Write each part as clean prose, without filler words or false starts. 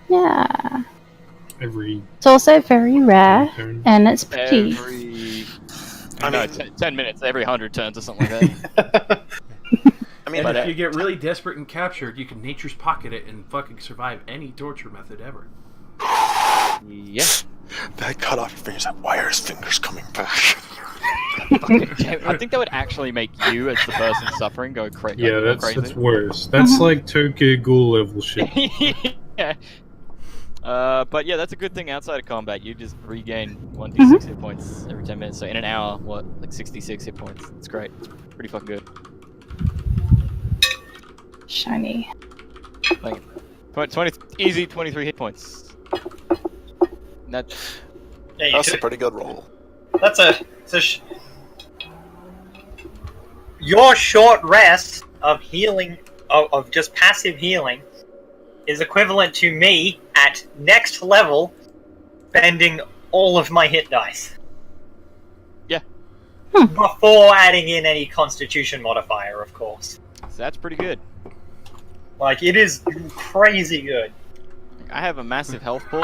Yeah. Every It's also very rare, turn. and it's pretty. I mean, 10 minutes, every 100 turns or something like that. I mean, And if you get really desperate and captured, you can nature's pocket it and fucking survive any torture method ever. Yeah. that cut off your fingers. Why are his fingers coming back? I think that would actually make you, as the person suffering, go crazy. Yeah, that's worse. That's like Tokyo Ghoul level shit. Yeah. But yeah, that's a good thing outside of combat. You just regain 1d6 hit points every 10 minutes. So in an hour, like 66 hit points. It's great. It's pretty fucking good. Shiny. Like, 20, easy 23 hit points. That's That's a pretty good roll. Your short rest of healing, of just passive healing, is equivalent to me at next level spending all of my hit dice. Yeah. Before adding in any constitution modifier, of course. So that's pretty good. Like, it is crazy good. I have a massive health pool,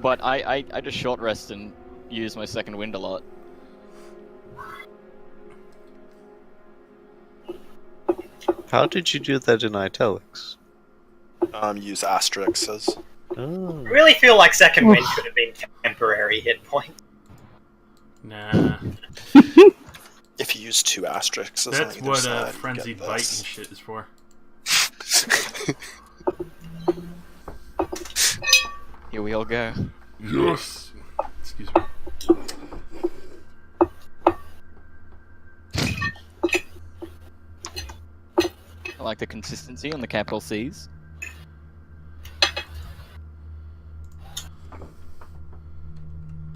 but I just short rest and use my second wind a lot. How did you do that in italics? Use asterisks. Oh. I really feel like second wind could have been temporary hit points. Nah. If you use 2 asterisks, That's on what either side, you frenzied get bite this. and shit is for. Here we all go. Yes! Excuse me. I like the consistency on the capital C's.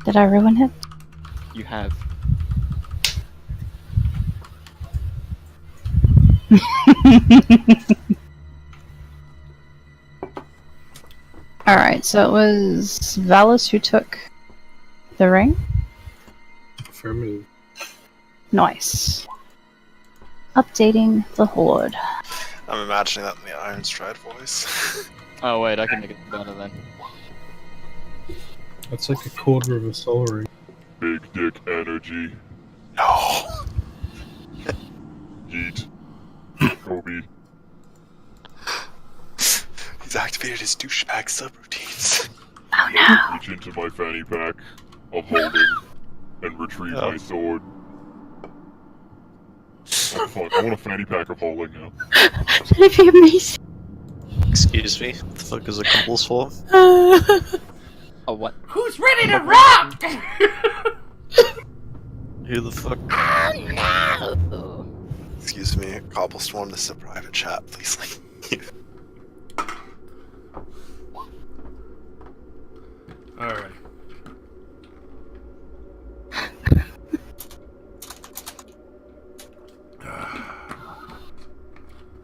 Did I ruin it? You have. Alright, so it was Valis who took the ring. Affirmative. Nice. Updating the Horde. I'm imagining that in the Iron Stride voice. Oh wait, I can make it better then. That's like a quarter of a solar ring. Big dick energy. No! Yeet. Kobe. He's activated his douchebag subroutines. Oh no. Reach into my fanny pack of holding and retrieve my sword. Oh fuck, I want a fanny pack of holding now. That'd be amazing. Excuse me, what the fuck is a compulse for? Oh what? Who's ready to rock? Who the fuck? Oh no. Excuse me, Cobblestorm, this is a private chat, please leave. Alright.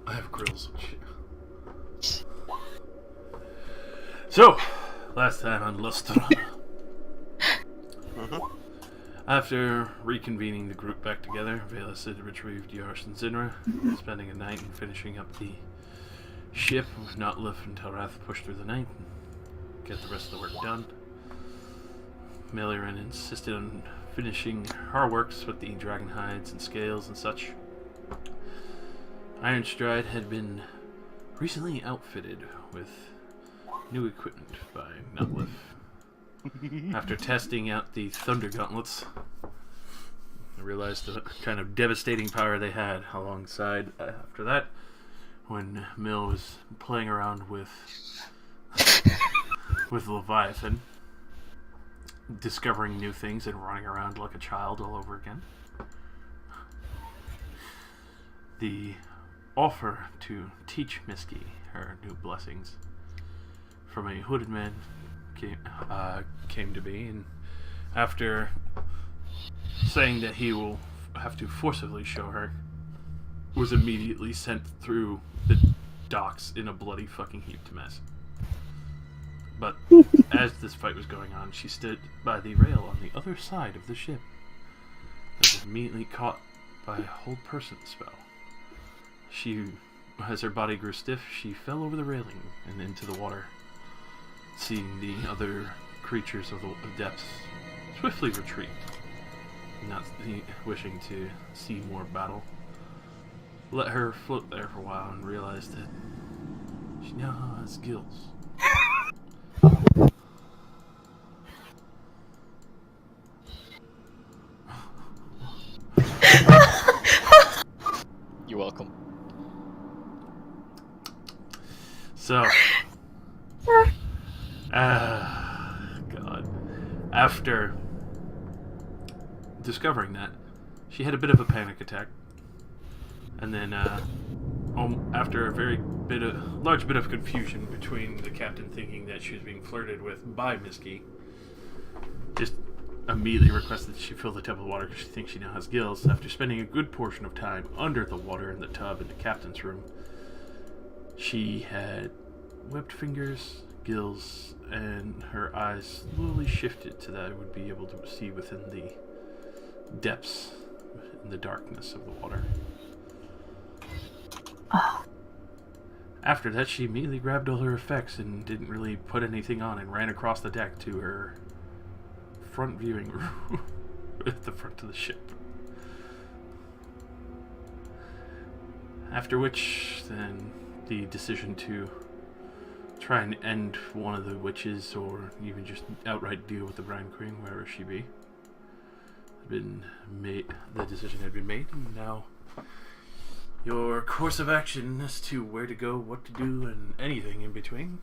I have grills and shit. So, last time on Lostrana. After reconvening the group back together, Velas had retrieved Yarsh and Zinra, spending a night and finishing up the ship with not left until Wrath pushed through the night and get the rest of the work done. Meliran insisted on finishing her works with the dragon hides and scales and such. Ironstride had been recently outfitted with new equipment by Nutlif. After testing out the Thunder Gauntlets, I realized the kind of devastating power they had alongside after that, when Mill was playing around with Leviathan, discovering new things and running around like a child all over again. The offer to teach Miski her new blessings from a hooded man came to be, and after saying that he will have to forcibly show her, was immediately sent through the docks in a bloody fucking heaped mess. But as this fight was going on, she stood by the rail on the other side of the ship and was immediately caught by a hold person spell. She as her body grew stiff, she fell over the railing and into the water, seeing the other creatures of the depths swiftly retreat, not wishing to see more battle. Let her float there for a while and realized that she now has gills. You're welcome. So, God. After discovering that, she had a bit of a panic attack, and then after a large bit of confusion between the captain thinking that she was being flirted with by Miski, just immediately requested that she fill the tub with water because she thinks she now has gills. After spending a good portion of time under the water in the tub in the captain's room, she had webbed fingers, gills, and her eyes slowly shifted to that I would be able to see within the depths, in the darkness of the water. After that, she immediately grabbed all her effects and didn't really put anything on and ran across the deck to her front viewing room at the front of the ship. After which, then, the decision to try and end one of the witches, or even just outright deal with the Brine Queen, wherever she be, had been made. The decision had been made, and now your course of action as to where to go, what to do, and anything in between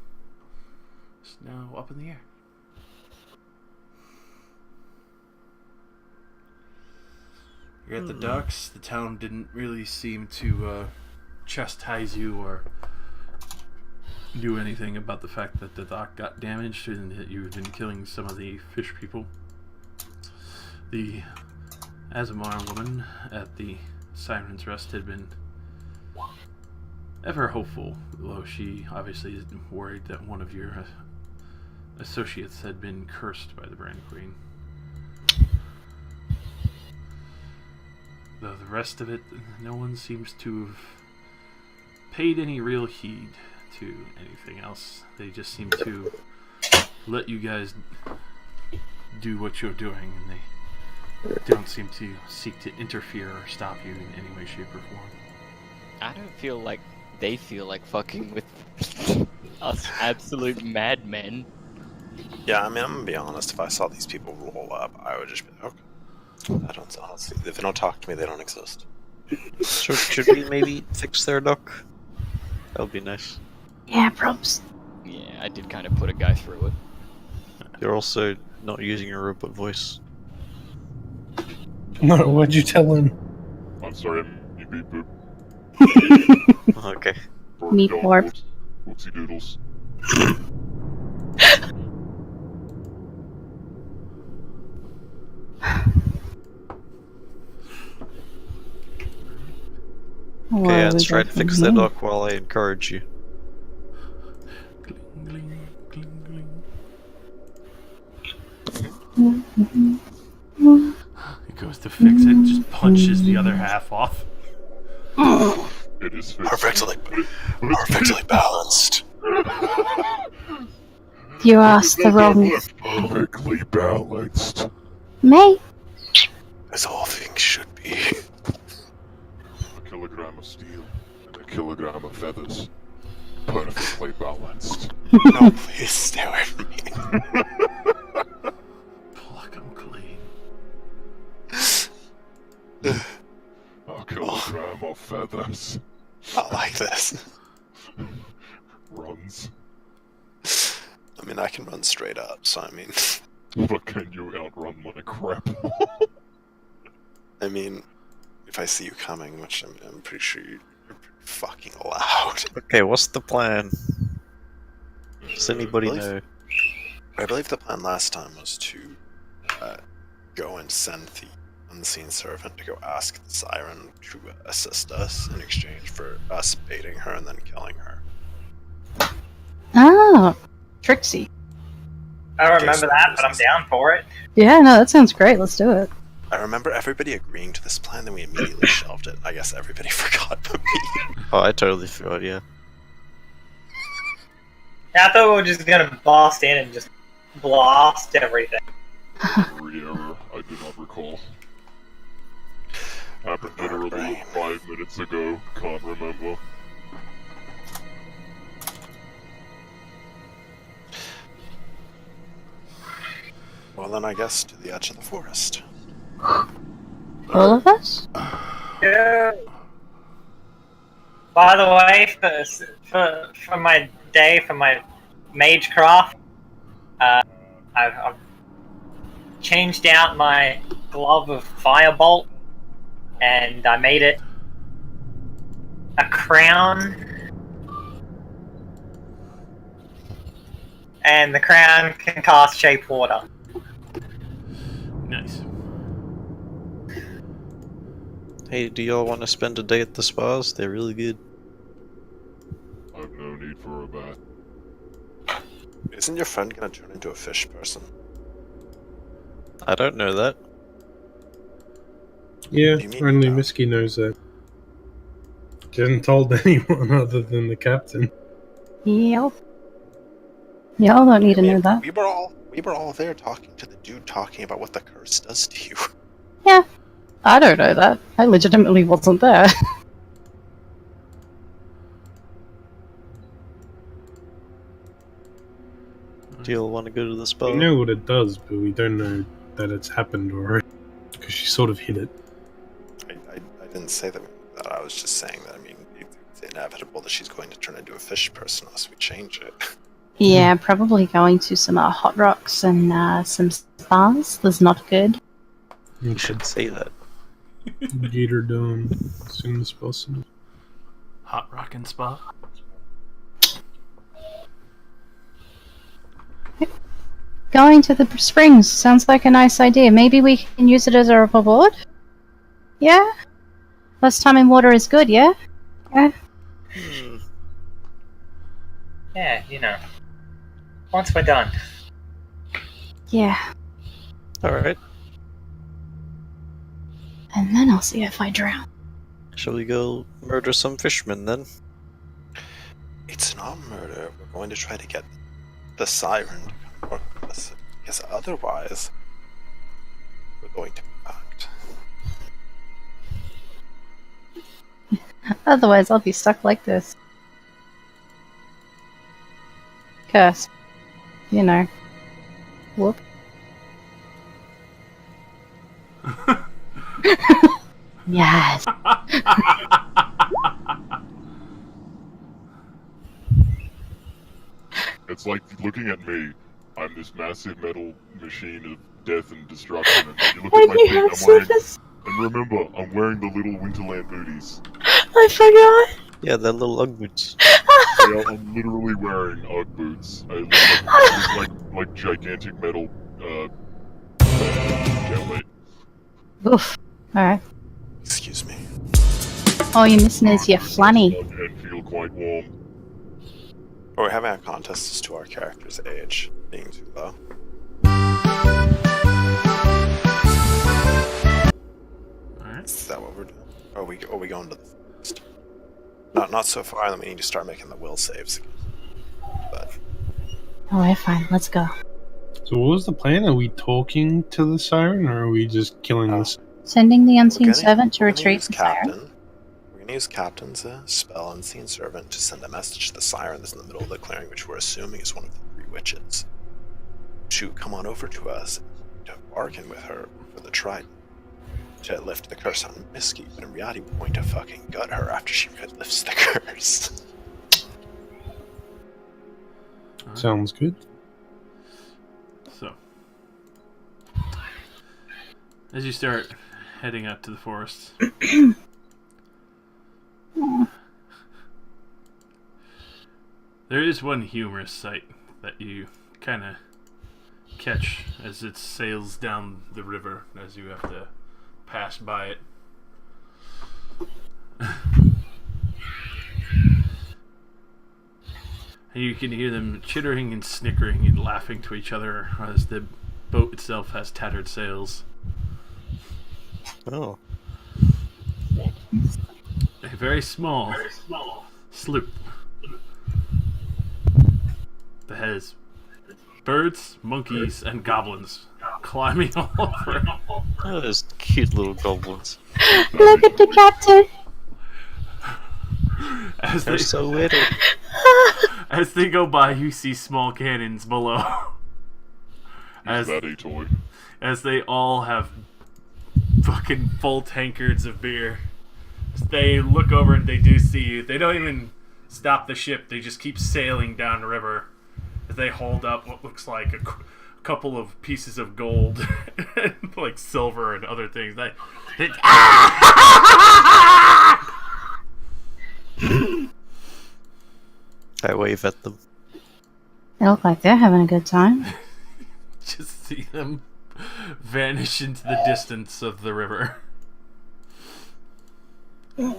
is now up in the air. You're at the docks. The town didn't really seem to chastise you or do anything about the fact that the dock got damaged and that you've been killing some of the fish people. The Azamar woman at the Siren's Rest had been ever hopeful, though she obviously is worried that one of your associates had been cursed by the Brand Queen. Though the rest of it, no one seems to have paid any real heed to anything else. They just seem to let you guys do what you're doing, and they don't seem to seek to interfere or stop you in any way, shape, or form. I don't feel like they feel like fucking with us absolute madmen. Yeah, I mean, I'm gonna be honest. If I saw these people roll up, I would just be like, okay. I don't see. If they don't talk to me, they don't exist. Should we maybe fix their dock? That would be nice. Yeah, props. Yeah, I did kind of put a guy through it. You're also not using your robot voice. No, what'd you tell him? I'm sorry, beep beep boop. Okay. Meep warp. Whoopsie doodles. Okay, let's try to fix the dock while I encourage you. Gling, gling, gling, gling. He goes to fix it, just punches the other half off. It is fixed. Perfectly balanced. You asked the wrong Perfectly balanced. me. As all things should be. A kilogram of steel and a kilogram of feathers. Perfectly balanced. No, please stay away from me. Pluck him clean. A kilogram of feathers. Not like this. Runs. I mean, I can run straight up, so I mean... But can you outrun my crap? I mean, if I see you coming, which I'm pretty sure you're pretty fucking loud. Okay, what's the plan? Does anybody know? I believe the plan last time was to go and send the unseen servant to go ask the siren to assist us in exchange for us baiting her and then killing her. Oh, Trixie. I don't remember that, but I'm down for it. Yeah, no, that sounds great. Let's do it. I remember everybody agreeing to this plan, then we immediately shelved it. I guess everybody forgot but me. Oh, I totally forgot, yeah. I thought we were just gonna blast in and just blast everything. Memory error, I do not recall. Happened literally 5 minutes ago, can't remember. Well, then I guess to the edge of the forest. All of us? Yeah. By the way, for my day, for my magecraft, I've changed out my glove of firebolt, and I made it a crown. And the crown can cast Shape Water. Nice. Hey, do y'all want to spend a day at the spas? They're really good. I've no need for a bath. Isn't your friend gonna turn into a fish person? I don't know that. Yeah, What do you mean only now? Misky knows that. She hasn't told anyone other than the captain. Yep. Y'all don't need to know that. We were all there talking to the dude talking about what the curse does to you. Yeah. I don't know that. I legitimately wasn't there. Do y'all want to go to the spa? We know what it does, but we don't know that it's happened already. Because she sort of hid it. I didn't say that. I was just saying that. I mean, it's inevitable that she's going to turn into a fish person unless we change it. Yeah, probably going to some hot rocks and some spas. That's not good. You should say that. Get her done as soon as possible. Hot rockin' spa. Going to the springs sounds like a nice idea. Maybe we can use it as a reward? Yeah? Less time in water is good, yeah? Yeah. Yeah, you know. Once we're done. Yeah. Alright. And then I'll see if I drown. Shall we go murder some fishermen then? It's not murder. We're going to try to get the siren to come work with us. Because otherwise, we're going to be fucked. Otherwise, I'll be stuck like this. Curse. You know. Whoop. Yes. It's like looking at me. I'm this massive metal machine of death and destruction, and you look at my feet. I'm wearing, and remember, I'm wearing the little Winterland booties. I forgot. Yeah, they're little Ugg boots. Yeah, I'm literally wearing Ugg boots. I look like gigantic metal. Can't wait. Oof. Alright. Excuse me. Oh, you're missing is your flanny. And feel quite warm. We're having a contest as to our character's age being too low. Alright. Is that what we're doing? Or are we going to the forest? Not so far, then we need to start making the will saves again. But Oh, we're fine. Let's go. So what was the plan? Are we talking to the siren, or are we just killing this? Sending the unseen We're servant to we're gonna retrieve use the siren. Captain. We're gonna use Captain's spell Unseen Servant to send a message to the siren that's in the middle of the clearing, which we're assuming is one of the three witches, to come on over to us to bargain with her for the trident to lift the curse on Misky, but in reality we're going to fucking gut her after she lifts the curse. Sounds good. So, as you start heading out to the forest, there is one humorous sight that you kind of catch as it sails down the river as you have to pass by it. And you can hear them chittering and snickering and laughing to each other as the boat itself has tattered sails. Oh. A very small sloop that has birds, monkeys, and goblins climbing all over it. Oh, those cute little goblins. Look at the captain. As They're they, so little. as they go by, you see small cannons below. Is As, that a toy? as they all have fucking full tankards of beer. They look over and they do see you. They don't even stop the ship. They just keep sailing down the river as they hold up what looks like a couple of pieces of gold, like silver and other things. I wave at them. They look like they're having a good time. Just see them vanish into the distance of the river. Are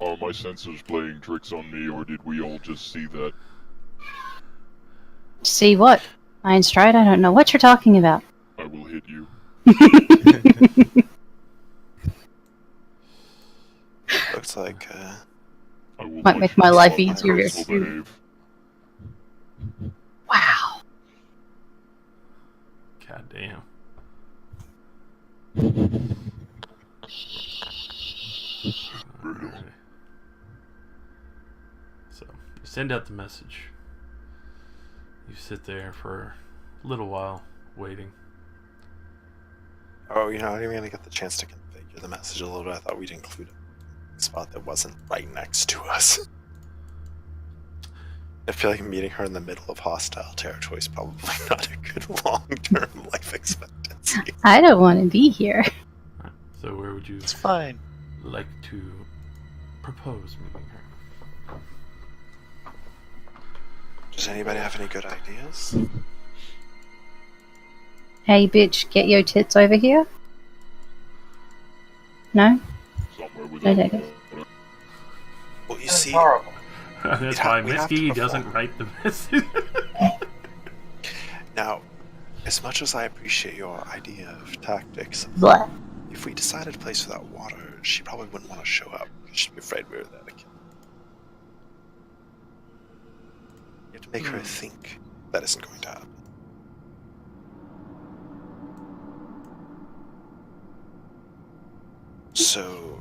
my sensors playing tricks on me, or did we all just see that? See what? Iron Stride? I don't know what you're talking about. I will hit you. Looks like I will Might punch make my you life while my easier friends if will you- behave. Wow. God damn. Alright. So, you send out the message. You sit there for a little while, waiting. oh, you know, I didn't even get the chance to configure the message a little bit. I thought we'd include a spot that wasn't right next to us. I feel like meeting her in the middle of hostile territory is probably not a good long-term life expectancy. I don't want to be here. Alright, so where would you It's fine. like to propose meeting her? Does anybody have any good ideas? Hey, bitch, get your tits over here. No? Somewhere with I that. take it. Well, you That's see, horrible. That's ha- why we have to Mitski perform. doesn't write the message. now, as much as I appreciate your idea of tactics, Blah. if we decided a place without water, she probably wouldn't want to show up because she'd be afraid we were there to kill her. You have to make her think that isn't going to happen. So,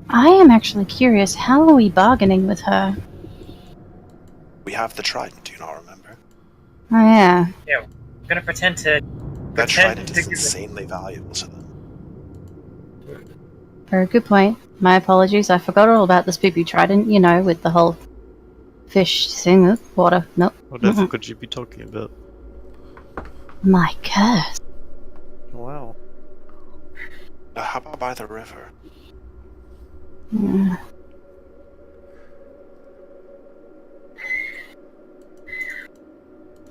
I am actually curious, how are we bargaining with her? we have the trident, do you not remember? Oh, yeah. I'm gonna pretend to. That Pretend trident to is give it- insanely valuable to them. Very good point. My apologies, I forgot all about this poopy trident, you know, with the whole fish thing. Water. Nope. What the hell could you be talking about? My curse. Wow. How about by the river? Mm.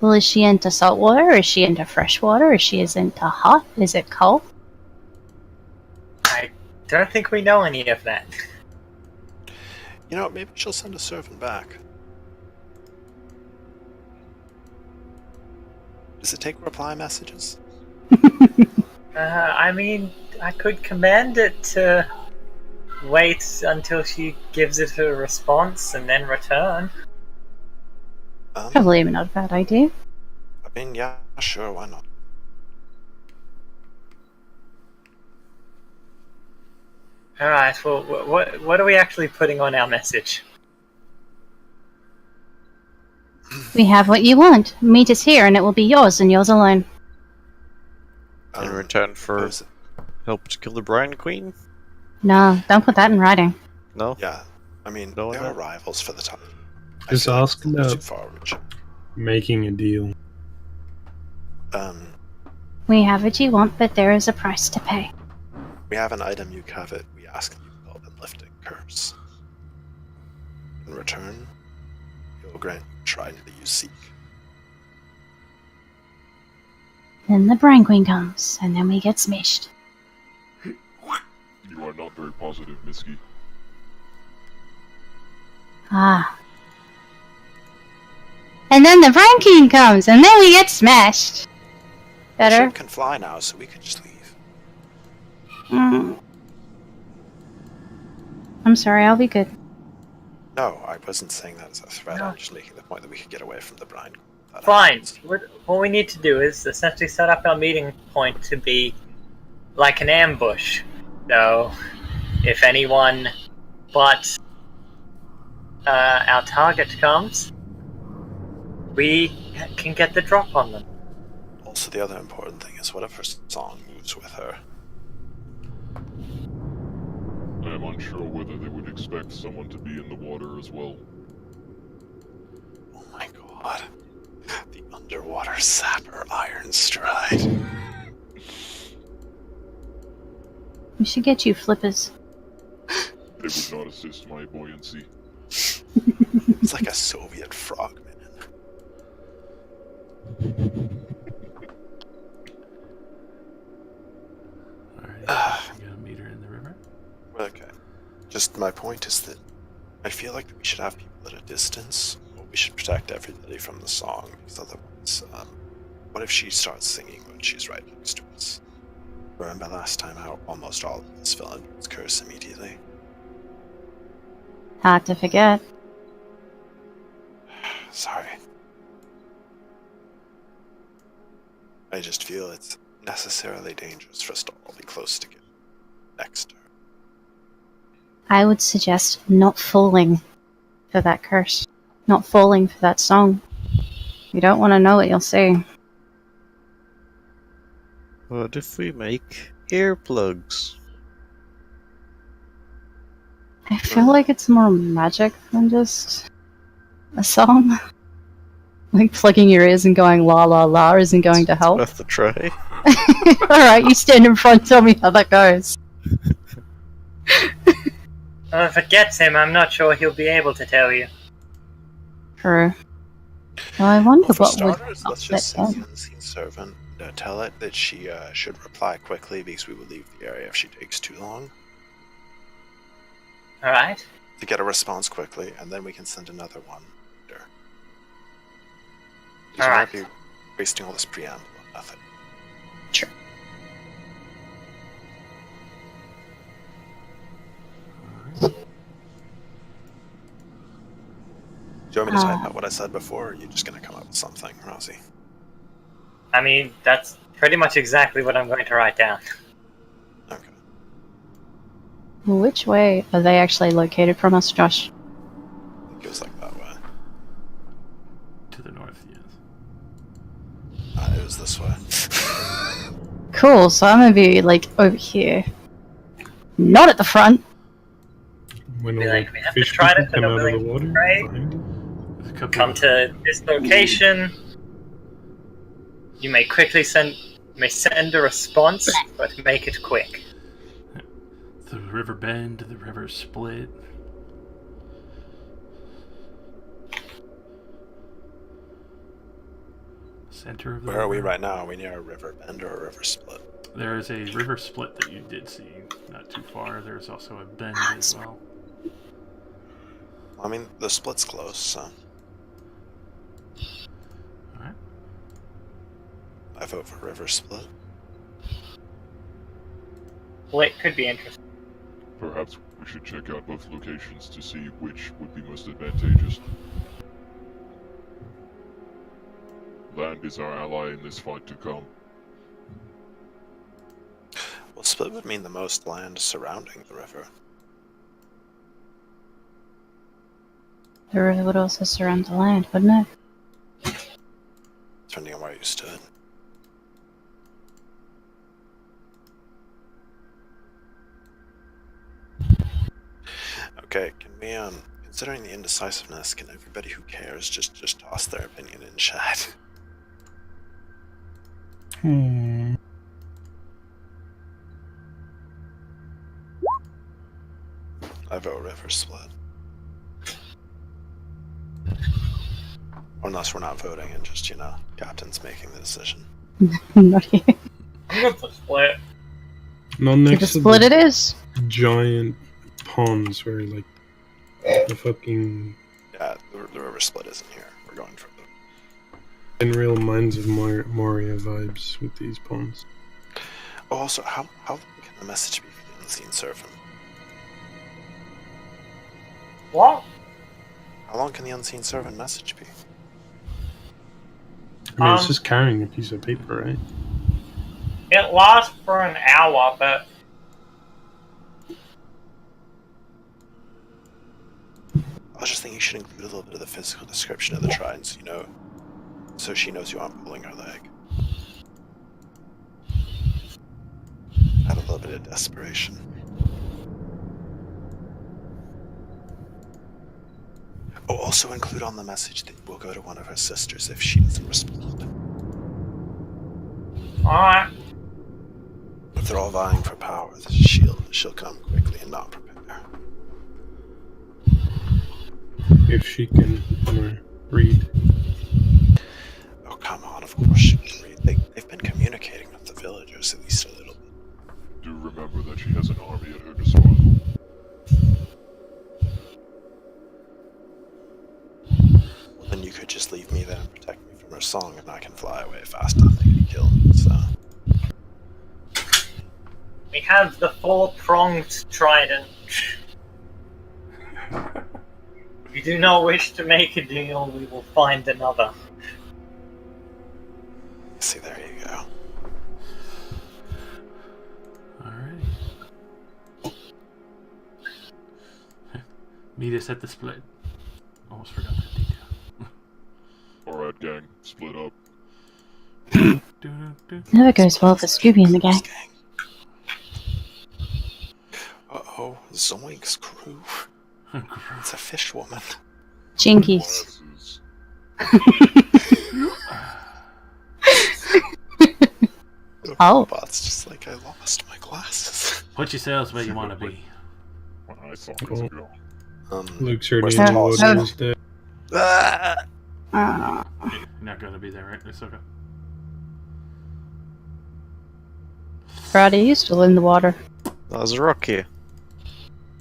Well, is she into salt water? Is she into fresh water? Is she into hot? Is it cold? I don't think we know any of that. You know, maybe she'll send a servant back. Does it take reply messages? I mean, I could command it to wait until she gives it a response and then return. Probably not a bad idea. I mean, yeah, sure, why not? Alright, well, what are we actually putting on our message? We have what you want. Meet us here and it will be yours and yours alone. In return for what was it? help to kill the Brine Queen? No, don't put that in writing. No? Yeah, I mean, No, there no. are rivals for the time. I Just feel like ask it's a little about- too far reaching. Making a deal. We have what you want, but there is a price to pay. We have an item, you covet. We ask that you build and lift a curse. In return, he will grant you the trident that you seek. Then the Brine Queen comes, and then we get smashed. You are not very positive, Misky. Ah. And then the Brine Queen comes, and then we get smashed. The Better? ship can fly now, so we could just leave. Mm. I'm sorry, I'll be good. No, I wasn't saying that as a threat. No. I'm just making the point that we could get away from the brine. That Fine. happens. What we need to do is essentially set up our meeting point to be like an ambush. So, if anyone but our target comes, we can get the drop on them. Also, the other important thing is whatever song moves with her. I am unsure whether they would expect someone to be in the water as well. Oh my god. The underwater sapper Iron Stride. We should get you flippers. They would not assist my buoyancy. It's like a Soviet frogman. Alright, you gonna meet her in the river? Okay. Just my point is that I feel like we should have people at a distance, but we should protect everybody from the song, because otherwise, what if she starts singing when she's right next to us? Remember last time how almost all of us fell into its curse immediately? Hard to forget. Sorry. I just feel it's necessarily dangerous for us to all be close together next to her. I would suggest not falling for that curse. Not falling for that song. You don't want to know what you'll see. What if we make earplugs? I feel like it's more magic than just a song. Like plugging your ears and going la la la isn't going to help. Worth a try. Alright, you stand in front, tell me how that goes. If it gets him, I'm not sure he'll be able to tell you. True. Well, I wonder Well, for what would starters, let's upset just send the him. unseen servant. Tell it that she should reply quickly because we will leave the area if she takes too long. Alright? To get a response quickly, and then we can send another one later. Because Alright. we won't be wasting all this preamble on nothing. Sure. Do you want me to type out what I said before, or are you just going to come up with something, Rosie? I mean, that's pretty much exactly what I'm going to write down. Okay. Which way are they actually located from us, Josh? I think it was like that way. To the north, yes. It was this way. Cool, so I'm gonna be like over here. Not at the front. When Be all like, the we have to fish try people to come put a out of the willing water prey. behind you. There's a couple Come of, to this location. You may quickly send a response, but make it quick. the river bend, the river split. Center of the Where are we river. right now? Are we near a river bend or a river split? There is a river split that you did see not too far. There's also a bend as well. I mean, the split's close, so Alright. I vote for river split. Well, it could be interesting. Perhaps we should check out both locations to see which would be most advantageous. Land is our ally in this fight to come. Well, split would mean the most land surrounding the river. The river would also surround the land, wouldn't it? Depending on where you stood. Okay, can we, considering the indecisiveness, can everybody who cares just toss their opinion in chat? I vote river split. Unless we're not voting and just, captain's making the decision. Not here. I'm going to split. Not To next the to split the it is. giant ponds where, like, the fucking... Yeah, the river split isn't here. We're going for In real Minds of Moria vibes with these poems. Oh, also, how long can the message be for the unseen servant? What? How long can the unseen servant message be? I mean, it's just carrying a piece of paper, right? It lasts for an hour, but I was just thinking you should include a little bit of the physical description of the tridents, so she knows you aren't pulling her leg. Add a little bit of desperation. Oh, also include on the message that we'll go to one of her sisters if she doesn't respond. alright. If they're all vying for power, she'll come quickly and not prepare. If she can read. Oh, come on, of course she can read. They've been communicating with the villagers at least a little bit. Do remember that she has an army at her disposal. Well, then you could just leave me there and protect me from her song, and I can fly away fast enough they can kill me, so... We have the four-pronged trident. If you do not wish to make a deal, we will find another. See, there you go. Alright. Meet us at the split. Almost forgot that detail. Alright, gang, split up. Never goes well for Scooby and the gang. Uh-oh, Zoink's crew. It's a fish woman. Jinkies. Glasses. Oh. Robot's just like, I lost my glasses. Put yourselves where you want to be. When I saw this girl. Luke's already Where's in the the tallest water. one? Is dead. Ah! You're not going to be there, right? It's okay. Brady, you still in the water. There's a rock here.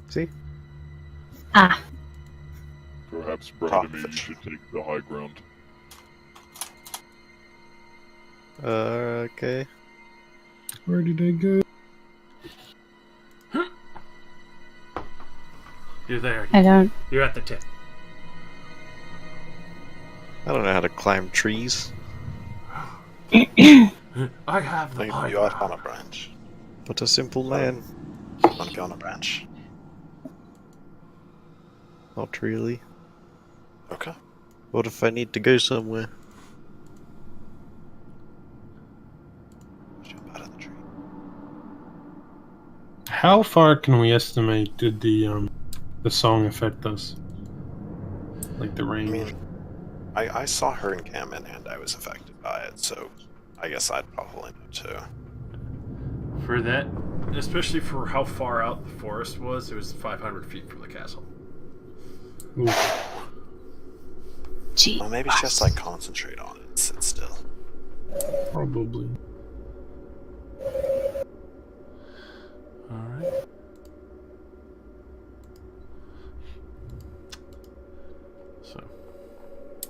See? Ah. Perhaps Brad and me should take the high ground. Okay. Where did I go? You're there. I don't. You're at the tip. I don't know how to climb trees. I have the high You are on ground. a branch. But a simple man. You want to be on a branch? Not really. Okay. What if I need to go somewhere? Jump out of the tree. How far can we estimate did the song affect us? Like the I range? mean, I saw her in Gammon and I was affected by it, so I guess I'd probably know too. For that, especially for how far out the forest was, it was 500 feet from the castle. Ooh. Gee. Well, maybe just like concentrate on it and sit still. Probably. Alright. So,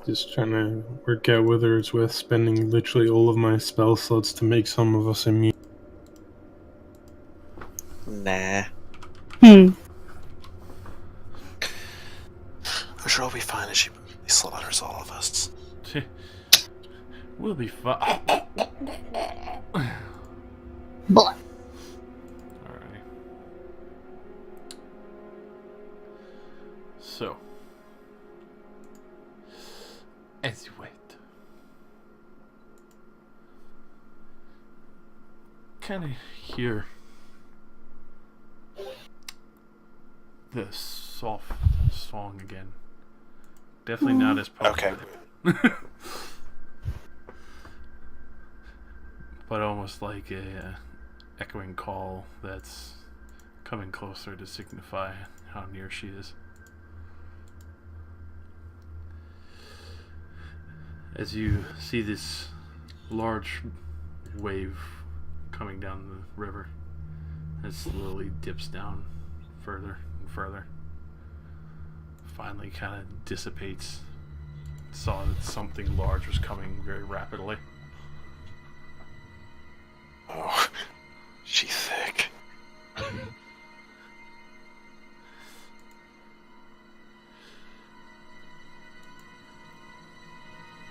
Just trying to work out whether it's worth spending literally all of my spell slots to make some of us immune. Nah. Hmm. I'm sure we'll be fine as she slaughters all of us. we'll be fine. Blah. Alright. So, as you wait, kind of hear the soft song again. Definitely not as Okay. popular. But almost like a echoing call that's coming closer to signify how near she is. As you see this large wave coming down the river, it slowly dips down further and further. Finally kind of dissipates saw that something large was coming very rapidly. Oh, she's thick.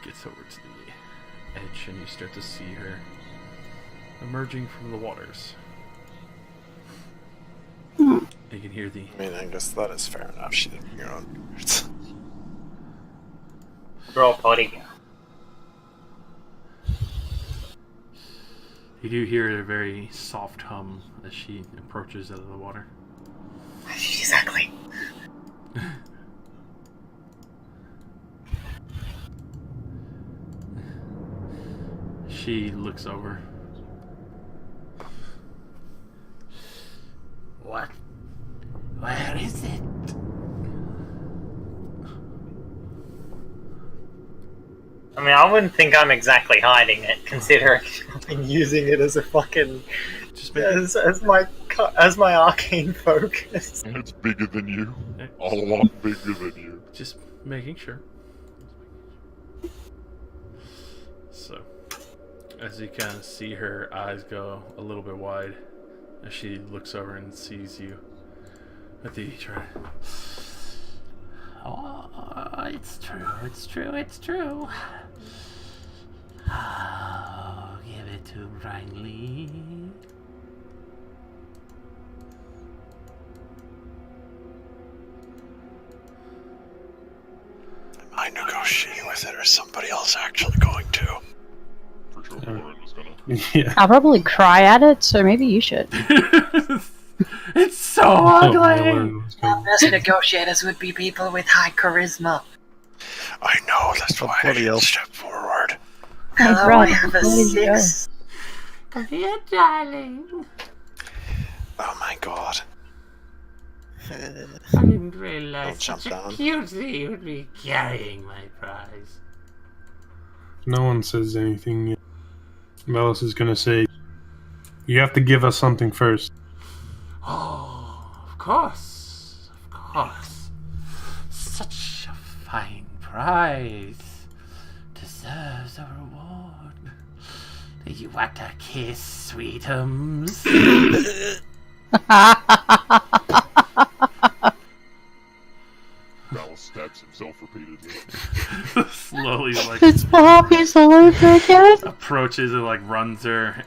Gets over to the edge, and you start to see her emerging from the waters. You can hear the... I mean, I guess that is fair enough. She didn't bring her own words. Roll potty. You do hear a very soft hum as she approaches out of the water. Exactly. She looks over. What? Where is it? I mean, I wouldn't think I'm exactly hiding it, considering I've been using it as a fucking Just make as my arcane focus. It's bigger than you. A lot bigger than you. Just making sure. So, as you kind of see her eyes go a little bit wide as she looks over and sees you at the try. Oh, it's true, it's true, it's true. Oh, give it to Riley. Am I negotiating with it, or is somebody else actually going to? For sure, Lauren was gonna. Yeah. I'll probably cry at it, so maybe you should. It's so Oh, ugly. Lauren was Our going- best negotiators would be people with high charisma. I know, that's why I Somebody didn't else. step forward. Hey, Hello, Brad, I have a where did you go? 6. Come here, darling. Oh my god. I didn't Don't realize jump such a down. cutie would be carrying my prize. No one says anything yet. Alice is gonna say, "You have to give us something first." Oh, of course, of course. Such a fine prize deserves a reward. Do you want a kiss, sweetums? Dallas stabs himself repeatedly. Slowly, like, It's Poppy's all over again. approaches and, like, runs her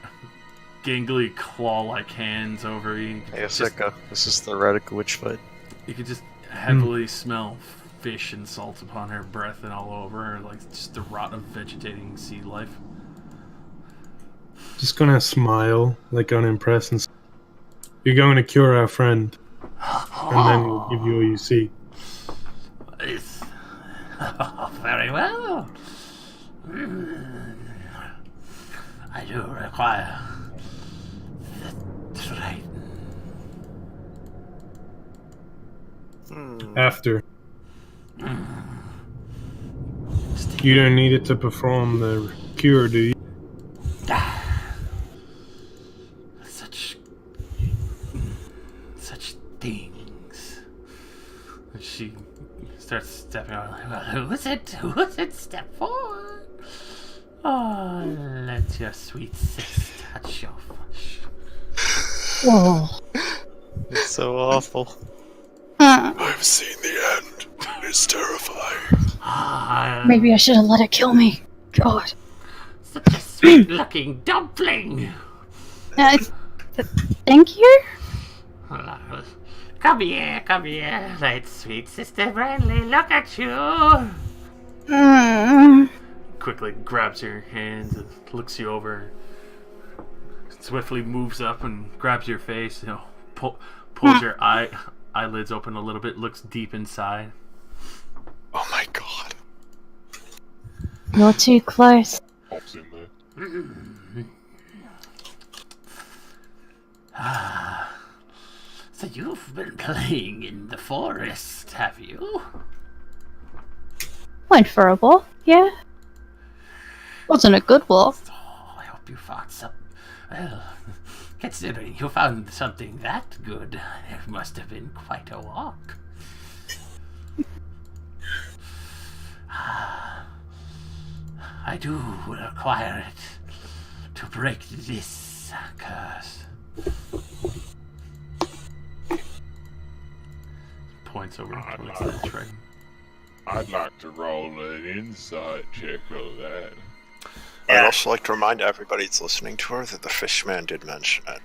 gangly claw-like hands over you. Hey, Just- Osaka, this is the radical witch fight. You could just heavily smell fish and salt upon her breath and all over her, like just the rot of vegetating sea life. Just gonna smile, like unimpressed, and say, "You're going to cure our friend, and then we'll give you all you see." It's very well. I do require the Triton. After. You don't need it to perform the cure, do you? Such things. And she starts stepping on. Well, who is it? Who is it? Step forward. Oh, let your sweet sis touch your flesh. Whoa. It's so awful. I've seen the end. It's terrifying. Ah, Maybe I should have let it kill me. God. such a sweet-looking dumpling. Thank you? Come here, right, sweet sister Bradley, look at you. Quickly grabs your hands and looks you over. Swiftly moves up and grabs your face. You know, pulls your eyelids open a little bit. Looks deep inside. Oh my god. You're too close. Pops in there. So you've been playing in the forest, have you? Went for a walk, yeah. Wasn't a good walk. Oh, I hope you found some. Well, considering you found something that good, it must have been quite a walk. I do require it to break this curse. Points over towards the train. I'd like to roll an insight check on that. I'd also like to remind everybody that's listening to her that the fishman did mention it.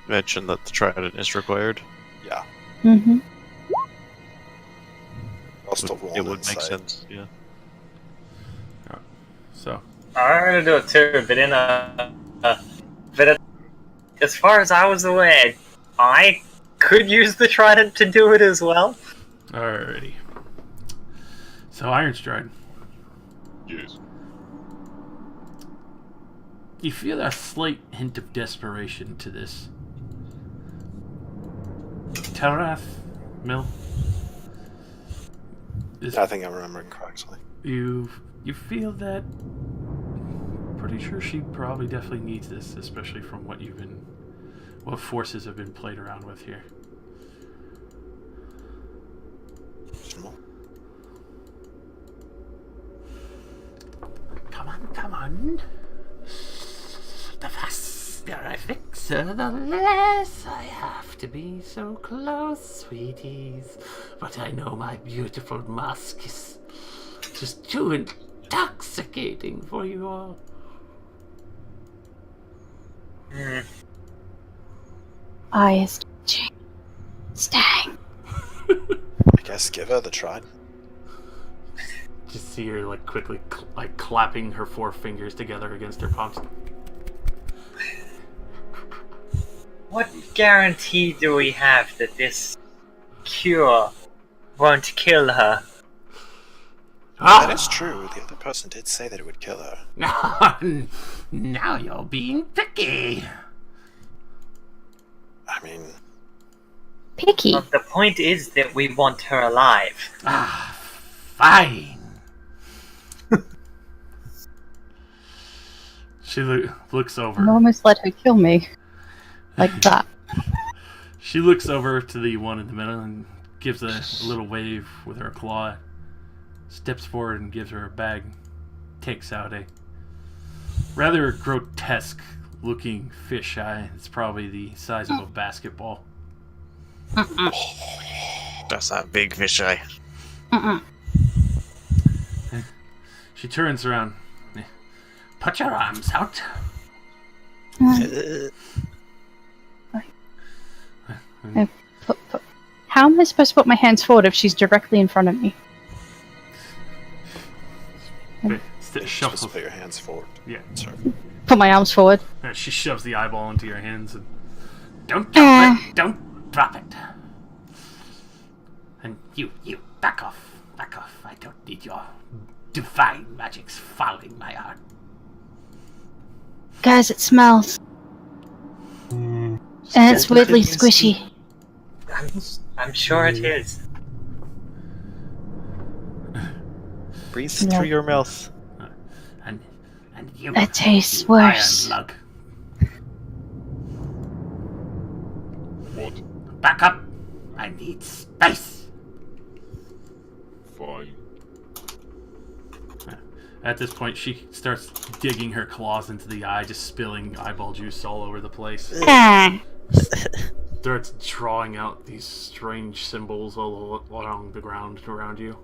Mention that the trident is required. Yeah. Mm-hmm. It would make sense, yeah. So, I'm gonna do it too, but as far as I was aware, I could use the trident to do it as well. alrighty. So, Iron Stride. Yes. You feel a slight hint of desperation to this. Telrath, Mill. I think I'm remembering correctly. You feel that. Pretty sure she probably definitely needs this, especially from what forces have been played around with here. Come on. The faster I fix her, the less I have to be so close, sweeties. But I know my beautiful musk is just too intoxicating for you all. Eyes twitching. Stang. I guess give her the trident. Just see her quickly clapping her four fingers together against her palms. What guarantee do we have that this cure won't kill her? That is true. The other person did say that it would kill her. Now you're being picky. I mean, Picky. The point is that we want her alive. Fine. She looks over. I almost let her kill me. Like that. She looks over to the one in the middle and gives a little wave with her claw. Steps forward and gives her a bag. Takes out a rather grotesque looking fish eye. It's probably the size of a basketball. That's that big fish eye. She turns around. Put your arms out. How am I supposed to put my hands forward if she's directly in front of me? Shuffles. Just put your hands forward. Yeah. Sorry. Put my arms forward. She shoves the eyeball into your hands and Don't drop it. Don't drop it. And you, back off. Back off. I don't need your divine magics fouling my heart. Guys, it smells. And it's weirdly squishy. I'm sure it is. Breathe through your mouth. And you. It tastes you worse. iron lug. What? Back up. I need space. Fine. at this point she starts digging her claws into the eye, just spilling eyeball juice all over the place. Starts drawing out these strange symbols all along the ground around you.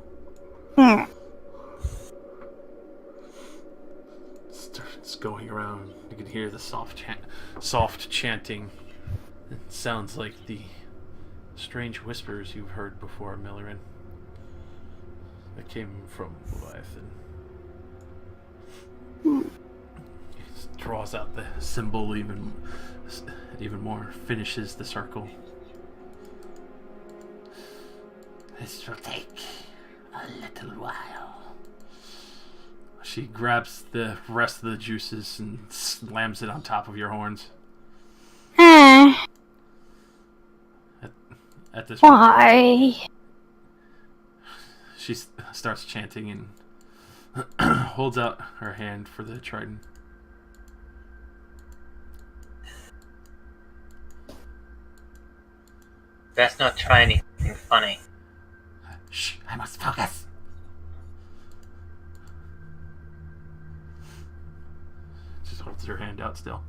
Starts going around. You can hear the soft chanting. It sounds like the strange whispers you've heard before, Millerin. That came from Leviathan. He draws out the symbol even more, finishes the circle. This will take a little while. She grabs the rest of the juices and slams it on top of your horns. At this point, Why? she starts chanting and holds out her hand for the trident. Best not try anything funny. Shh, I must focus. holds her hand out still.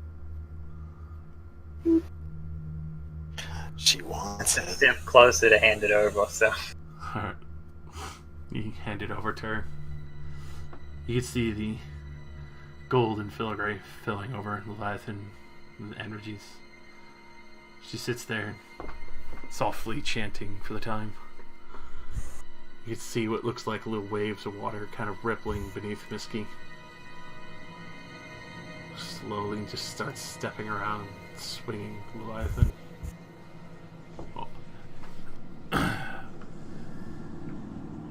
She wants A it. step closer to hand it over, so. Alright. You hand it over to her. You can see the gold and filigree filling over Leviathan and the energies. She sits there, softly chanting for the time. You can see what looks like little waves of water kind of rippling beneath Misky. Slowly just starts stepping around, swinging Leviathan. Oh.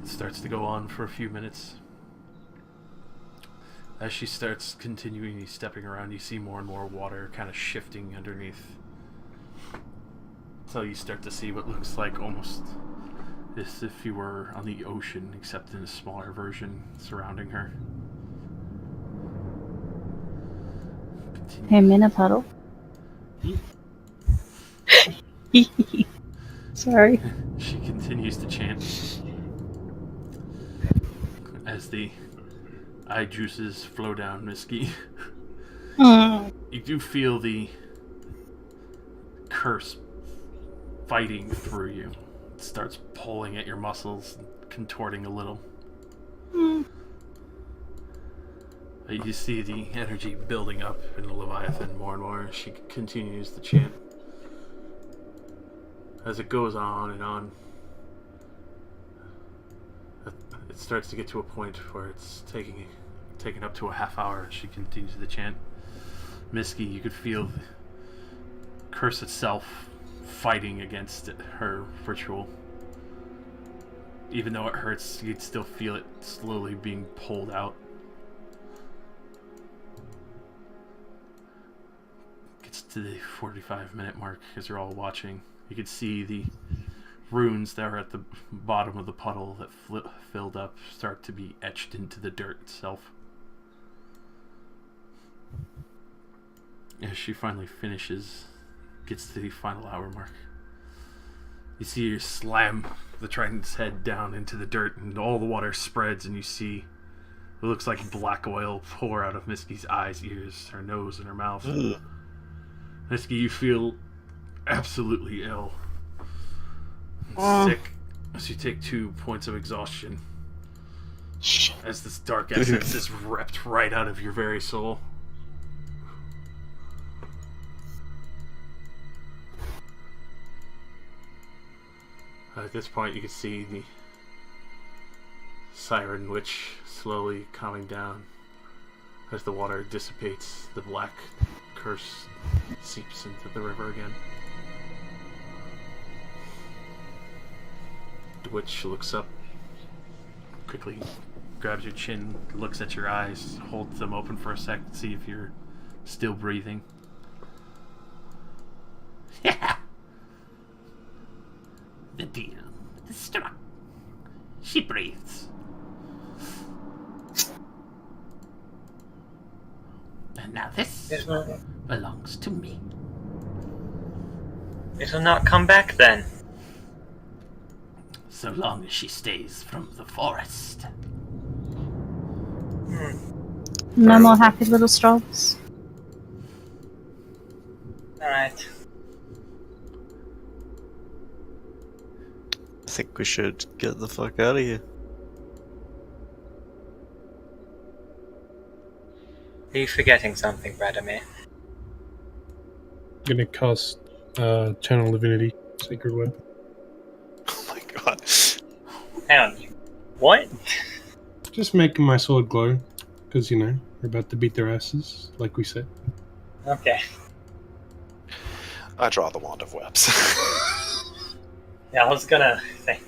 It starts to go on for a few minutes. As she starts continuing stepping around, you see more and more water kind of shifting underneath. Until you start to see what looks like almost as if you were on the ocean, except in a smaller version surrounding her. Hey, I'm in a puddle. Sorry. She continues to chant as the eye juices flow down Misky. You do feel the curse fighting through you. It starts pulling at your muscles, contorting a little. You see the energy building up in the Leviathan more and more as she continues to chant. As it goes on and on, it starts to get to a point where it's taking up to a half hour as she continues to chant. Misky, you could feel the curse itself fighting against her ritual. Even though it hurts, you'd still feel it slowly being pulled out. Gets to the 45-minute mark as you're all watching. You can see the runes that are at the bottom of the puddle that filled up start to be etched into the dirt itself. As she finally finishes, gets to the final hour mark, you see her slam the Trident's head down into the dirt, and all the water spreads, and you see what looks like black oil pour out of Misky's eyes, ears, her nose, and her mouth. Misky, you feel absolutely ill. Sick as you take 2 points of exhaustion. As this dark essence is ripped right out of your very soul. At this point, you can see the Siren Witch slowly calming down. As the water dissipates, the black curse seeps into the river again. The witch looks up, quickly grabs your chin, looks at your eyes, holds them open for a sec to see if you're still breathing. Yeah. The deal is struck. She breathes. And now this belongs to me. It'll not come back then. So long as she stays from the forest. No more happy little strolls. Alright. I think we should get the fuck out of here. Are you forgetting something, Radimir? Gonna cast Channel Divinity, Sacred Web. Oh my god. Hang on. What? Just making my sword glow, because, you know, we're about to beat their asses, like we said. Okay. I draw the Wand of Webs. Yeah, I was gonna say.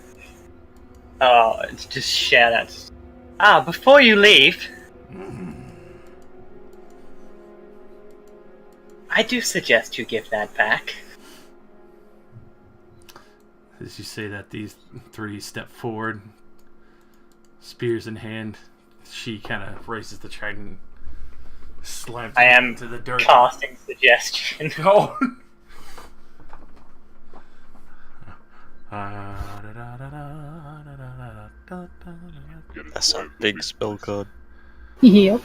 Oh, just shout out. Before you leave, I do suggest you give that back. As you say that, these three step forward, spears in hand. She kind of raises the trident, slams I it am into the dirt. casting suggestion. Oh. That's a big spell card. Yep.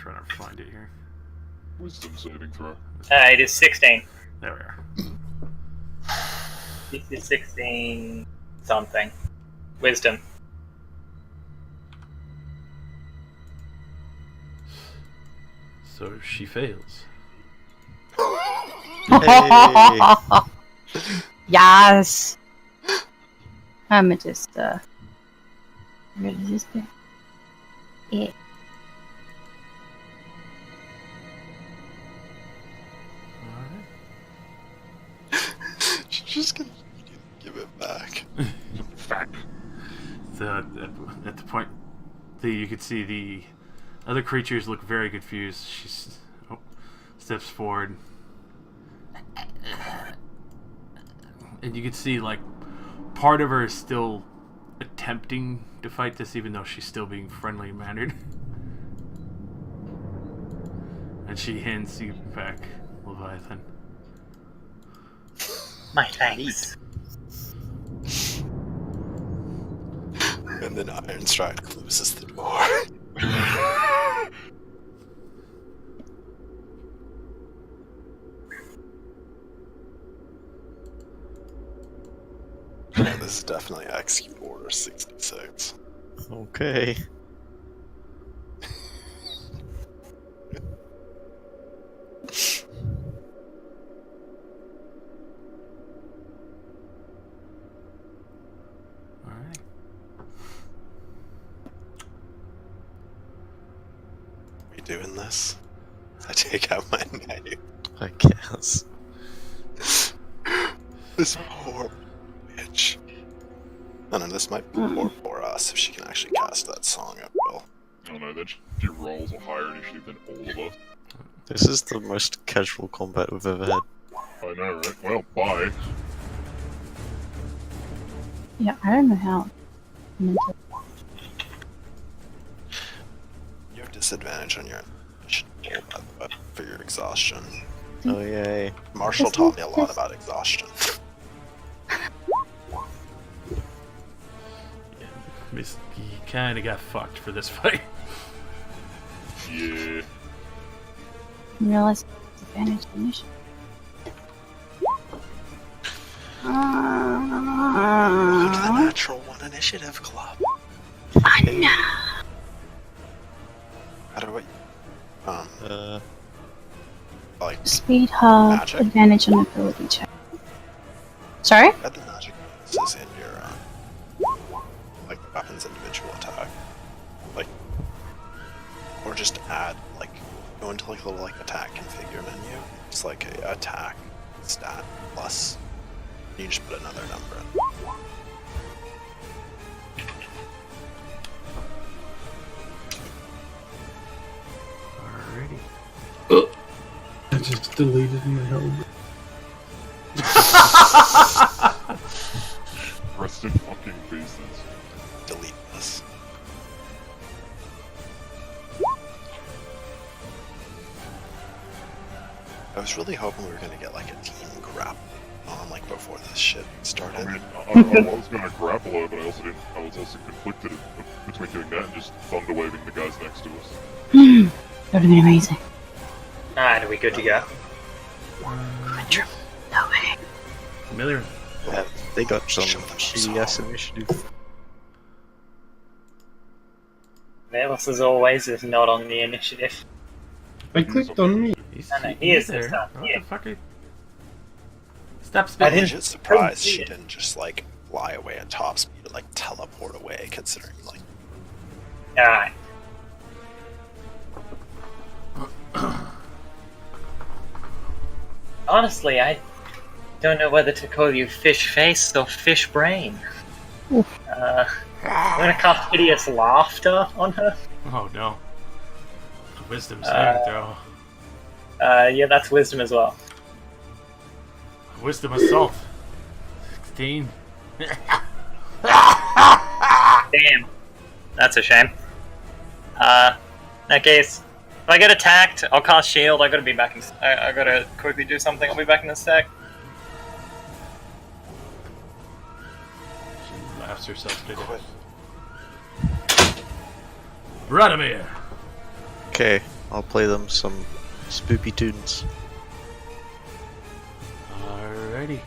trying to find it here. Wisdom saving throw. It is 16. There we are. DC 16 something. Wisdom. So she fails. Hey. Yes. I'm just rid of this bit. Yeah. She's just gonna give it back. Fact. So at the point, you could see the other creatures look very confused. She steps forward, and you can see like part of her is still attempting to fight this, even though she's still being friendly mannered. And she hands you back Leviathan. My thanks. And then Ironstride closes the door. Yeah, this is definitely Execute Order 66. Okay. Alright. We doing this? I take out my knife. I guess. This poor bitch. And then this might be for us if she can actually cast that song at will. Oh no, then she rolls a higher initiative than all of us. This is the most casual combat we've ever had. I know, right? Well, bye. Yeah, I don't know how. You have disadvantage on your initiative roll, by the way, for your exhaustion. Oh yay. Marshall taught me a lot about exhaustion. Miss, he kind of got fucked for this fight. Yeah. Realize disadvantage initiative. Welcome to the Natural One Initiative Club. I know. How do I... like, Speed half, Magic? advantage on ability check. Sorry? add the magic bonuses in your, like, weapons individual attack. Like, or just add, like, go into, like, a little, like, attack configure menu. It's like a attack stat plus. You just put another number in. Alrighty. I just deleted my helmet. Rest in fucking pieces. Delete this. I was really hoping we were gonna get, like, a team grapple on, like, before this shit started. I mean, I was gonna grapple her, but I was also conflicted between doing that and just thunder waving the guys next to us. That would have been amazing. Alright, are we good to go? True. No way. Familiar. Yeah, they got some Show them shitty ass initiative. Velas, as always, is not on the initiative. I clicked on me. I know, he is this there. time, What yeah. the fuck? Stop I'm spinning. legit surprised see she it. didn't just, like, fly away at top speed or, like, teleport away, considering, like... Alright. Honestly, I don't know whether to call you fish face or fish brain. I'm gonna cast hideous laughter on her. Oh no. Wisdom saving throw. Yeah, that's wisdom as well. Wisdom assault. 16. Damn. That's a shame. In that case, if I get attacked, I'll cast shield. I gotta be back in. I gotta quickly do something. I'll be back in a sec. She laughs herself to death. Radomir. Okay, I'll play them some spoopy tunes. Alrighty.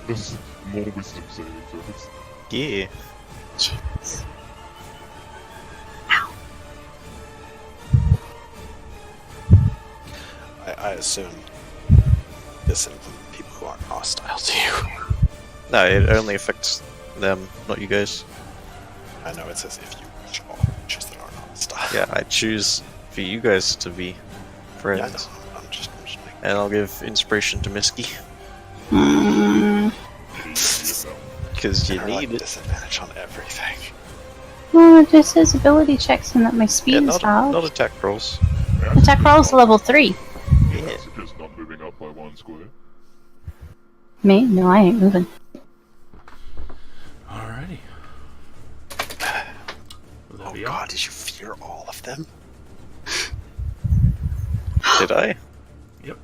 This is more wisdom saving throws. Yeah. Jeez. I assume this includes people who aren't hostile to you. No, it only affects them, not you guys. I know it says if you wish all creatures that aren't hostile. Yeah, I choose for you guys to be Yeah, I friends. know. I'm just making And I'll give inspiration to Misky. Because you sure. need it. Disadvantage on everything. Well, it just says ability checks and that my speed Yeah, is not hard. attack rolls. Attack rolls level 3. Yeah, that's just not moving up by 1 square. Me? No, I ain't moving. Alrighty. Will that Oh be all? god, did you fear all of them? Did I? Yep.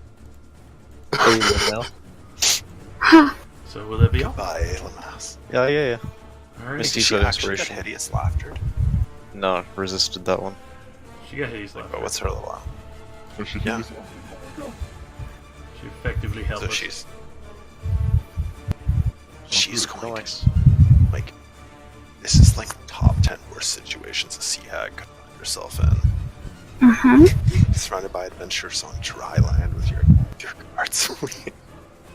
Oh, now. So will that be all? Bye, Lamas. Yeah. Alright. Misty- She got actually got inspiration. hideous laughter. No, resisted that one. She got Hades left. But what's her level? Oh, she Yeah. heals. She effectively helped So us. she's good, going nice. to, like, this is like top 10 worst situations a sea hag could find herself in. Mm-hmm. Surrounded by adventurers on dry land with your guards.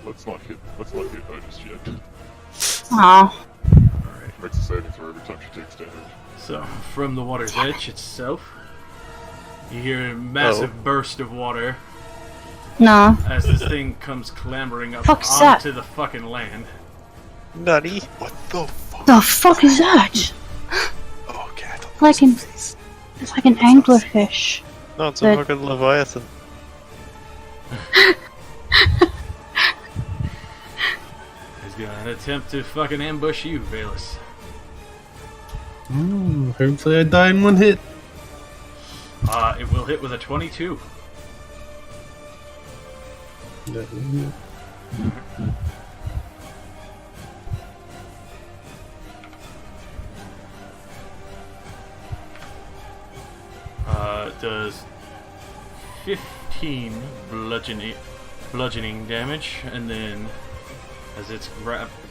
Let's not hit her just yet. Aw. Alright. Makes a saving throw every time she takes damage. So, from the water's edge itself, you hear a massive burst of water Nah. as this thing comes clambering up Fuck's that? onto the fucking land. Nutty. What the fuck? The fuck is that? Oh, okay, I thought Like that was in- a face. It's like an anglerfish. No, it's a But- fucking Leviathan. He's gonna attempt to fucking ambush you, Valus. Hopefully I die in one hit. It will hit with a 22. Does 15 bludgeoning damage, and then as it's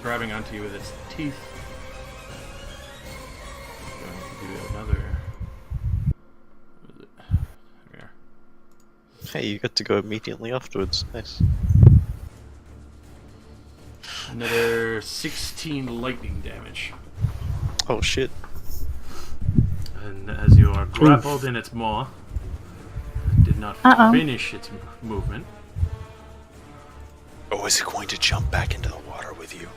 grabbing onto you with its teeth, it's going to do another. There. Hey, you get to go immediately afterwards. Nice. Another 16 lightning damage. Oh shit. And as you are grappled in its maw, it did not Uh-oh. finish its movement. Oh, is it going to jump back into the water with you?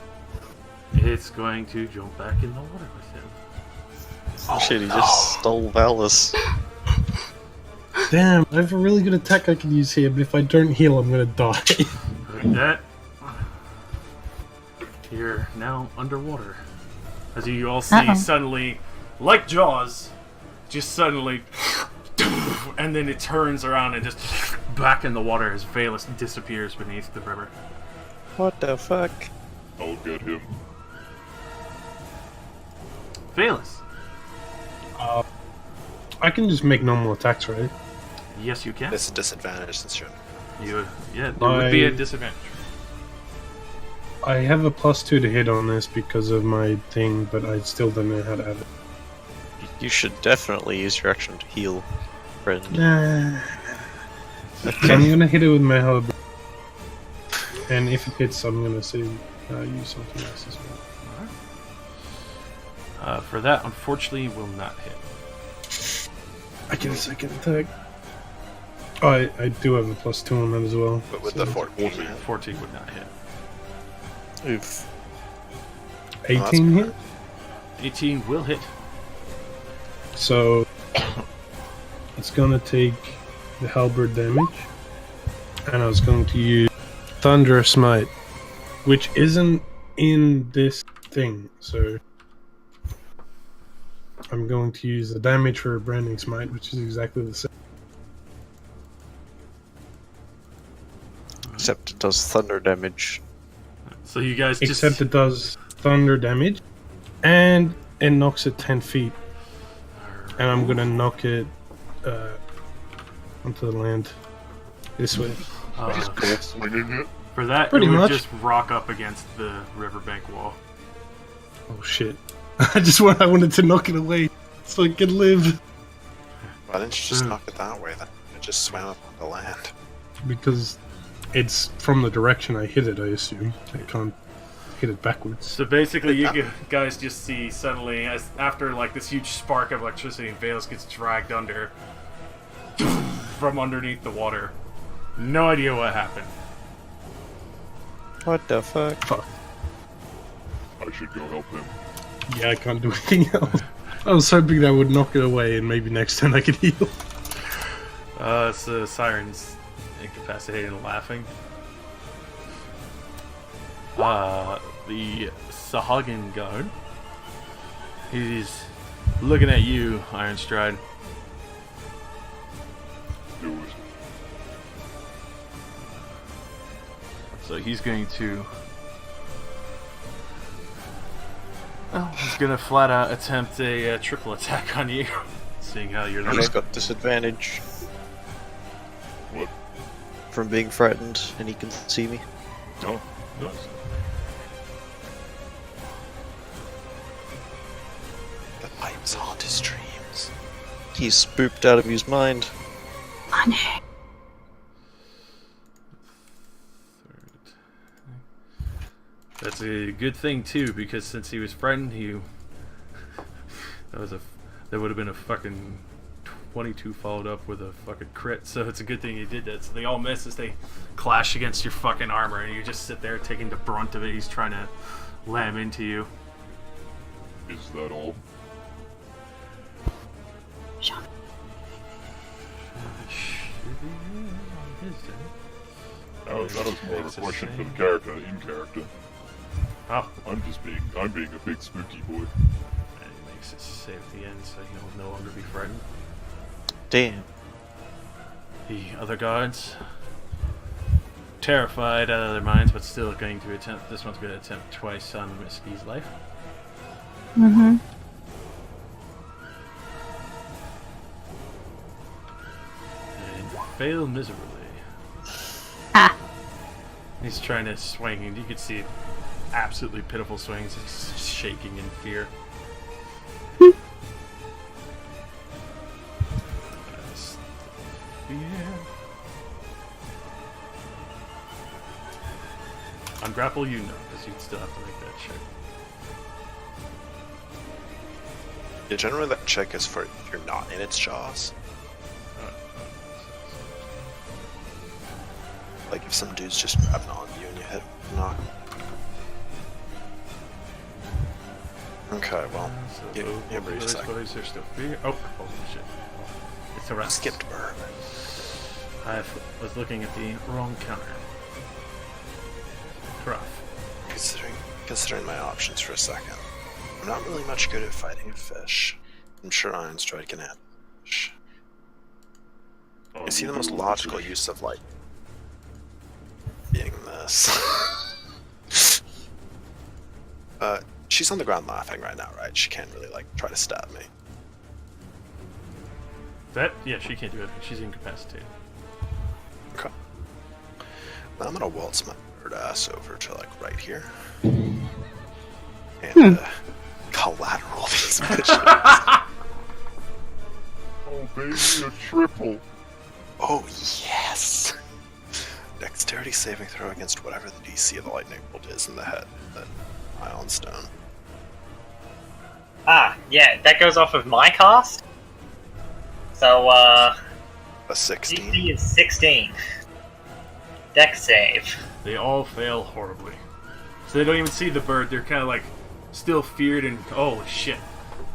It's going to jump back in the water with him. Oh, Shit, he no. just stole Valus. Damn, I have a really good attack I can use here, but if I don't heal, I'm gonna die. Like that, you're now underwater. As you all see Uh-oh. suddenly, like Jaws, just suddenly, and then it turns around and just back in the water as Valus disappears beneath the river. What the fuck? I'll get him. Valus! I can just make normal attacks, right? Yes, you can. It's a disadvantage since you're. Yeah, it would be a I- disadvantage. I have a +2 to hit on this because of my thing, but I still don't know how to add it. You should definitely use your action to heal, friend. Nah. I'm gonna hit it with my halberd. And if it hits, I'm gonna say use something else as well. For that, unfortunately, will not hit. I get a second attack. Oh, I do have a +2 on that as well. But with So the 14. 14 would not hit. Oof. 18 hit. 18 will hit. So it's gonna take the halberd damage, and I was going to use Thunder Smite, which isn't in this thing. So I'm going to use the damage for a Branding Smite, which is exactly the same. Except it does thunder damage. So you guys just... Except it does thunder damage, and it knocks it 10 feet. And I'm gonna knock it onto the land. This way. Just golf swinging it. For that, Pretty it would much. just rock up against the riverbank wall. Oh shit. I wanted to knock it away so it could live. Why didn't you just knock it that way then? It just swam up on the land. Because it's from the direction I hit it, I assume. I can't hit it backwards. So basically, you guys just see suddenly, as after like this huge spark of electricity, Vales gets dragged under from underneath the water. No idea what happened. What the fuck? Fuck. I should go help him. Yeah, I can't do anything else. I was hoping that would knock it away and maybe next turn I could heal. So Siren's incapacitated and laughing. The Sahagin guard. He's looking at you, Ironstride. Do it. So he's going to... Oh, he's going to flat out attempt a triple attack on you. Seeing how you're He's looking. got disadvantage What? from being frightened, and he can see me. No. Nice. The pipes haunt his dreams. He's spooked out of his mind. Money. That's a good thing too, because since he was frightened, that would have been a fucking 22 followed up with a fucking crit. So it's a good thing he did that. So they all miss as they clash against your fucking armor, and you just sit there taking the brunt of it. He's trying to lam into you. Is that all? Oh, that was more of a question for the character, in character. Oh, I'm being a big spooky boy. and he makes it save at the end, so he'll no longer be frightened. Damn. The other guards, terrified out of their minds, but still going to attempt. This one's going to attempt twice on Whiskey's life. Mm-hmm. And fail miserably. Ah. He's trying to swing, and you can see absolutely pitiful swings. He's shaking in fear. On grapple, you know, because you'd still have to make that check. Yeah, generally that check is for if you're not in its jaws. Like if some dude's just grabbing on you and you hit knock. Okay, well, yeah, brief those sec. boys are still fear. Oh, holy shit! It's a rest. Skipped burn. I was looking at the wrong counter. Rough. Considering my options for a second, I'm not really much good at fighting a fish. I'm sure Ironstride can add fish. I see the most logical use of like being this. She's on the ground laughing right now, right? She can't really like try to stab me. Yeah, she can't do it. She's incapacitated. Okay. Now I'm gonna waltz my bird ass over to like right here. And collateral these bitches. Oh, baby, a triple. Oh yes! Dexterity saving throw against whatever the DC of the lightning bolt is in the head. That Ion Stone. Ah, yeah, that goes off of my cost. So, A 16. DC is 16. Dex save. They all fail horribly. So they don't even see the bird. They're kind of like still feared and oh shit.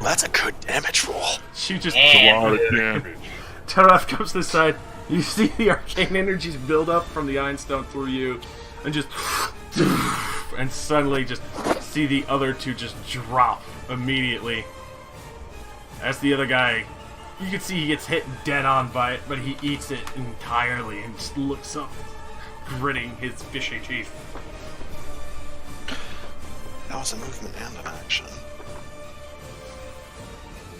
Well, that's a good damage roll. She just A lot of damage. Tarath comes to the side. You see the arcane energies build up from the Iron Stone through you, and just and suddenly just see the other two just drop immediately. As the other guy, you can see he gets hit dead on by it, but he eats it entirely and just looks up, gritting his fishy teeth. That was a movement and an action.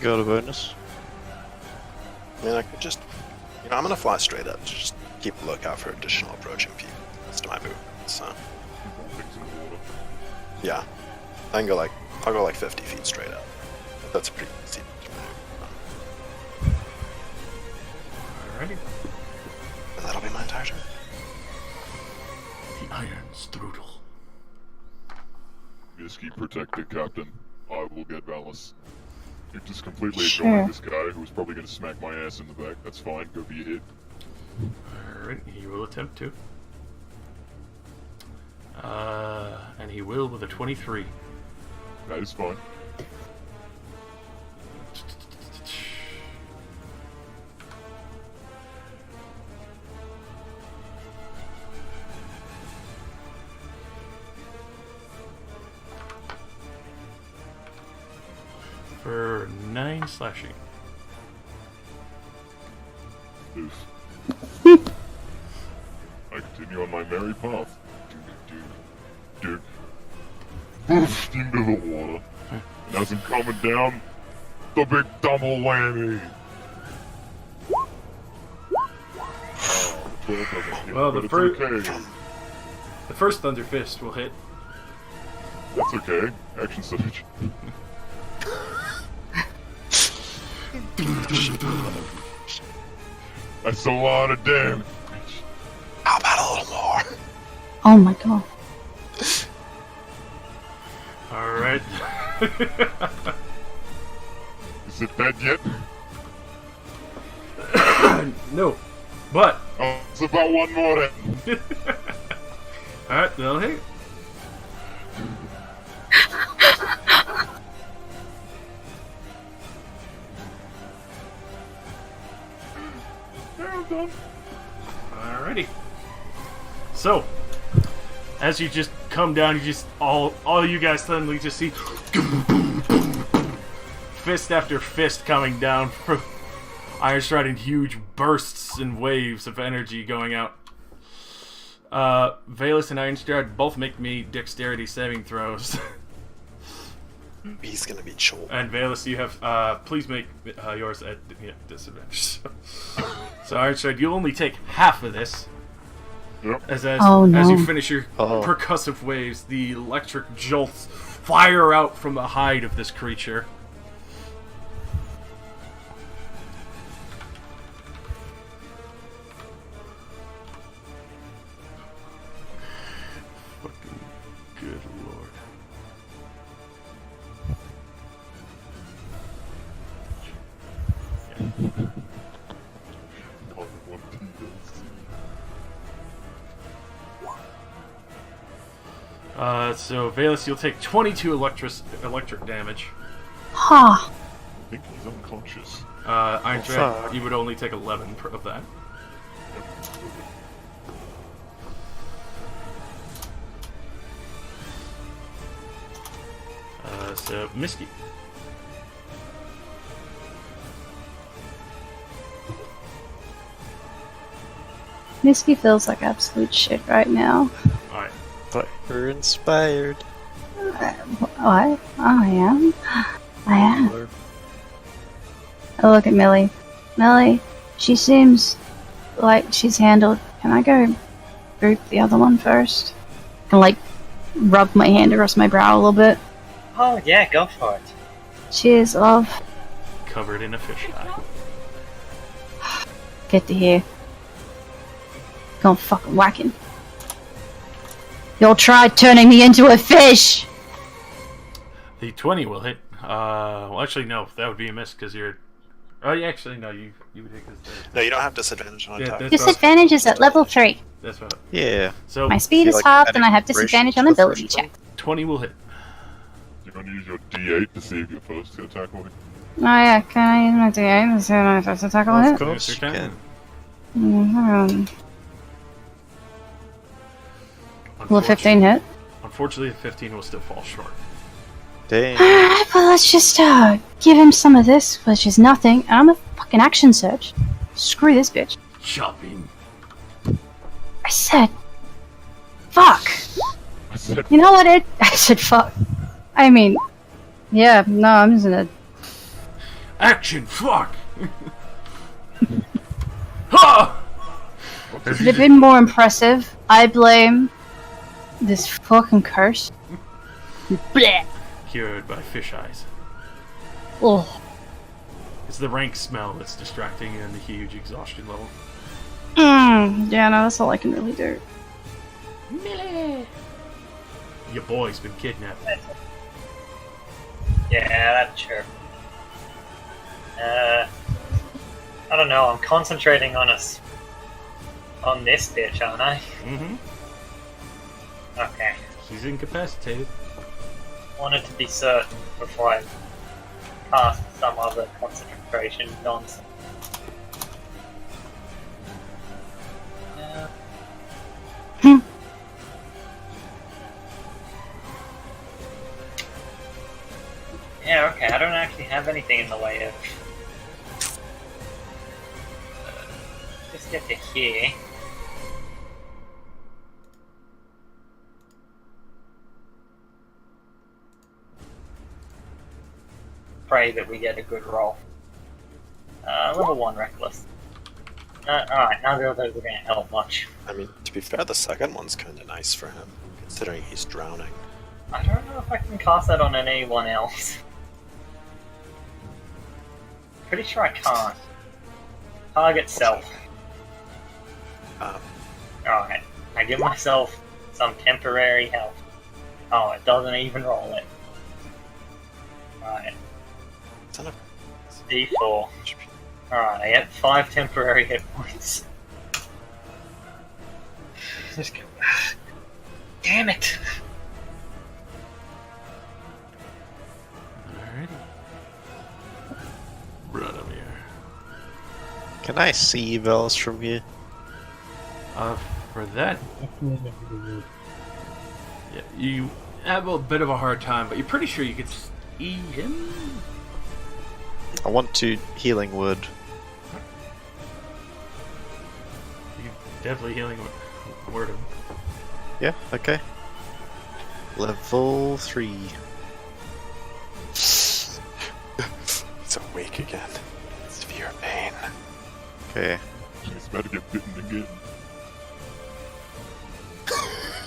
Got a bonus? I mean, I could just You know, I'm gonna fly straight up to just keep a lookout for additional approaching people. That's my move. So Things in the water. yeah, I'll go like 50 feet straight up. That's a pretty easy move. Alrighty. And that'll be my entire turn. The Iron Strudel. Misky, protect the captain. I will get Valis. You're just completely Sure. ignoring this guy who's probably going to smack my ass in the back. That's fine. Go be a hit. Alright, he will attempt to. And he will with a 23. That is fine. For 9 slashing. Oof. I continue on my merry path. Dude. Oof, into the water. And as I'm coming down, the big double whammy. Oh, 12 doesn't hit, Well, but the it's first- okay. The first Thunder Fist will hit. That's okay. Action surge. That's a lot of damage. How about a little more? Oh my god. Alright. Is it dead yet? No. But, Oh, it's about one more then. alright, that'll hit. There, I'm done. Alrighty. So, as you just come down, you just all you guys suddenly just see fist after fist coming down from Ironstride in huge bursts and waves of energy going out. Valus and Ironstride both make me dexterity saving throws. He's gonna be choked. And Valus, you have please make yours at disadvantage. So Ironstride, you'll only take half of this. Yep. As Oh, no. as you finish your Oh. percussive waves, the electric jolts fire out from the hide of this creature. Fucking good lord. So Valus, you'll take 22 electric damage. Ha! I think he's unconscious. Ironstride, fuck. you would only take 11 of that. So Misky. Misky feels like absolute shit right now. Alright. Fire inspired. What? I am. I am. I look at Millie. Millie, she seems like she's handled. Can I go group the other one first? And like rub my hand across my brow a little bit. Oh yeah, go for it. Cheers, love. Covered in a fish eye. Get to here. Going fucking whacking. Y'all tried turning me into a fish! The 20 will hit. Well, actually, no. That would be a miss because you're. Oh, yeah, actually, no. You would hit because. No, you don't have disadvantage on Yeah, attack. that's- Disadvantage is at level 3. That's what. Yeah. So My speed feel is like halved adding and I have vibration disadvantage on to the ability first check. 20 will hit. You're going to use your D8 to see if you're first to attack with it. Oh yeah, can I use my D8 to see my first attack on Of it? course Yes, you you can. Will 15 hit? Unfortunately, the 15 will still fall short. Dang. Alright, well let's just give him some of this, which is nothing, and I'm a fucking action surge. Screw this bitch. Shopping. I said, fuck. I said, You know what, Ed? I said fuck. I mean, yeah, no, I'm just gonna. Action! Fuck! Ha! Could have been more impressive. I blame this fucking curse. Blech. Cured by fish eyes. Oh. It's the rank smell that's distracting and the huge exhaustion level. Yeah, no, that's all I can really do. Millie! Your boy's been kidnapped. Yeah, that's true. I don't know. I'm concentrating on on this bitch, aren't I? Mm-hmm. Okay. She's incapacitated. Wanted to be certain before I cast some other concentration nonsense. Yeah, okay, I don't actually have anything in the way of... just get to here. Pray that we get a good roll. Level 1 Reckless. Alright, neither of those are going to help much. I mean, to be fair, the second one's kind of nice for him, considering he's drowning. I don't know if I can cast that on anyone else. Pretty sure I can't. Target self. Alright, I give myself some temporary health. Oh, it doesn't even roll it. Alright. D4. Alright, I get 5 temporary hit points. Just go. Damn it! Alrighty. Radomir. Can I see Velos from here? For that, yeah, you have a bit of a hard time, but you're pretty sure you could see him. I want to healing word. You definitely healing word him. Yeah, okay. Level 3. He's awake again. Severe pain. Okay. He's about to get bitten again.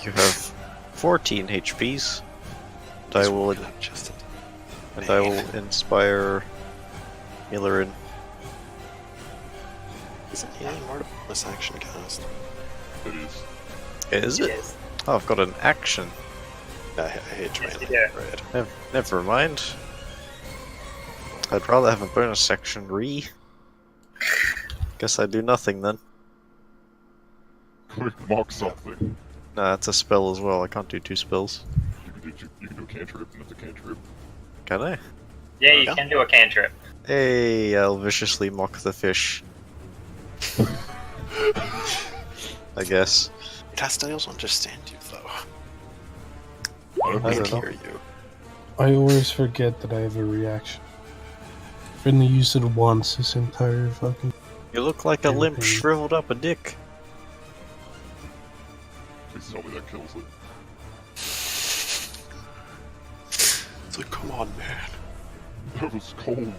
You have 14 HPs. And I will inspire Millerin. Isn't healing word a bonus action cast? It is. Is it? Yes. Oh, I've got an action. I hate training. Yeah. Right. Never mind. I'd rather have a bonus section Guess I do nothing then. Quick, mock something. Nah, it's a spell as well. I can't do 2 spells. You can do a cantrip, and it's a cantrip. Can I? Yeah, you can do a cantrip. Hey, I'll viciously mock the fish. I guess. Castells understand you, though. I I don't can know. hear you. I always forget that I have a reaction. I've only used it once this entire fucking... You look like a limp, Campaign. shriveled up a dick. Please tell me that kills it. It's like, come on, man. That was cold.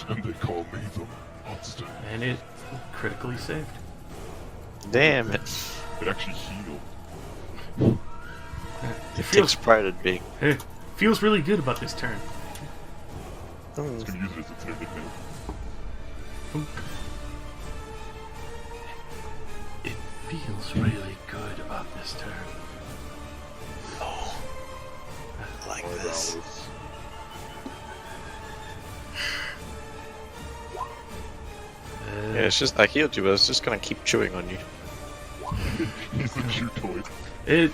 And they call me the monster. And it critically saved. Damn it. It actually healed. It Takes pride in being. feels really good about this turn. It's gonna use it as its new nickname. It feels really good about this turn. Oh. I like this. Yeah, it's just, I healed you, but it's just gonna keep chewing on you. He's a chew toy. It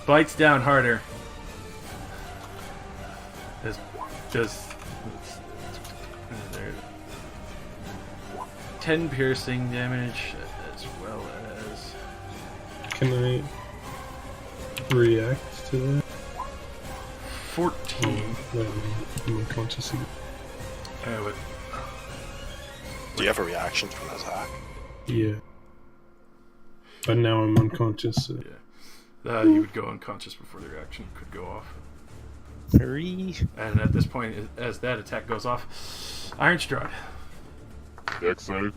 bites down harder. It does 10 piercing damage as well as Can I react to that? 14. I'm unconscious again. With Do you have a reaction from that attack? Yeah. But now I'm unconscious. So. you would go unconscious before the reaction could go off. Hurry. And at this point, as that attack goes off, Iron Stride. Dex save.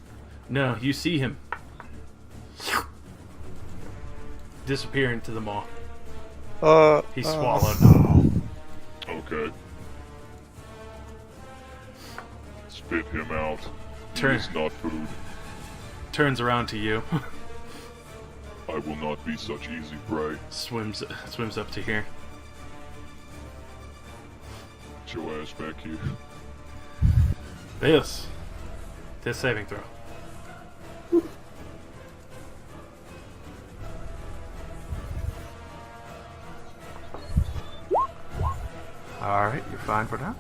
No, you see him disappear into the maw. He's swallowed. Okay. Spit him out. Turn- He is not food. Turns around to you. I will not be such easy prey. Swims up to here. Get your ass back here. This saving throw. Alright, you're fine for now.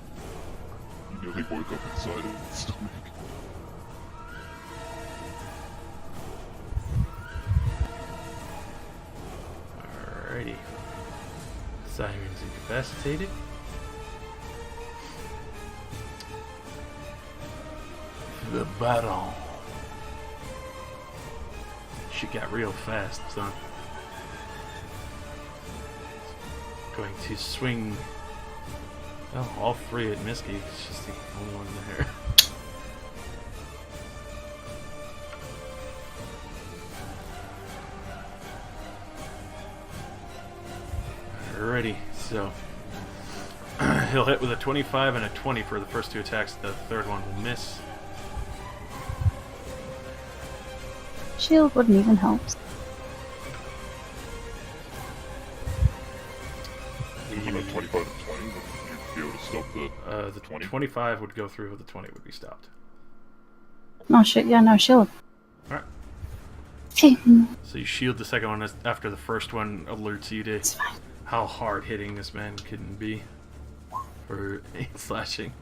You nearly woke up inside of his stomach. Alrighty. Simon's incapacitated. The battle. She got real fast, son. Going to swing. Oh, all three at Misky. It's just the only one there. Alrighty, so he'll hit with a 25 and a 20 for the first two attacks. The third one will miss. Shield wouldn't even help. Even a 25 and 20, would you be able to stop the The 20? 25 would go through, the 20 would be stopped. No shit, yeah, no shield. Alright. Okay. So you shield the second one after the first one alerts you to It's fine. how hard hitting this man can be for 8 slashing.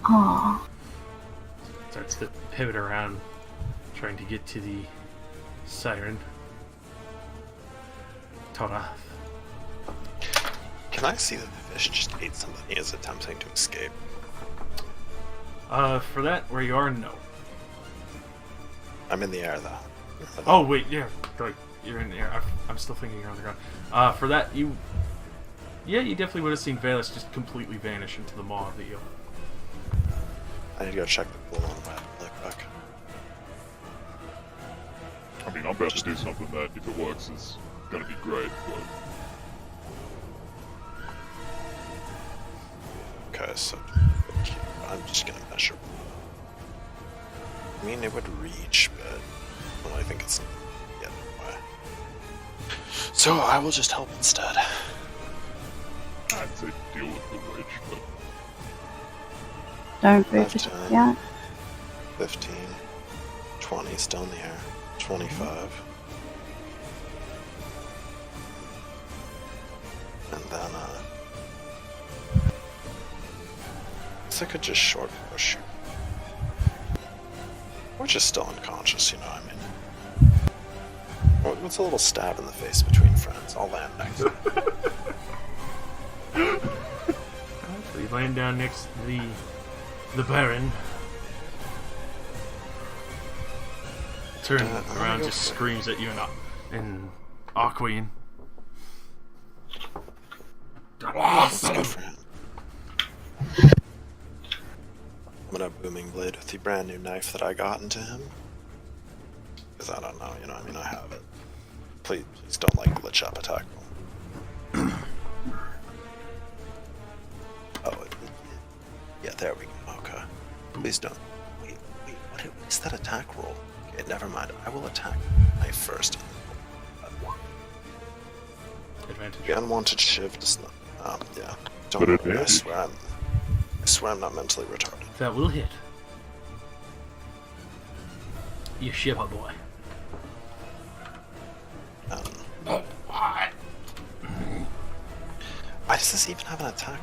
Aww. Starts to pivot around, trying to get to the siren. Torath. Can I see that the fish just ate something he is attempting to escape? For that, where you are, no. I'm in the air though. Oh, wait, yeah, like, you're in the air. I'm still thinking you're on the ground. For that, you definitely would have seen Valus just completely vanish into the maw of the eel. I need to go check the pool on the web really quick. I mean, I'm about to do something that, if it works, is gonna be great, but... Okay, so I'm just gonna measure. I mean, it would reach, but well, I think it's yeah, anyway. So I will just help instead. I'd say deal with the ridge, but... Don't move the Left yeah. 15, 20, still in the air, 25. And then, I guess I could just short push. Or just still unconscious, you know, I mean. What's a little stab in the face between friends? I'll land next. So you land down next to the Baron. Turns I'm around, gonna just go screams at you and Aqueen. That's good for him. I'm gonna booming blade with the brand new knife that I got into him. Because I don't know, you know, I mean, I have it. Please don't like glitch up attack roll. Yeah, there we go. Okay. Please don't. Wait, what is that attack roll? Okay, never mind. I will attack knife first. Advantage. The unwanted shift is not. Yeah. But Don't worry. advantage. I swear I'm not mentally retarded. That will hit. You shiver, boy. Why does this even have an attack?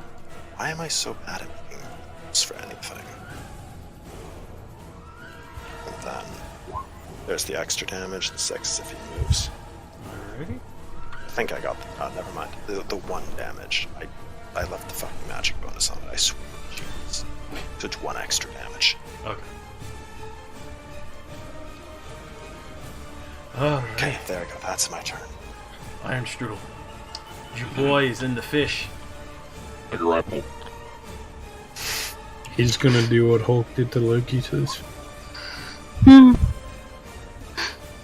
Why am I so bad at making rolls for anything? And then there's the extra damage, the 6 if he moves. Alrighty. I think I got the, never mind. The 1 damage. I left the fucking magic bonus on it, I swear. Jesus. So it's 1 extra damage. Okay. Okay, there we go. That's my turn. Iron Strudel. Your boy is in the fish. I grapple. He's gonna do what Hulk did to Loki to this. Hmm.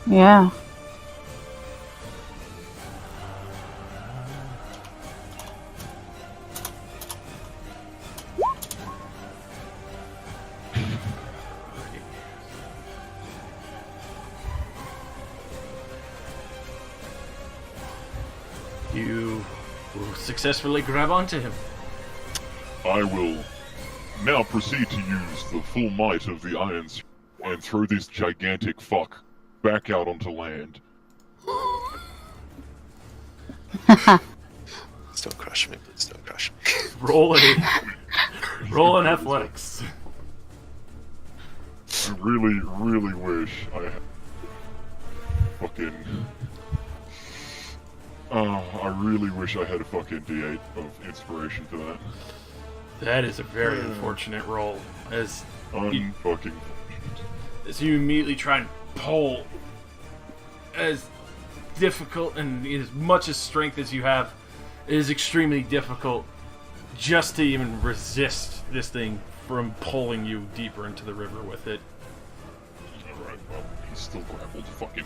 Yeah. You will successfully grab onto him. I will now proceed to use the full might of the Iron Sphere and throw this gigantic fuck back out onto land. Don't crush me, please don't crush me. Roll an athletics. I really, really wish I had fucking... I really wish I had a fucking D8 of inspiration for that. That is a very unfortunate roll. As Unfucking you immediately try and pull, as difficult and as much as strength as you have, it is extremely difficult just to even resist this thing from pulling you deeper into the river with it. Alright, well, he's still grappled. Fucking...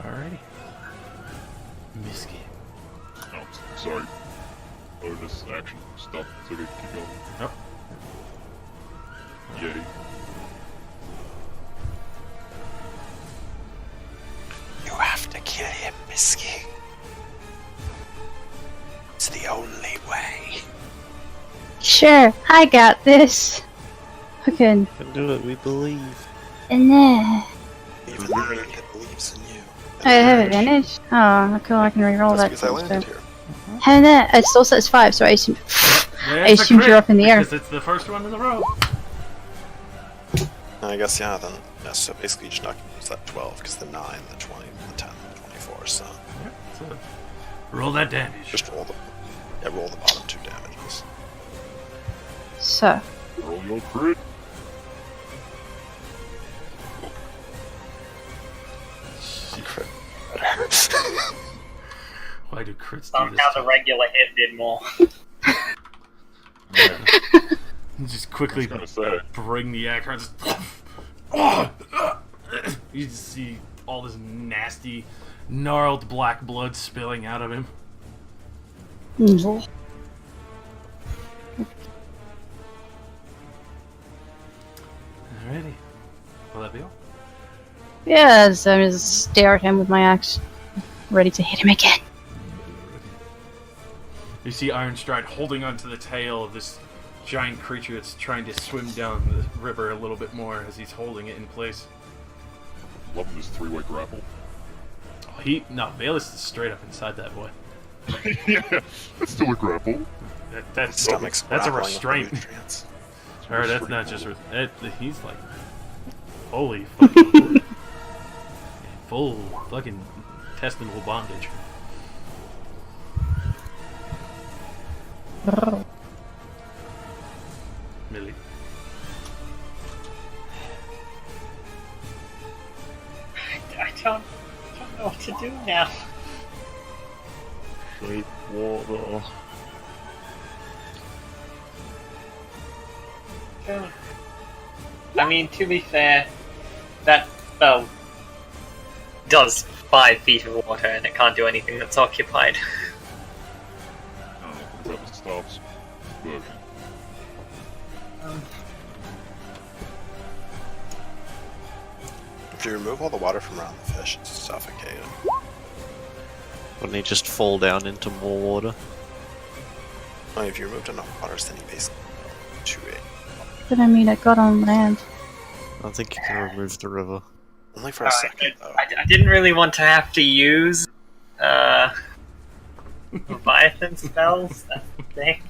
Alrighty. Misky. Oh, sorry. Bonus action. Stop. It's okay, keep going. Yep. Yay. You have to kill him, Misky. It's the only way. Sure, I got this. Fucking. You can do it, we believe. And then. Even though it believes in you. I have advantage? Oh, cool, I can reroll That's that. because I landed here. And then it still says 5, so I assume. I There's the assumed crit, you're up in the air. because it's the first one in the row. I guess, yeah, then. Yeah, so basically you're just not going to use that 12, because the 9, the 20, the 10, the 24, so. Yep, so roll that damage. Just roll the bottom 2 damages. So. Roll your crit. Crit. Why do crits do Somehow this? the regular hit did more. Just quickly Kinda sad. bring the acorn. You just see all this nasty, gnarled black blood spilling out of him. Mm. Alrighty. Will that be all? Yeah, so I'm just stare at him with my axe, ready to hit him again. You see Ironstride holding onto the tail of this giant creature that's trying to swim down the river a little bit more as he's holding it in place. Loving this three-way grapple. Oh, Valus is straight up inside that boy. Yeah, that's still a grapple. That's Stomach's a grappling with the restraint. nutrients. Or that's not just he's like holy fucking full fucking intestinal bondage. Millie. I don't know what to do now. Shape water. I mean, to be fair, that spell does 5 feet of water and it can't do anything that's occupied. What about the stops? Working. If you remove all the water from around the fish, it's suffocated. Wouldn't he just fall down into more water? Well, if you removed enough water, then you basically go to it. But I mean, I got on land. I don't think you can remove the river. Only for a second, though. I didn't really want to have to use Leviathan spells. That's the thing.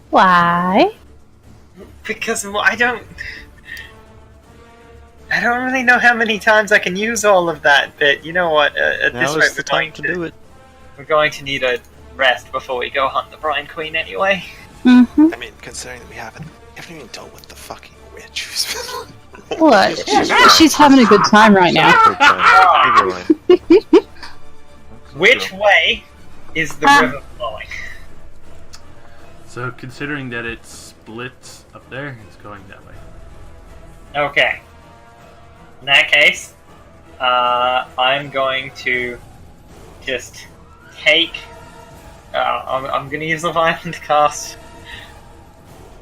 Why? Because I don't really know how many times I can use all of that. But you know what? At Now this rate, is the time to do it. we're going to need a rest before we go hunt the Brine Queen anyway. Mm-hmm. I mean, considering that we haven't even dealt with the fucking witch who's been. What? She's She's having a good time right now. Which way is the river flowing? So considering that it splits up there, it's going that way. Okay. In that case, I'm going to just take. I'm going to use the Leviathan to cast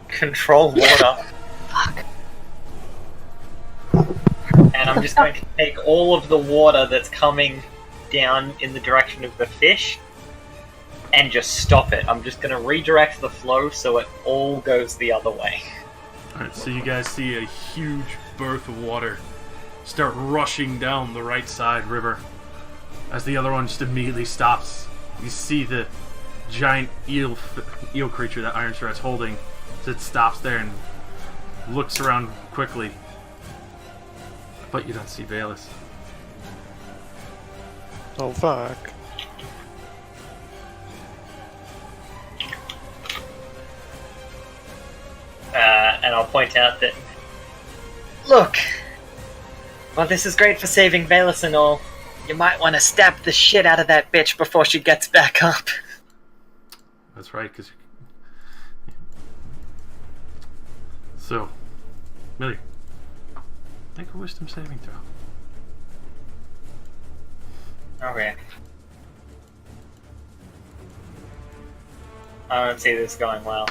Control Water. Fuck. And I'm just going to take all of the water that's coming down in the direction of the fish and just stop it. I'm just going to redirect the flow so it all goes the other way. Alright, so you guys see a huge burst of water start rushing down the right side river. As the other one just immediately stops, you see the giant eel creature that Iron Strad's holding. So it stops there and looks around quickly. But you don't see Valus. Oh fuck. And I'll point out that, look, while this is great for saving Valus and all, you might want to stab the shit out of that bitch before she gets back up. That's right, because... So, Millie, make a wisdom saving throw. Okay. I don't see this going well.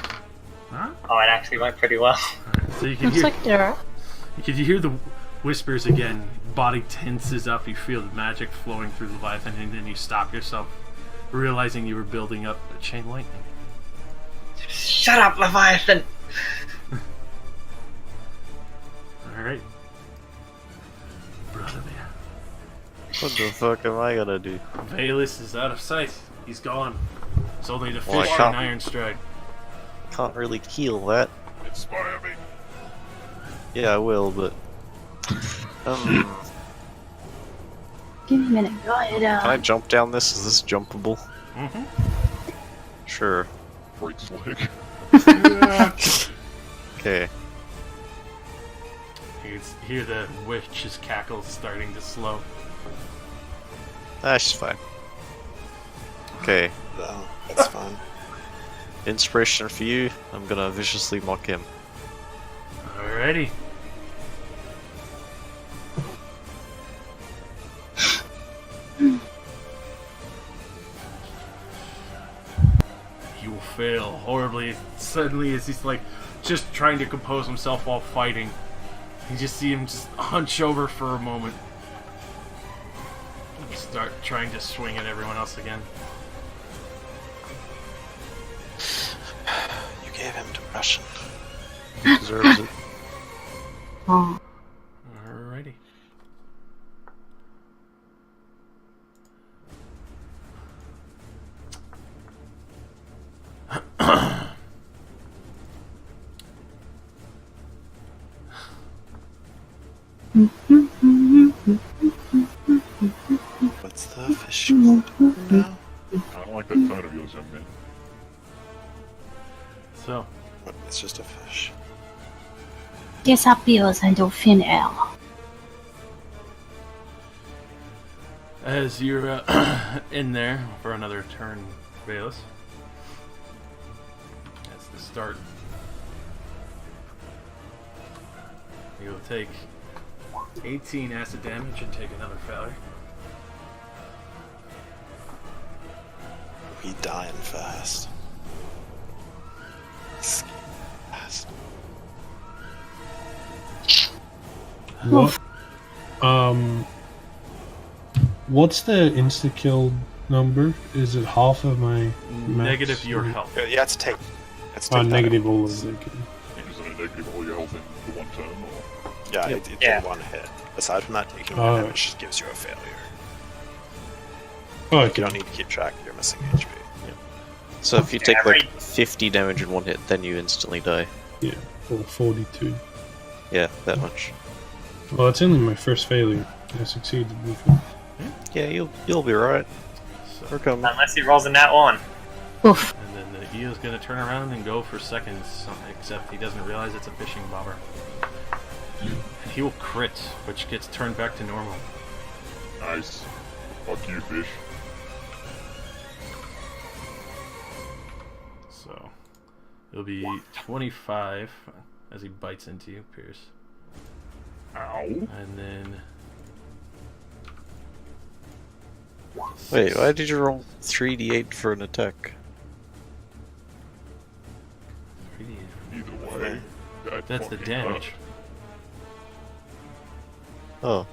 Huh? Oh, it actually went pretty well. Alright, so you can Looks hear... like there are. You hear the whispers again. Body tenses up. You feel the magic flowing through Leviathan, and then you stop yourself, realizing you were building up a chain lightning. Shut up, Leviathan! Alright. Brother man. What the fuck am I gonna do? Valus is out of sight. He's gone. It's only the Well, I fish can't- and Iron Stride. Can't really heal that. Inspire me. Yeah, I will, but... Give me a minute. Go ahead. Can I jump down this? Is this jumpable? Mm-hmm. Breaks Sure. leg. Okay. You can hear the witch's cackles starting to slow. That's fine. Okay. No, that's fine. Inspiration for you. I'm gonna viciously mock him. Alrighty. He will fail horribly. Suddenly, as he's like just trying to compose himself while fighting, you just see him just hunch over for a moment and start trying to swing at everyone else again. You gave him depression. He deserves it. Oh. Alrighty. What's the fish called now? I don't like that tone of yours, young man. So, What, it's just a fish. Desafios ein Delfin-El. as you're in there for another turn, Valus. That's the start. You'll take 18 acid damage and take another failure. We dying fast. Fast. What? What's the insta kill number? Is it half of my max? Negative your health. Yeah, it's take. It's Oh, take negative that. all of it. Okay. Is it a negative all your health in the one turn, or? Yeah, Yep. it's Yeah. one hit. Aside from that, taking Oh. damage just gives you a failure. Oh, You okay. don't need to keep track of your missing HP. So if you take Every- like 50 damage in one hit, then you instantly die. Yeah, or 42. Yeah, that much. Well, it's only my first failure. I succeeded before. Yeah, you'll be right. So, We're coming. Unless he rolls in that one. Oof. and then the eel's gonna turn around and go for seconds, except he doesn't realize it's a fishing bobber. he will crit, which gets turned back to normal. Nice. Fuck you, fish. So it'll be 25 as he bites into you, Pierce. Ow. And then... Wait, why did you roll 3d8 for an attack? 3d8. Either way, That's the fucking damage. Oh.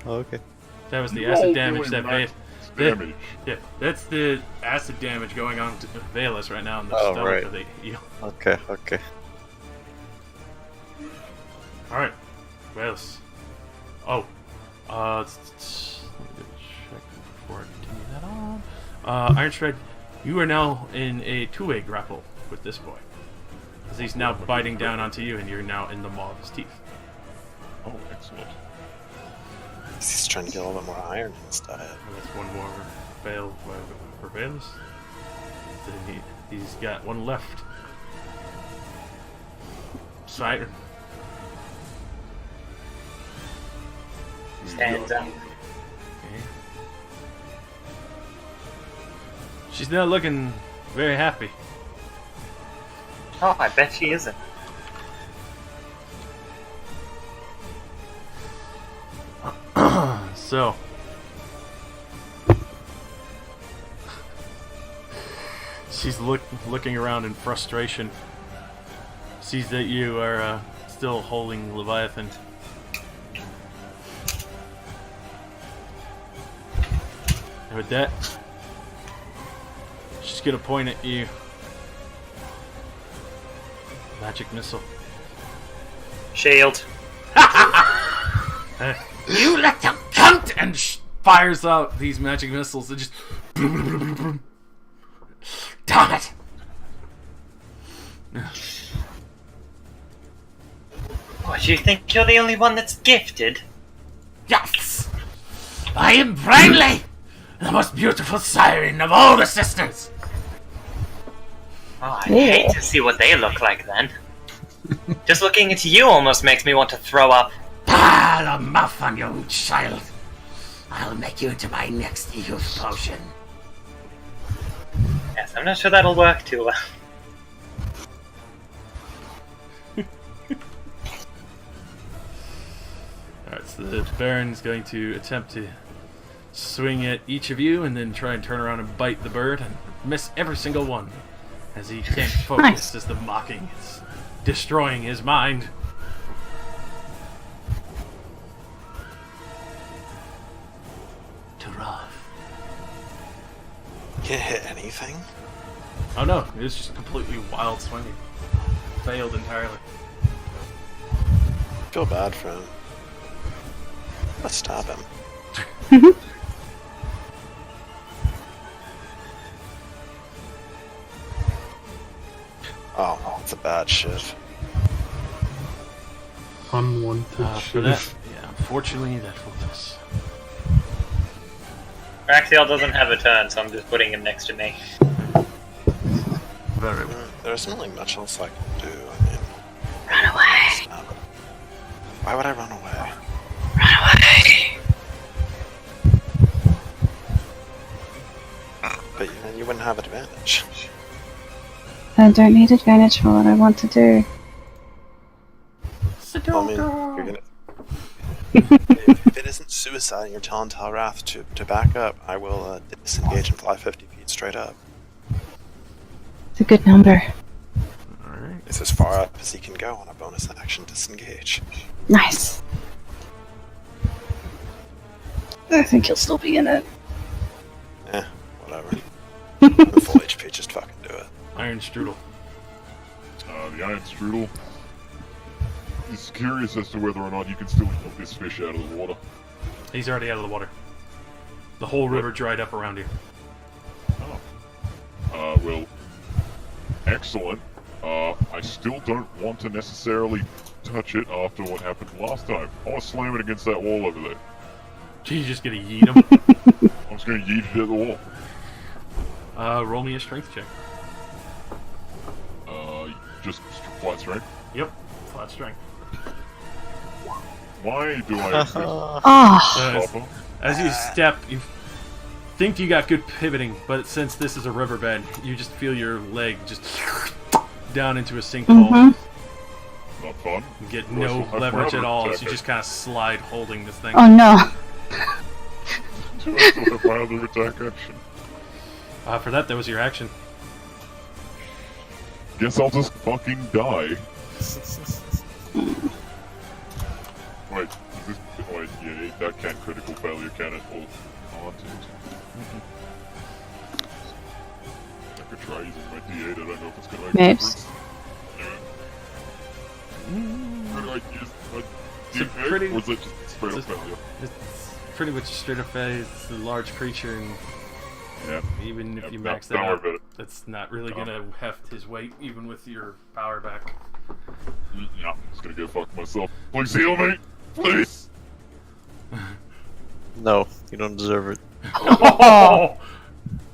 Oh, okay. That was the You're acid all damage doing that max Ve- damage. Yeah, that's the acid damage going on to Valus right now in the Oh, stomach right. of the eel. Okay, okay. Alright, Valus. Oh. Let me do a check before I continue that on. Iron Shred, you are now in a two-way grapple with this boy. As he's now biting down onto you and you're now in the maw of his teeth. Oh, excellent. He's trying to get a little bit more iron in his diet. And that's one more fail for Valus. Then he's got one left. Siren. Stands up. Okay. She's not looking very happy. Oh, I bet she isn't. So. She's looking around in frustration. Sees that you are still holding Leviathan. And with that, she's gonna point at you. Magic missile. Shield. You little cunt! And fires out these magic missiles that just. Damn it! What, you think you're the only one that's gifted? Yes! I am Brainley, the most beautiful siren of all the sisters. Oh, I'd hate to see what they look like then. Just looking at you almost makes me want to throw up. Ah, the mouth on you, child. I'll make you into my next youth potion. Yes, I'm not sure that'll work too well. Alright, so the Baron's going to attempt to swing at each of you and then try and turn around and bite the bird and miss every single one. As he can't focus Nice. as the mocking is destroying his mind. Too rough. Can't hit anything? Oh no, it was just completely wild swinging. Failed entirely. I feel bad for him. Let's stop him. Oh, that's a bad shit. Unwanted For shit. that, yeah, unfortunately that will miss. Raxiel doesn't have a turn, so I'm just putting him next to me. Very well. There isn't really much else I can do. I mean, Run away. stop it. Why would I run away? Run away. But then you wouldn't have advantage. I don't need advantage for what I want to do. I mean, you're gonna. If it isn't suicide and you're telling Talrath to back up, I will disengage and fly 50 feet straight up. It's a good number. Alright. It's as far up as he can go on a bonus action disengage. Nice. I think he'll still be in it. Whatever. The full HP, just fucking do it. Iron Strudel. The Iron Strudel is curious as to whether or not you can still hook this fish out of the water. He's already out of the water. The whole river dried up around you. Well, excellent. I still don't want to necessarily touch it after what happened last time. I want to slam it against that wall over there. You're just gonna yeet him. I'm just gonna yeet it at the wall. Roll me a strength check. Just flat strength. Yep, flat strength. Why do I exist, Oh, So as you step, you think you got good pivoting, but since this is a riverbed, you just feel your leg just down into a sinkhole. not fun? You get Do I still no have leverage at my all, other so you just attack? kind of slide holding this thing. oh no. Do I still have my other attack action? For that was your action. Guess I'll just fucking die. Wait, is this... Wait, yeah, that can critical failure, can it? Or can't it? I could try using my D8, I don't know if it's gonna make a Mates. difference. Could I use my It's a D8, pretty- or is it just straight up it's a- failure? It's pretty much a straight up phase. It's a large creature, and Yeah. even if you Yep, max don't that worry out, about it. it's not really gonna heft his weight, even with your power back. Yeah, I'm just gonna go fuck myself. Please heal me! Please! No, you don't deserve it. Oh!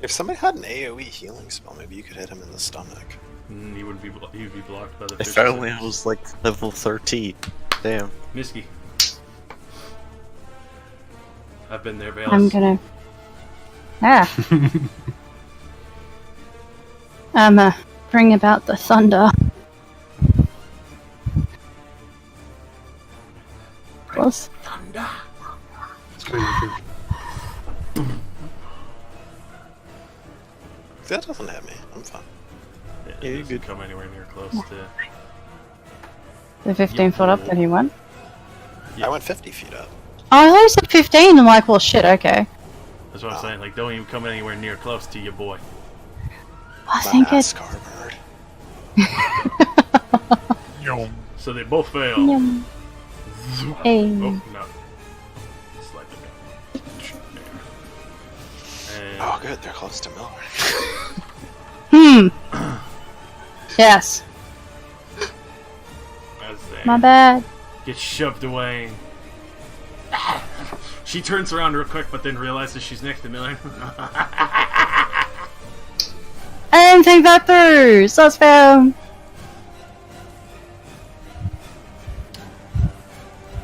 If somebody had an AoE healing spell, maybe you could hit him in the stomach. He wouldn't be. He'd be blocked by the. If 50 only I seconds. was like level 13. Damn. Misky. I've been there, Bayless. I'm gonna. Bring about the thunder. Close. If that doesn't hit me, I'm fine. Yeah, you could come anywhere near close to. The 15 foot up that he went. Yeah. I went 50 feet up. Oh, I thought you said 15. I'm like, well, shit, okay. That's what I'm saying. Like, don't even come anywhere near close to your boy. I My think it's. NASCAR bird. So they both fail. Yum. Hey. Oh no! Slide them down. And Oh, good, they're close to Miller. Yes. as they My bad. get shoved away. She turns around real quick, but then realizes she's next to Miller. I didn't think that through. So it's fair.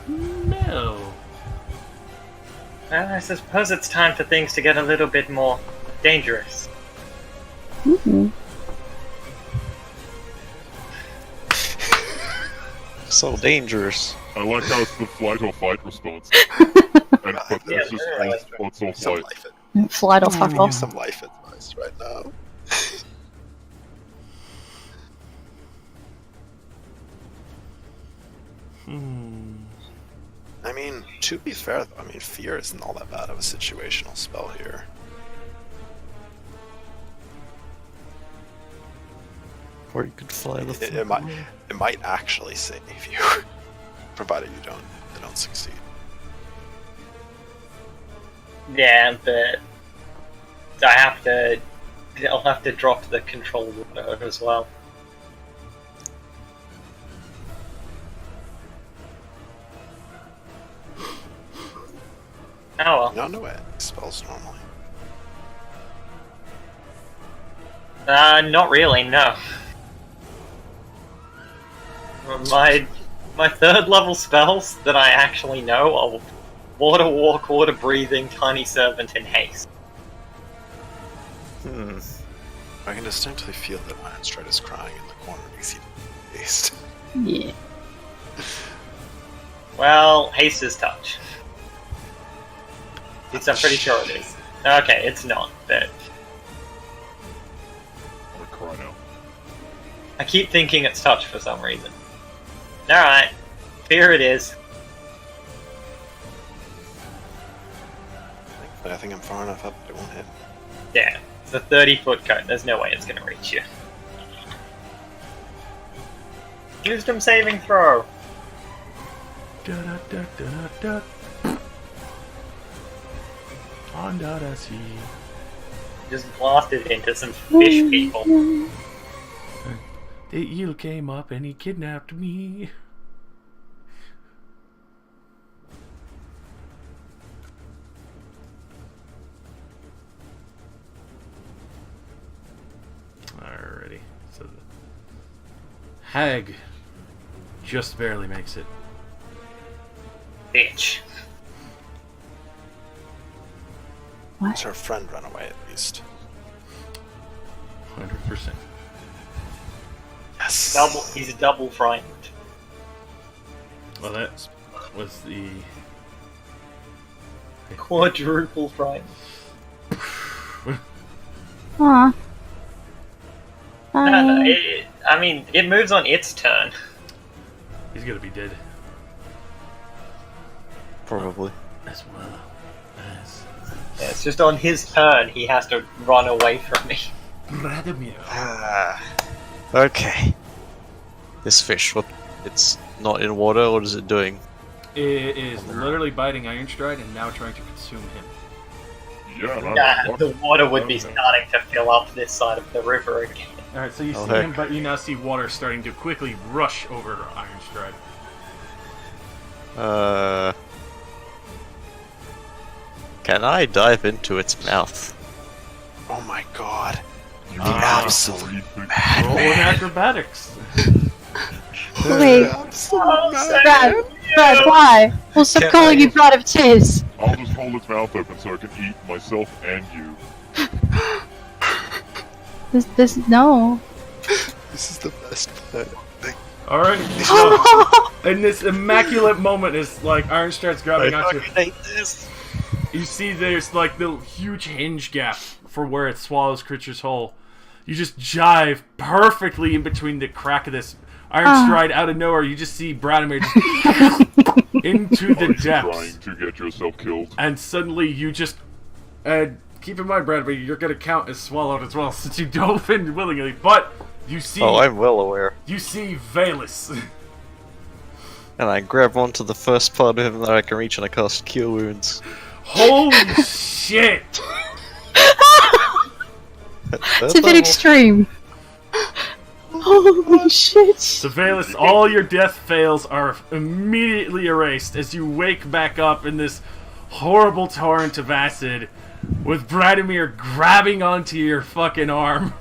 Mel. Well, I suppose it's time for things to get a little bit more dangerous. So dangerous. I like how it's the flight or fight response. And, but Yeah, it's just really. it's all Some flight. life, Flight or fuck off. some life advice right now. I mean, to be fair, though, I mean, fear isn't all that bad of a situational spell here. Or you could fly the It might actually save you, provided you don't succeed. Yeah, but I'll have to drop the control water as well. Oh well. You don't know what spells normally. Not really, no. My third level spells that I actually know are Water Walk, Water Breathing, Tiny Servant, and Haste. I can distinctly feel that Iron Stride is crying in the corner because he faced. Yeah. Well, Haste is Touch. At least I'm pretty sure it is. Okay, it's not, but I'm gonna cry now. I keep thinking it's Touch for some reason. Alright, here it is. I think I'm far enough up that it won't hit. Yeah, it's a 30-foot cone. There's no way it's gonna reach you. Wisdom saving throw. Da-da-da-da-da. Under the sea. Just blasted into some fish people. The eel came up and he kidnapped me. Alrighty. So the hag just barely makes it. bitch. What? Does her friend run away at least? 100%. Yes. He's double frightened. Well, that was the... Quadruple frightened. Aw. No, Bye. I mean, it moves on its turn. He's gonna be dead. Probably. As well as... Yeah, it's just on his turn he has to run away from me. Vladimir. Okay. This fish, what? It's not in water. What is it doing? It is literally biting Ironstride and now trying to consume him. Yeah, no, Nah, what? the water would be Okay. starting to fill up this side of the river again. Alright, so you Oh, see heck. him, but you now see water starting to quickly rush over Ironstride. Can I dive into its mouth? Oh my god. You The would absolute Roll with madman. acrobatics. Wait, Brad, Brad, why? We'll stop Can't calling I- you Brad of Tears. I'll just hold its mouth open so I can eat myself and you. No. This is the best plan. Alright, so in this immaculate moment is like Ironstride's grabbing onto you. hate this. You see there's like the huge hinge gap for where it swallows Critcher's hole. You just jive perfectly in between the crack of this Ironstride out of nowhere. You just see Bradimir just into the Are you depths. trying to get yourself killed? And suddenly you just... keep in mind, Bradimir, you're going to count as swallowed as well since you dove in willingly. But you see... Oh, I'm well aware. You see Valus. And I grab onto the first part of him that I can reach and I cast Cure Wounds. Holy shit! It's a bit extreme. Holy shit. So Valus, all your death fails are immediately erased as you wake back up in this horrible torrent of acid with Bradimir grabbing onto your fucking arm.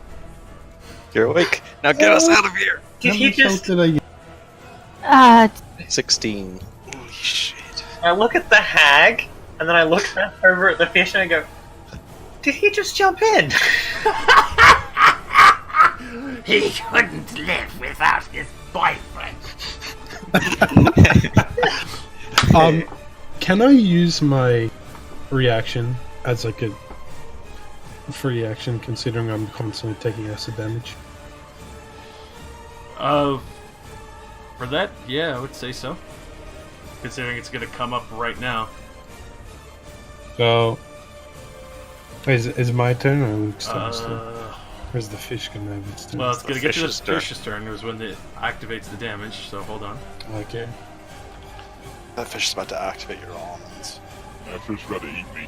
You're awake. Now get us out of here. Did he just... Did I 16. Holy shit. I look at the hag, and then I look back over at the fish and I go, did he just jump in? He couldn't live without his boyfriend. Can I use my reaction as like a free action, considering I'm constantly taking acid damage? For that, yeah, I would say so. Considering it's gonna come up right now. So, is my turn or Luke's turn still? Or is the fish gonna have its turn? Well, it's gonna get to the fish's turn. fish's turn. It was when it activates the damage, so hold on. Okay. That fish is about to activate your almonds. That fish about to eat me.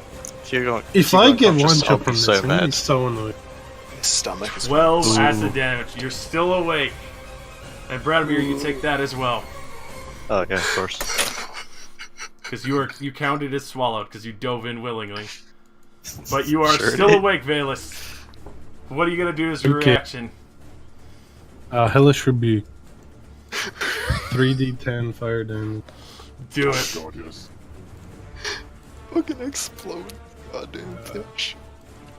If I get one I'll shot be from this, so I'm gonna be mad. so annoyed. His stomach is 12 Ooh. acid damage. You're still awake. And Bradimir, you take that as well. Oh, okay, of course. Because you counted as swallowed, because you dove in willingly. But you are Sure still did. awake, Valus. What are you gonna do as your Okay. reaction? Hellish Rebuke. 3d10 fire damage. Do Oh it. god, yes. fucking explode. Goddamn fish.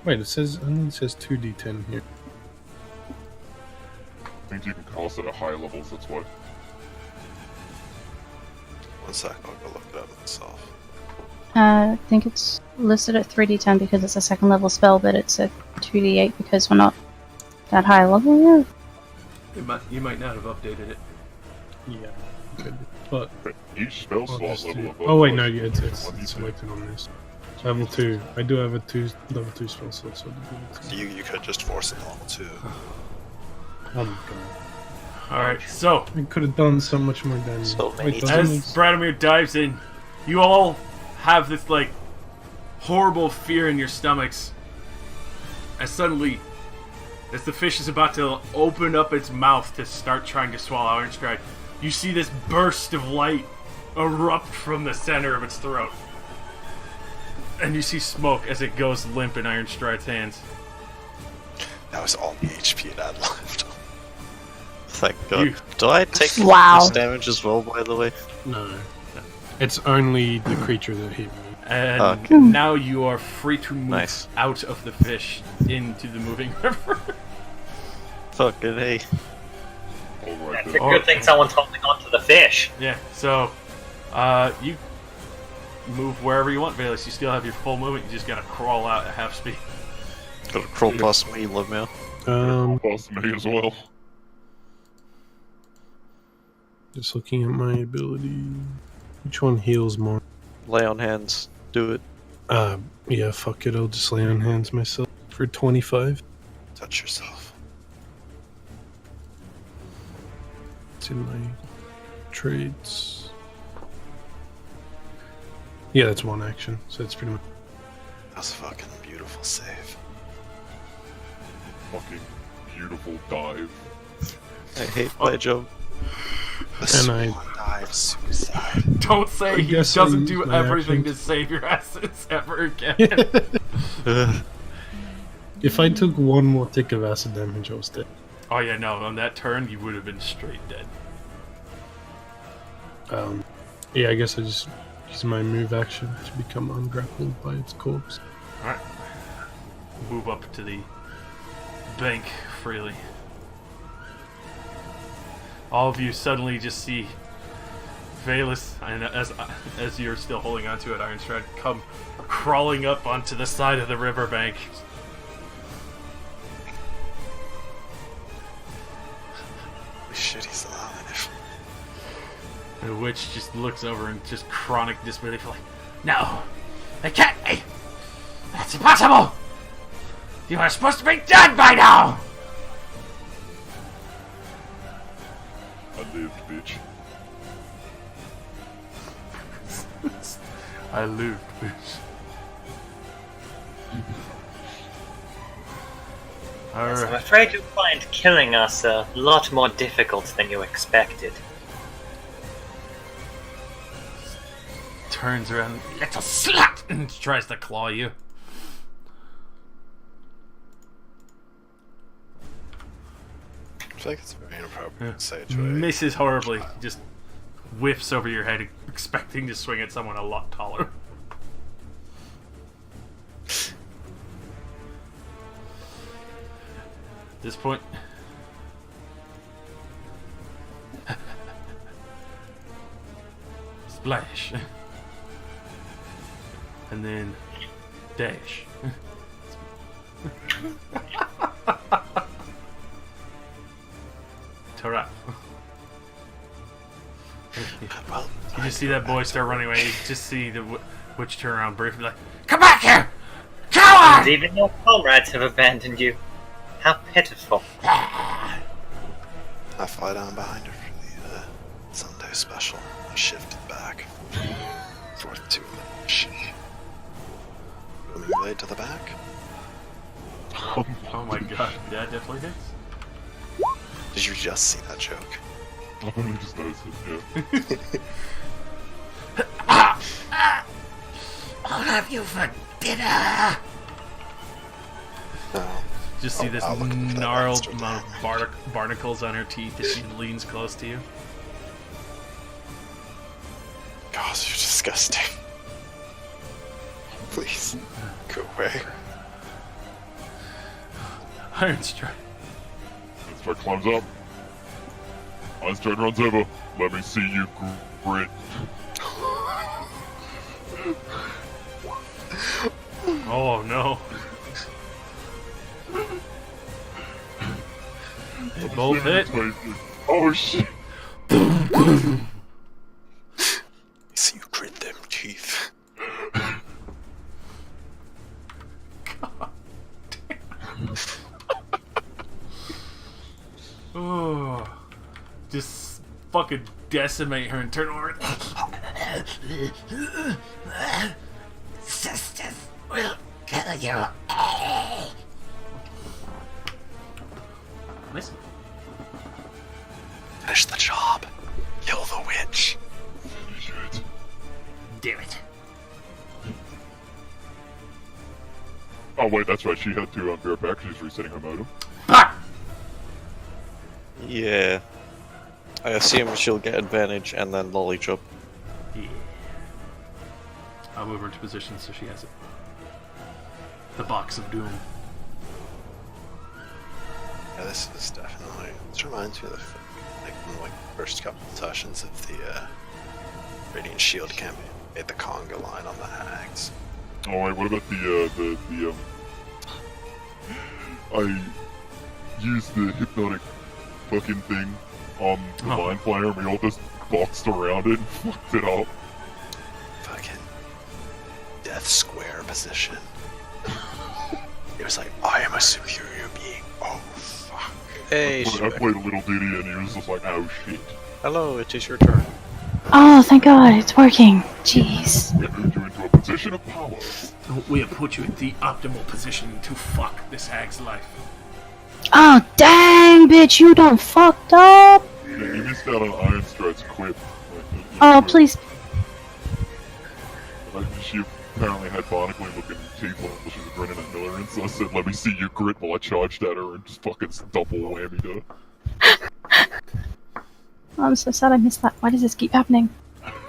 Wait, it says 2d10 here. I think you can cast it at high levels, that's why. 1 sec, I'll go look it up myself. I think it's listed at 3d10 because it's a second level spell, but it's a 2d8 because we're not that high level yet. You might not have updated it. Yeah. Good. But Each spell I'll slot just level do... above. Oh wait, no, us. yeah, it's 1d6. selected on this. Level 2. I do have a level 2 spell slot, so You could just force it level 2. oh my god. Alright, so, I could have done so much more damage. So many Wait, doesn't as it- Bradimir dives in, you all have this, like, horrible fear in your stomachs. As suddenly, as the fish is about to open up its mouth to start trying to swallow Ironstride, you see this burst of light erupt from the center of its throat. And you see smoke as it goes limp in Ironstride's hands. That was all the HP it had left. Thank god. You- Do I take Wow. this damage as well, by the way? No. It's only the creature that hit me. And Okay. now you are free to move Nice. out of the fish into the moving river. Fucking hey. Alright It's then. a good thing someone's holding on to the fish. Yeah, so you move wherever you want, Valus. You still have your full movement, you just gotta crawl out at half speed. Gotta crawl past me, love me. Past me as well. Just looking at my ability. Which one heals more? Lay on hands. Do it. Yeah, fuck it. I'll just lay on hands myself for 25. Touch yourself. It's in my traits. Yeah, that's one action, so it's pretty much. That's a fucking beautiful save. Fucking beautiful dive. I hate my job. And I Dive suicide. Don't say I he guess I doesn't used do my everything actions. to save your assets ever again. If I took one more tick of acid damage, I was dead. Oh yeah, no, on that turn you would have been straight dead. Yeah, I guess I just use my move action to become ungrappled by its corpse. Alright. Move up to the bank freely. All of you suddenly just see Valus, and as you're still holding onto it, Ironstride, come crawling up onto the side of the riverbank. Holy shit, he's alive. The witch just looks over and just chronic disbelief, like, no, they can't be! That's impossible! You are supposed to be dead by now! I lived, bitch. I lived, bitch. I'm Alright. afraid you'll find killing us a lot more difficult than you expected. Turns around, little slut, and tries to claw you. I feel like it's very inappropriate Yeah. to say to a Misses horribly, just whiffs over your head, expecting to swing at someone a lot taller. At this point, splash, and then dash. Taraf. well, You just see that boy start running away. You just see the witch turn around briefly, like, "Come back here, coward!" And even your comrades have abandoned you. How pitiful. I fly down behind her for the Sunday special. I shifted back. Fourth to finish. Moving blade to the back. Oh my god, that definitely hits. Did you just see that joke? I only just noticed it, yeah. I'll have you for dinner. No. Just see this I'll look into that gnarled bastard amount of barnacles on her teeth as she leans close to you. God, you're disgusting. Please, go away. Iron Strike. Ironstrike climbs up. Ironstrike runs over. Let me see you grit. Oh no. They both hit. Oh shit. See you grit them teeth. Oh, just fucking decimate her and turn over. Sisters will kill you. Miss. Finish the job. Kill the witch. Shit. Do it. Oh wait, that's right. She had to bear back. She's resetting her modem. Yeah. I assume she'll get advantage and then lolly chop. Yeah. I'll move her into position so she has it. The box of doom. Yeah, this is definitely. This reminds me of the first couple of sessions of the Radiant Shield campaign. Made the conga line on the hags. Oh wait, what about the I used the hypnotic fucking thing on the Mind Flayer and we all just boxed around it and fucked it up. Fucking death square position. It was like, I am a superior being. Oh fuck. Hey, I played a little ditty and he was just like, oh shit. hello, it is your turn. Oh, thank God, it's working. Jeez. We moved you into a position of power. We have put you in the optimal position to fuck this hag's life. Oh, dang, bitch, you done fucked up. Yeah, you missed out on Iron Stride's quip. Oh, please. She apparently had barnacle-looking teeth while she was grinning at Miller, and so I said, let me see your grit while I charged at her and just fucking double whammied her. Oh, I'm so sad I missed that. Why does this keep happening?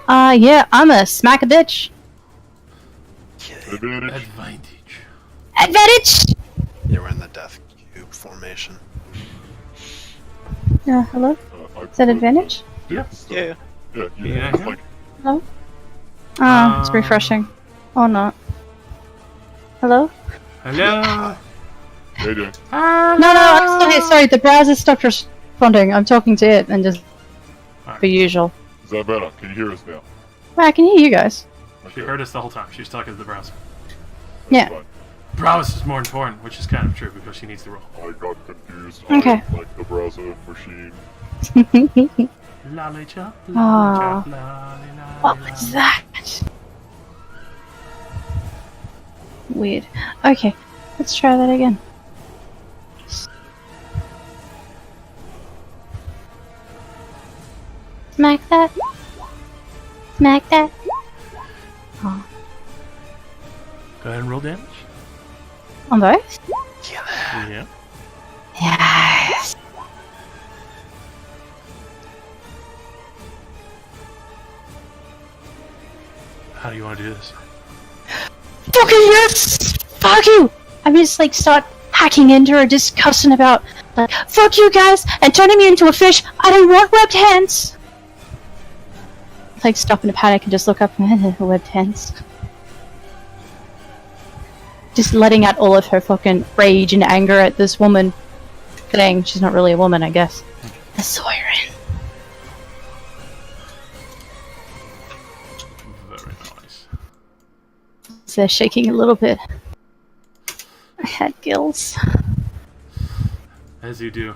Yeah, I'm a smack a bitch. Advantage. Advantage. Advantage! They were in the death cube formation. Hello? Is that advantage? Yeah. Yeah. Yeah, Yeah. it's like, Hello? Oh, it's refreshing. Or not. Hello? Hello. hey there. No, I'm still here. Sorry, the browser stopped responding. I'm talking to it and just per usual. Is that better? Can you hear us now? Well, I can hear you guys. She heard us the whole time. She was talking to the browser. Yeah. Fine. Browse is more important, which is kind of true because she needs to roll. I got confused. Okay. I like the browser machine. Lollipop, Aw. lollipop, What was that? Weird. Okay, let's try that again. Smack that. Smack that. Oh. Go ahead and roll damage. On those? Yeah. Yes. How do you want to do this? Fucking yes! Fuck you! I just like start hacking into her, just cussing about like, fuck you guys, and turning me into a fish. I don't want webbed hands. Like stop in a panic and just look up and webbed hands. Just letting out all of her fucking rage and anger at this woman. Thing. She's not really a woman, I guess. The Siren. Very nice. So they're shaking a little bit. I had gills. As you do,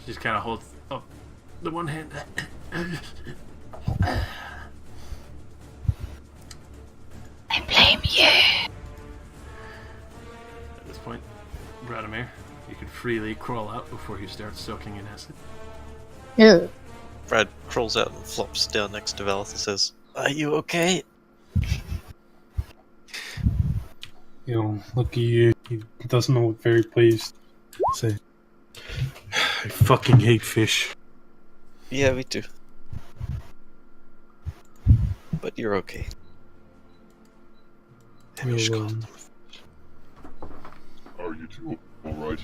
she just kind of holds up the one hand. I blame you. At this point, Radimir, you can freely crawl out before you start soaking in acid. Ew. Brad crawls out and flops down next to Valith and says, "Are you okay?" You know, look at you. He doesn't look very pleased. Say, I fucking hate fish. Yeah, me too. But you're okay. We'll, Are you two alright?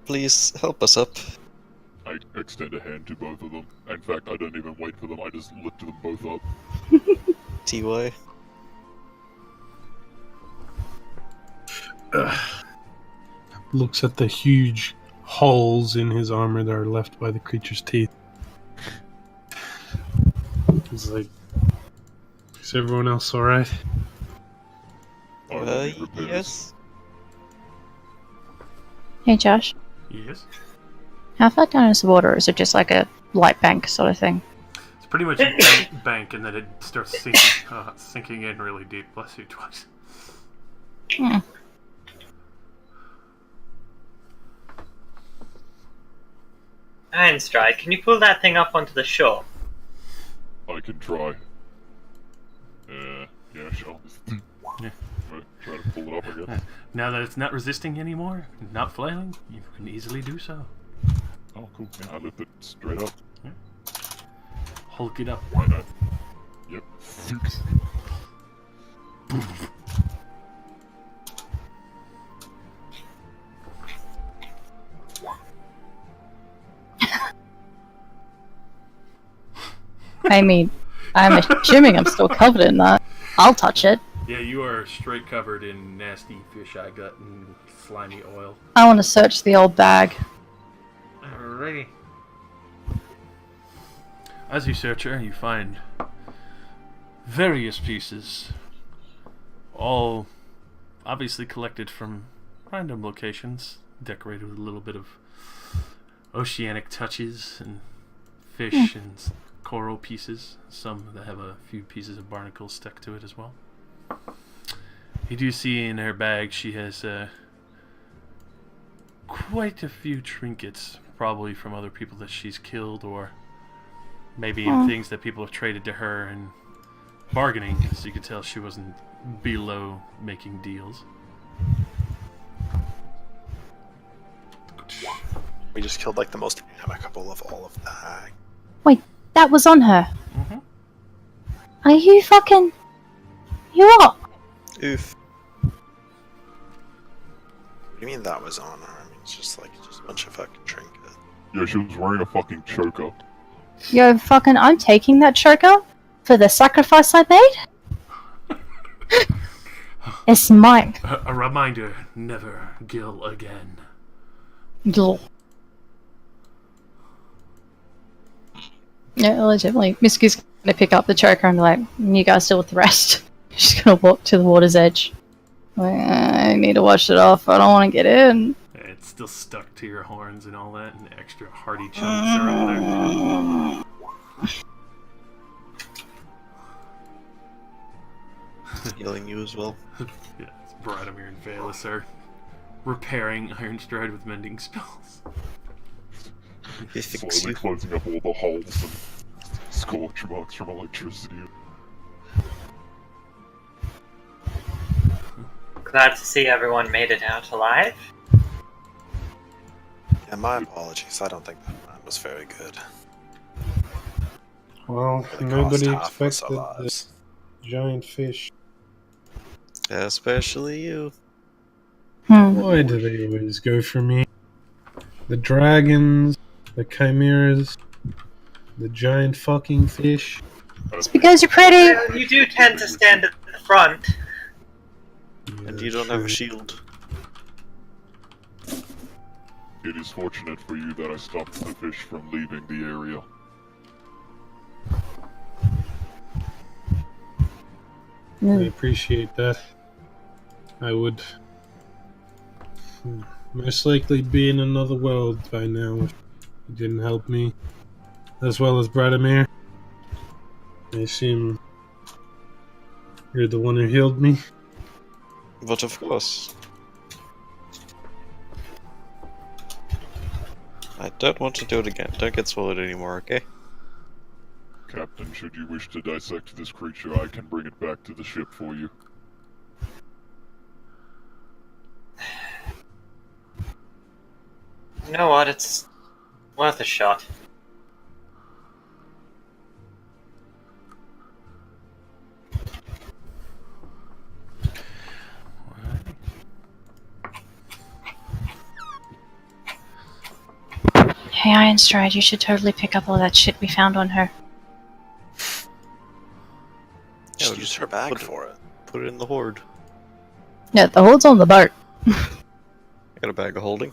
Please help us up. I extend a hand to both of them. In fact, I don't even wait for them, I just lift them both up. TY. looks at the huge holes in his armor that are left by the creature's teeth. He's like, is everyone else alright? Yes. Hey Josh, Yes. how far down is the water? Or is it just like a light bank sort of thing? It's pretty much a bank, and then it starts sinking in really deep. Bless you twice. Hmm. Ironstride, can you pull that thing up onto the shore? I can try. Yeah, sure. Yeah. Try to pull it up, I guess. Now that it's not resisting anymore, not flailing, you can easily do so. Oh, cool. Yeah, I lift it straight up. Hulk it up. Why not? Yep. I mean, I'm assuming I'm still covered in that. I'll touch it. Yeah, you are straight covered in nasty fish eye gut and slimy oil. I want to search the old bag. Alrighty. As you search her, you find various pieces, all obviously collected from random locations, decorated with a little bit of oceanic touches and fish and coral pieces, some that have a few pieces of barnacles stuck to it as well. You do see in her bag she has quite a few trinkets, probably from other people that she's killed, or maybe in things that people have traded to her and bargaining. As you could tell, she wasn't below making deals. We just killed like the most amicable of all of the hag. Wait, that was on her. Mm-hmm. Are you fucking... You are? Oof. What do you mean that was on her? I mean, it's just a bunch of fucking trinkets. Yeah, she was wearing a fucking choker. Yo, fucking, I'm taking that choker for the sacrifice I made. It's mine. A reminder, never gill again. Gl. Yeah, legitimately. Misky's gonna pick up the choker and be like, you guys deal with the rest. She's gonna walk to the water's edge. Like, I need to wash it off. I don't want to get in. It's still stuck to your horns and all that, and extra hardy chunks are up there. Healing you as well. Yeah, it's Bradamir and Valus are repairing Ironstride with mending spells. He fix Slowly you. closing up all the holes and scorch marks from electricity. Glad to see everyone made it out alive. Yeah, my apologies. I don't think that plan was very good. Well, Really nobody cost half of us our expected the lives. giant fish. Especially you. Why do they always go for me? The dragons, the chimeras, the giant fucking fish. It's because you're pretty. Well, you do tend to stand at the front. And you don't have a shield. It is fortunate for you that I stopped the fish from leaving the area. I appreciate that. I would most likely be in another world by now if you didn't help me. As well as Bradamir. I assume you're the one who healed me. But of course. I don't want to do it again. Don't get swallowed anymore, okay? Captain, should you wish to dissect this creature, I can bring it back to the ship for you. You know what? It's worth a shot. Hey, Ironstride, you should totally pick up all that shit we found on her. Just Yeah, use her bag for it. Put it in the hoard. Yeah, the hoard's on the boat. I got a bag of holding.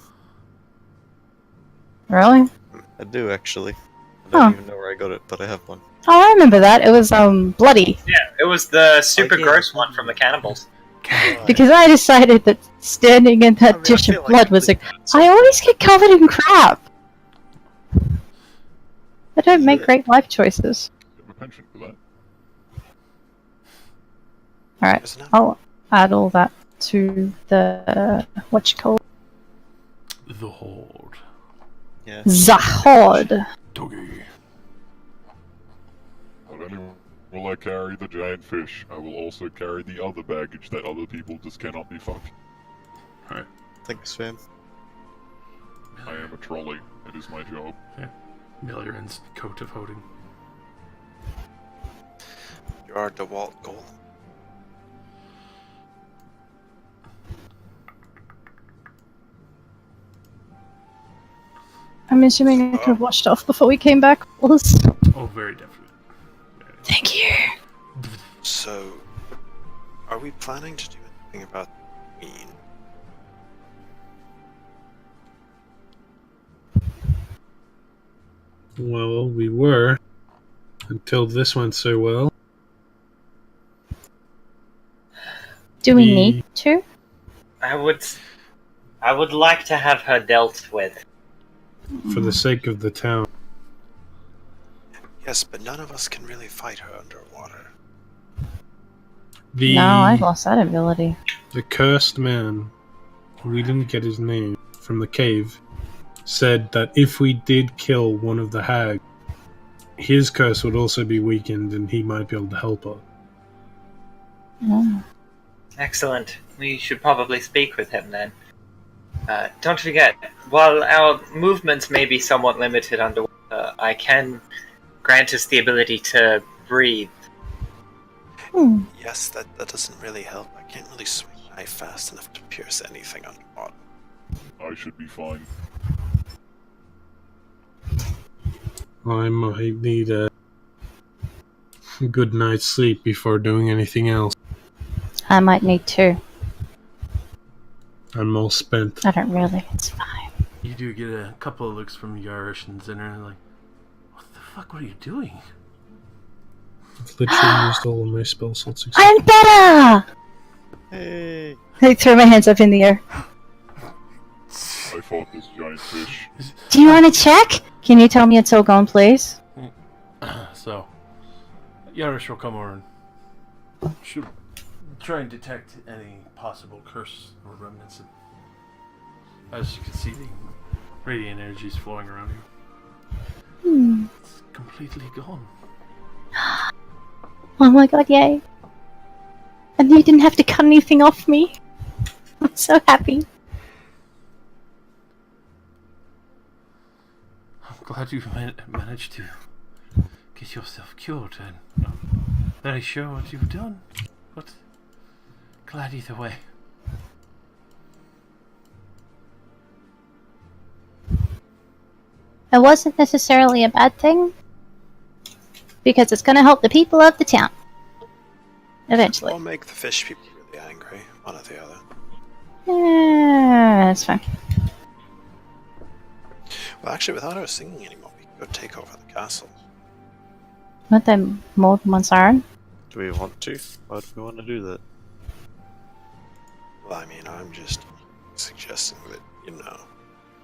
Really? I do, actually. I Huh. don't even know where I got it, but I have one. Oh, I remember that. It was, bloody. Yeah, it was the super yeah. gross one from the cannibals. Because I decided that standing in that dish of blood was like, I always get covered in crap. I don't make great life choices. Give a pension for that. Alright, Isn't it? I'll add all that to the, whatchamacallit? The Horde. Yeah. Zahod. Doggy. Not only will I carry the giant fish, I will also carry the other baggage that other people just cannot be fucked. Thanks, fam. I am a trolley. It is my job. Milliran's coat of holding. You are DeWalt Golem. I'm assuming I could have washed off before we came back. Was Oh, very definite. thank you. So, are we planning to do anything about the queen? Well, we were. Until this went so well. Do we The- need to? I would like to have her dealt with. For the sake of the town. Yes, but none of us can really fight her underwater. The, No, I've lost that ability. the cursed man, we didn't get his name, from the cave, said that if we did kill one of the hags, his curse would also be weakened and he might be able to help us. Oh. Excellent. We should probably speak with him then. Don't forget, while our movements may be somewhat limited underwater, I can grant us the ability to breathe. Hmm. Yes, that doesn't really help. I can't really swing my knife fast enough to pierce anything underwater. I should be fine. I might need a good night's sleep before doing anything else. I might need to. I'm all spent. I don't really. It's fine. You do get a couple of looks from Yarish and Zinner, like, what the fuck, what are you doing? I've literally used all of my spell slots. I'm better! Hey. I throw my hands up in the air. I fought this giant fish. Do you want to check? Can you tell me it's all gone, please? So, Yarish will come over and should try and detect any possible curse or remnants. As you can see, the radiant energy is flowing around you. It's completely gone. Oh my god, yay. And you didn't have to cut anything off me. I'm so happy. I'm glad you managed to get yourself cured, and not very sure what you've done, but glad either way. It wasn't necessarily a bad thing, because it's going to help the people of the town. Eventually. Or make the fish people really angry. One or the other. Yeah, that's fine. Well, actually, without her singing anymore, we could take over the castle. Weren't there more than one siren? Do we want to? Why do we want to do that? Well, I mean, I'm just suggesting that, you know,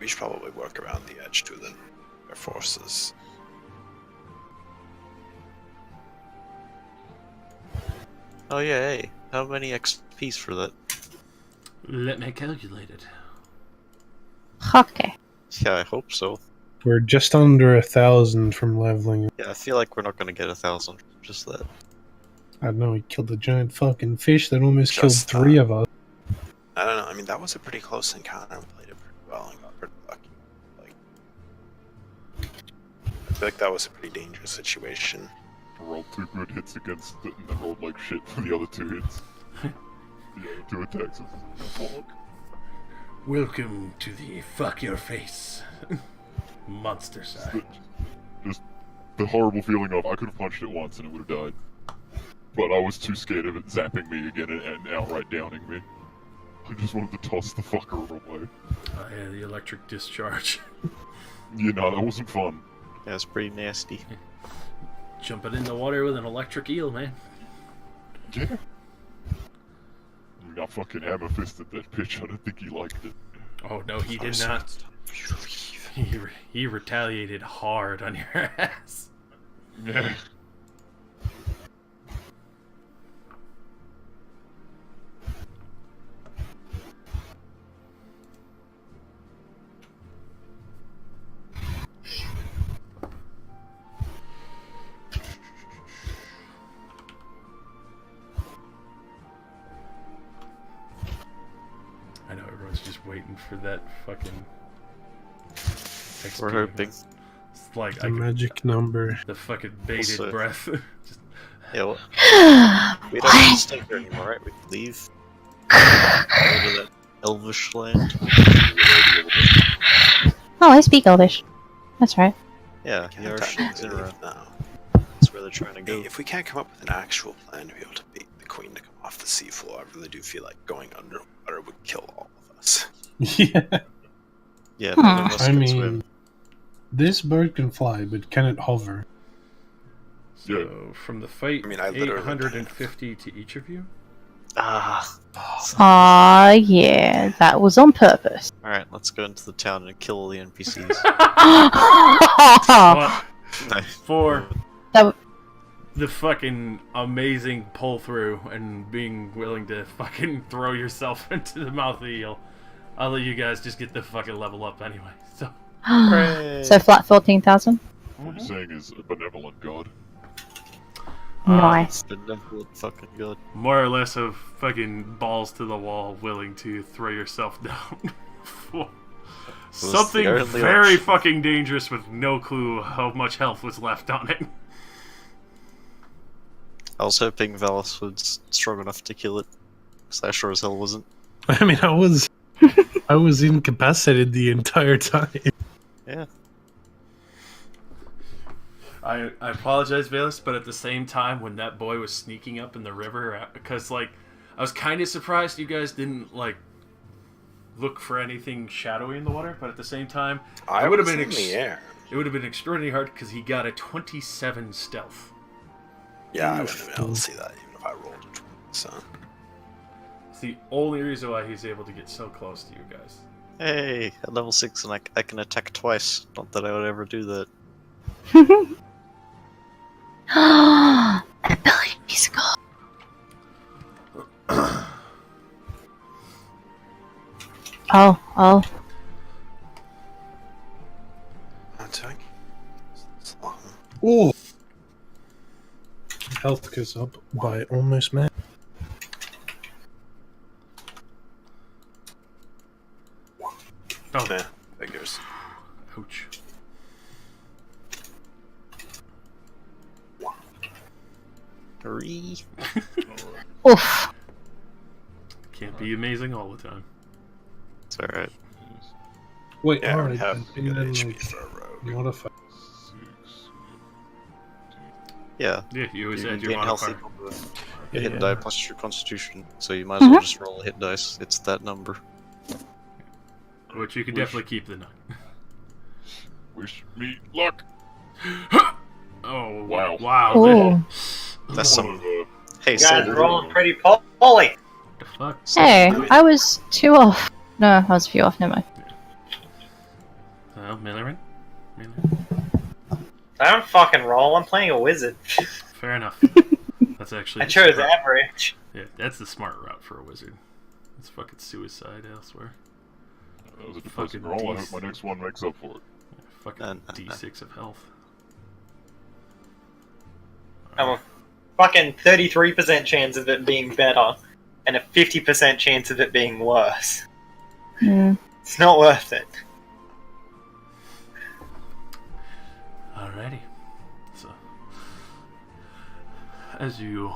we should probably work around the edge to their forces. Oh yeah, hey. How many XP's for that? Let me calculate it. Okay. Yeah, I hope so. We're just under 1,000 from leveling. Yeah, I feel like we're not gonna get 1,000 from just that. I don't know, he killed a giant fucking fish that almost Just killed 3 of us. I don't know, I mean, that was a pretty close encounter. We played it pretty well and got pretty lucky. Like, I feel like that was a pretty dangerous situation. I rolled 2 good hits against it and then rolled like shit for the other 2 hits. The other 2 attacks was fuck. Welcome to the fuck your face monster side. Just the horrible feeling of I could have punched it once and it would have died. But I was too scared of it zapping me again and outright downing me. I just wanted to toss the fucker away. Yeah, the electric discharge. Yeah, no, that wasn't fun. Yeah, it's pretty nasty. Jumping in the water with an electric eel, man. Yeah. I mean, I fucking hammer-fisted that bitch. I don't think he liked it. Oh no, he did not. He retaliated hard on your ass. Yeah. I know everyone's just waiting for that fucking. We're hoping. It's like The magic number. the fucking bated Also- breath. Just, Yeah, well, we don't need to stay here anymore, right? We can leave. Go to that elvish land. Oh, I speak Elvish. That's right. Yeah, Can't Yarsh technically Zero. leave now. That's where they're trying to Hey, go. if we can't come up with an actual plan to be able to bait the queen to come off the seafloor, I really do feel like going underwater would kill all of us. Yeah. Yeah, Hmm. none of us I can mean, swim. this bird can fly, but can it hover? So from the fight, I mean, I literally 850 to each of you. Ah. Aw, yeah, that was on purpose. Alright, let's go into the town and kill all the NPCs. But Nice. for That the fucking amazing pull through and being willing to fucking throw yourself into the mouth of the eel, I'll let you guys just get the fucking level up anyway. So so flat 14,000. What you're saying is a benevolent god. Nice. Benevolent fucking god. more or less of fucking balls to the wall, willing to throw yourself down for something the only very option. fucking dangerous with no clue how much health was left on it. I was hoping Valis was strong enough to kill it. Because I sure as hell wasn't. I mean, I was incapacitated the entire time. Yeah. I apologize, Valis, but at the same time, when that boy was sneaking up in the river, because, like, I was kind of surprised you guys didn't, like, look for anything shadowy in the water, but at the same time, I it would was have been in the air. It would have been extraordinarily hard because he got a 27 stealth. Yeah, I wouldn't have been able to see that even if I rolled a 20. So It's the only reason why he's able to get so close to you guys. Hey, at level 6 and I can attack twice. Not that I would ever do that. Abilities go. Oh. attack. It's long. Oh! Health goes up by almost man. Oh, Yeah, figures. ouch. Three. Oof. Can't be amazing all the time. It's alright. Wait, Yeah, I alright. have And good then, HP like, for a rogue. modify. Yeah. Yeah, you always You add can your gain health modifier. equal to Yeah, hit yeah. die plus your constitution. So you might as well Mhm. just roll a hit dice. It's that number. Which you could Wish- definitely keep the 9. Wish me luck. Oh, Wow. wow. Ooh. That's One some. of, Hey, You guys Sam. are rolling pretty poorly. What the fuck? Hey, I was 2 off. No, I was a few off, never mind. Well, Millerin? I don't fucking roll. I'm playing a wizard. Fair enough. That's actually. I the chose smart- average. Yeah, that's the smart route for a wizard. It's fucking suicide elsewhere. that was a Fucking depressing roll. I beast. hope my next one makes up for it. Fucking D6 of health. I'm a fucking 33% chance of it being better, and a 50% chance of it being worse. Hmm. It's not worth it. Alrighty. So, as you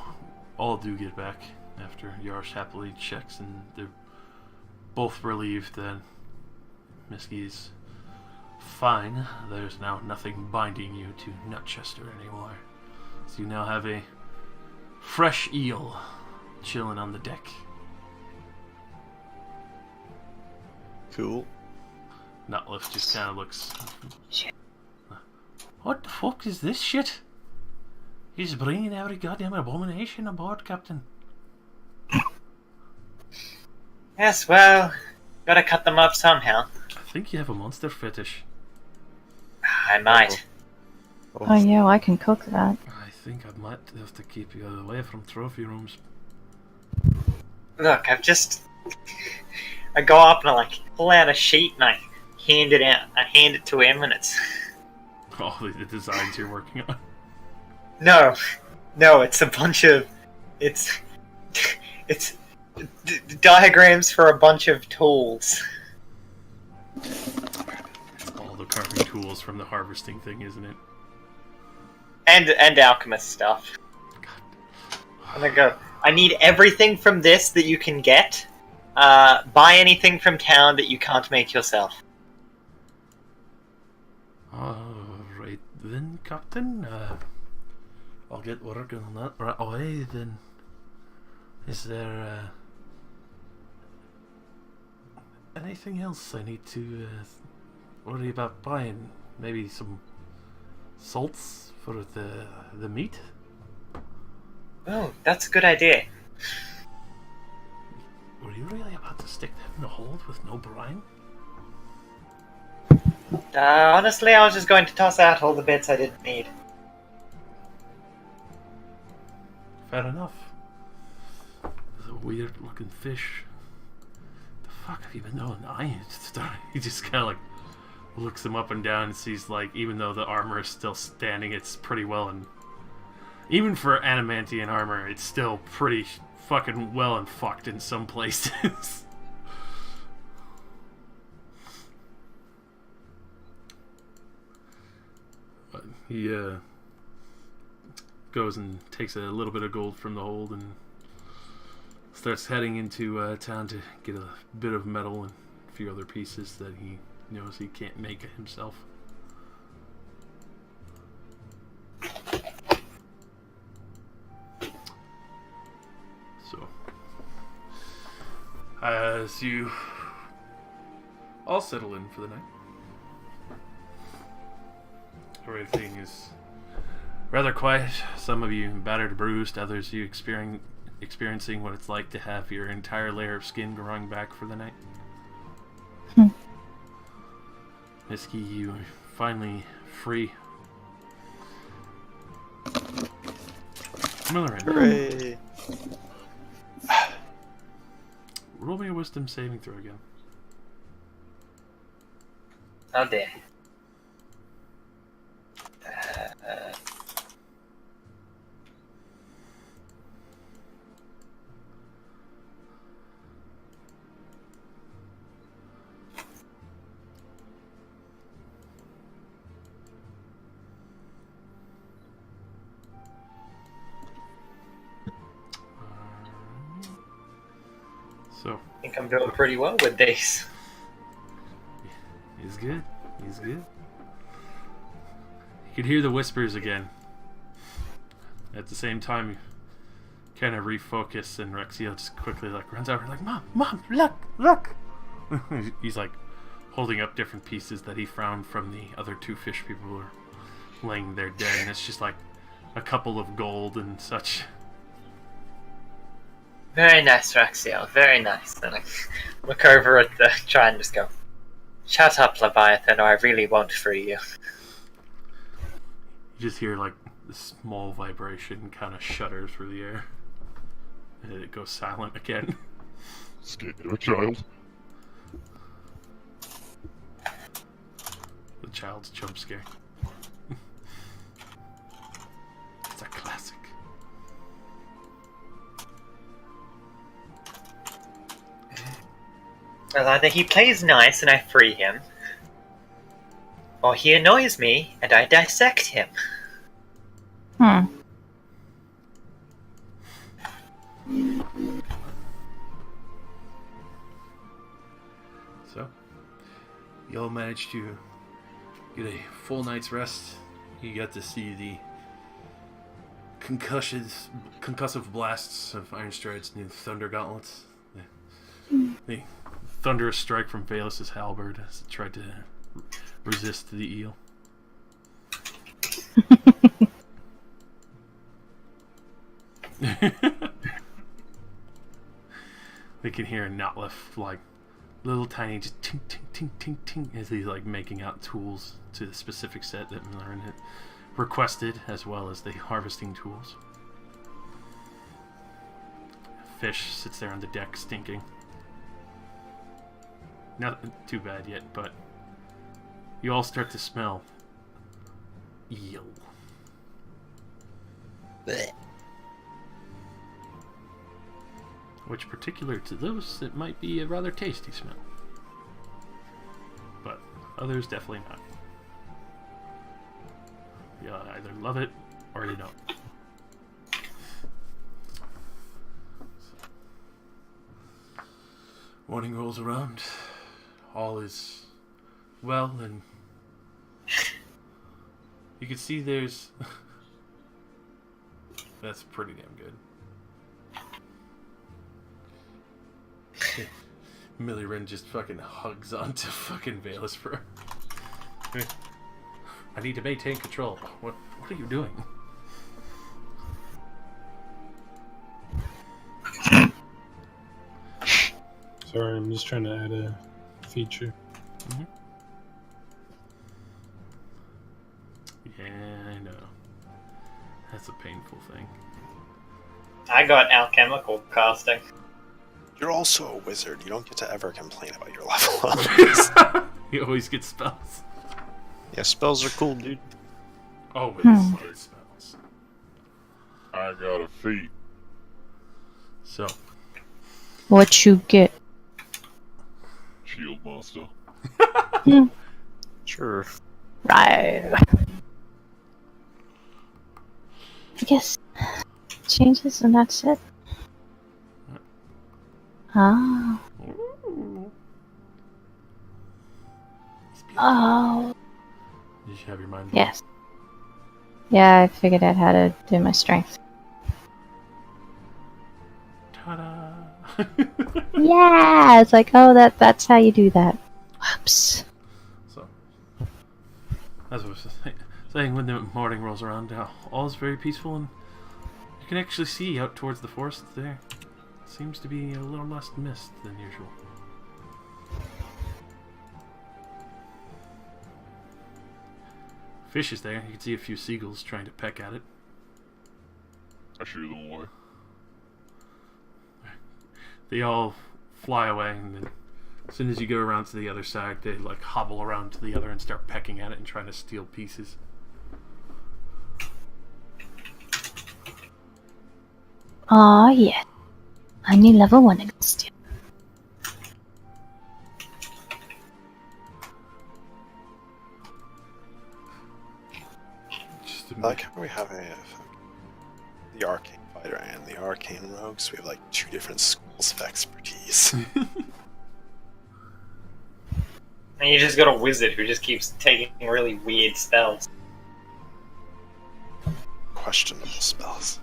all do get back after Yarsh happily checks, and they're both relieved that Miski's fine. There's now nothing binding you to Nutchester anymore. So you now have a fresh eel chilling on the deck. Cool. Nutliff just kind of looks. Shit. What the fuck is this shit? He's bringing every goddamn abomination aboard, Captain. Yes, well, gotta cut them up somehow. I think you have a monster fetish. I might. Oh yeah, I can cook that. I think I might have to keep you away from trophy rooms. Look, I go up and I pull out a sheet and I hand it out. I hand it to him and it's... All the designs you're working on. No, it's a bunch of... It's diagrams for a bunch of tools. All the carving tools from the harvesting thing, isn't it? And alchemist stuff. And I go, I need everything from this that you can get. Buy anything from town that you can't make yourself. Alright then, Captain. I'll get working on that right away then. Is there anything else I need to worry about buying? Maybe some salts for the meat? Oh, that's a good idea. Were you really about to stick them in the hold with no brine? Honestly, I was just going to toss out all the bits I didn't need. Fair enough. There's a weird looking fish. The fuck have you been doing? He just kind of like looks him up and down and sees, like, even though the armor is still standing, it's pretty well, and even for adamantium armor, it's still pretty fucking well and fucked in some places. But he goes and takes a little bit of gold from the hold and starts heading into town to get a bit of metal and a few other pieces that he knows he can't make himself. So, as you all settle in for the night, everything is rather quiet. Some of you battered, bruised, others you experiencing what it's like to have your entire layer of skin growing back for the night. Misky, you are finally free. Millerin. Hooray! Roll me a wisdom saving throw again. Oh dear. So, I think I'm doing pretty well with these. he's good. He's good. You could hear the whispers again. At the same time, you kind of refocus, and Rexio just quickly like runs over, like, Mom, look! He's like holding up different pieces that he found from the other two fish people who were laying there dead, and it's just like a couple of gold and such. Very nice, Raxiel. Very nice. And I look over at the try and just go, "Shut up, Leviathan, or I really won't free you." You just hear like a small vibration kind of shudder through the air. And it goes silent again. Scared a child. The child's jump scare. It's a classic. Well, either he plays nice and I free him, or he annoys me and I dissect him. So, you all managed to get a full night's rest. You got to see the concussive blasts of Ironstride's new Thunder Gauntlets. The thunderous strike from Valis' halberd as it tried to resist the eel. They can hear Notlef like little tiny just tink tink tink tink tink as he's like making out tools to the specific set that Millerin had requested, as well as the harvesting tools. Fish sits there on the deck stinking. Not too bad yet, but you all start to smell eel. Blech. Which, particular to those, it might be a rather tasty smell. But others definitely not. You either love it or you don't. Morning rolls around. All is well, and You can see there's... That's pretty damn good. Millie Wren just fucking hugs onto fucking Valus for... I need to maintain control. What are you doing? Sorry, I'm just trying to add a feature. Mm-hmm. Yeah, I know. That's a painful thing. I got alchemical casting. You're also a wizard. You don't get to ever complain about your level ups. You always get spells. Yeah, spells are cool, dude. Always get spells. I got a feat. So, What you get? Shield Master. Sure. Right. I guess changes and that's it. Ah. Oh. did you have your mind? Yes. Yeah, I figured out how to do my strength. Ta-da! Yeah, it's like, oh, that's how you do that. Whoops. So, as I was saying, when the morning rolls around, all is very peaceful, and you can actually see out towards the forest there. Seems to be a little less mist than usual. Fish is there. You can see a few seagulls trying to peck at it. I shoot them away. They all fly away, and then as soon as you go around to the other side, they like hobble around to the other and start pecking at it and trying to steal pieces. Aw, yeah. I need level 1 against you. Just to I like how we have the arcane fighter and the arcane rogue, so we have like 2 different schools of expertise. And you just got a wizard who just keeps taking really weird spells. Questionable spells.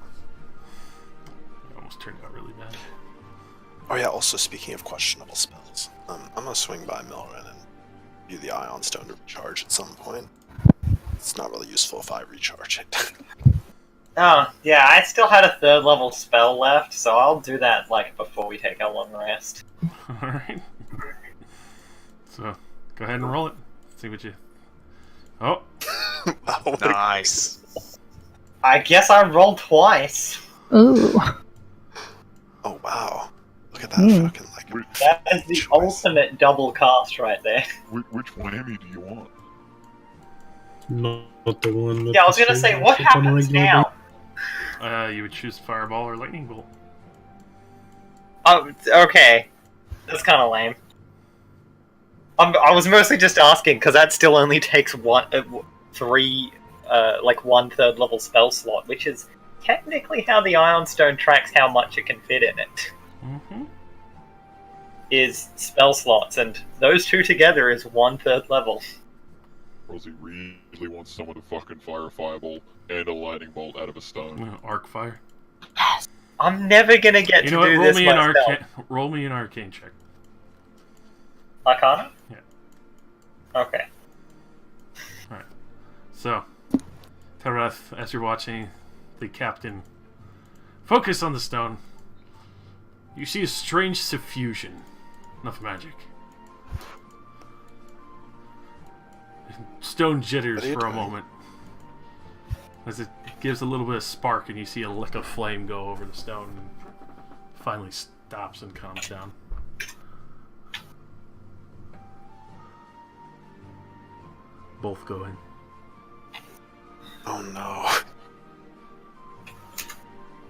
It almost turned out really bad. Oh yeah, also speaking of questionable spells, I'm gonna swing by Milren and do the Ion Stone to recharge at some point. It's not really useful if I recharge it. Oh, yeah, I still had a 3rd level spell left, so I'll do that, like, before we take our long rest. Alright. So, go ahead and roll it. See what you... Oh! Oh, Nice. I guess I rolled twice. Ooh. oh wow. Look at that fucking like... That is the ultimate double cast right there. Which whammy do you want? Not the one. Yeah, I was gonna say, what happens now? You would choose Fireball or Lightning Bolt. Oh, okay. That's kind of lame. I was mostly just asking, because that still only takes 3, like 1/3 level spell slot, which is technically how the Ion Stone tracks how much it can fit in it. Mm-hmm. Is spell slots, and those 2 together is 1/3 level. Rosie really wants someone to fucking fire a fireball and a lightning bolt out of a stone. Arc Fire. I'm never gonna get You to know what? do Roll this me an myself. roll me an arcane check. Arcana? Yeah. Okay. Alright. So, Tarath, as you're watching the captain focus on the stone, you see a strange suffusion of magic. Stone jitters What are you for a doing? moment as it gives a little bit of spark, and you see a lick of flame go over the stone and finally stops and calms down. Both go in. Oh no.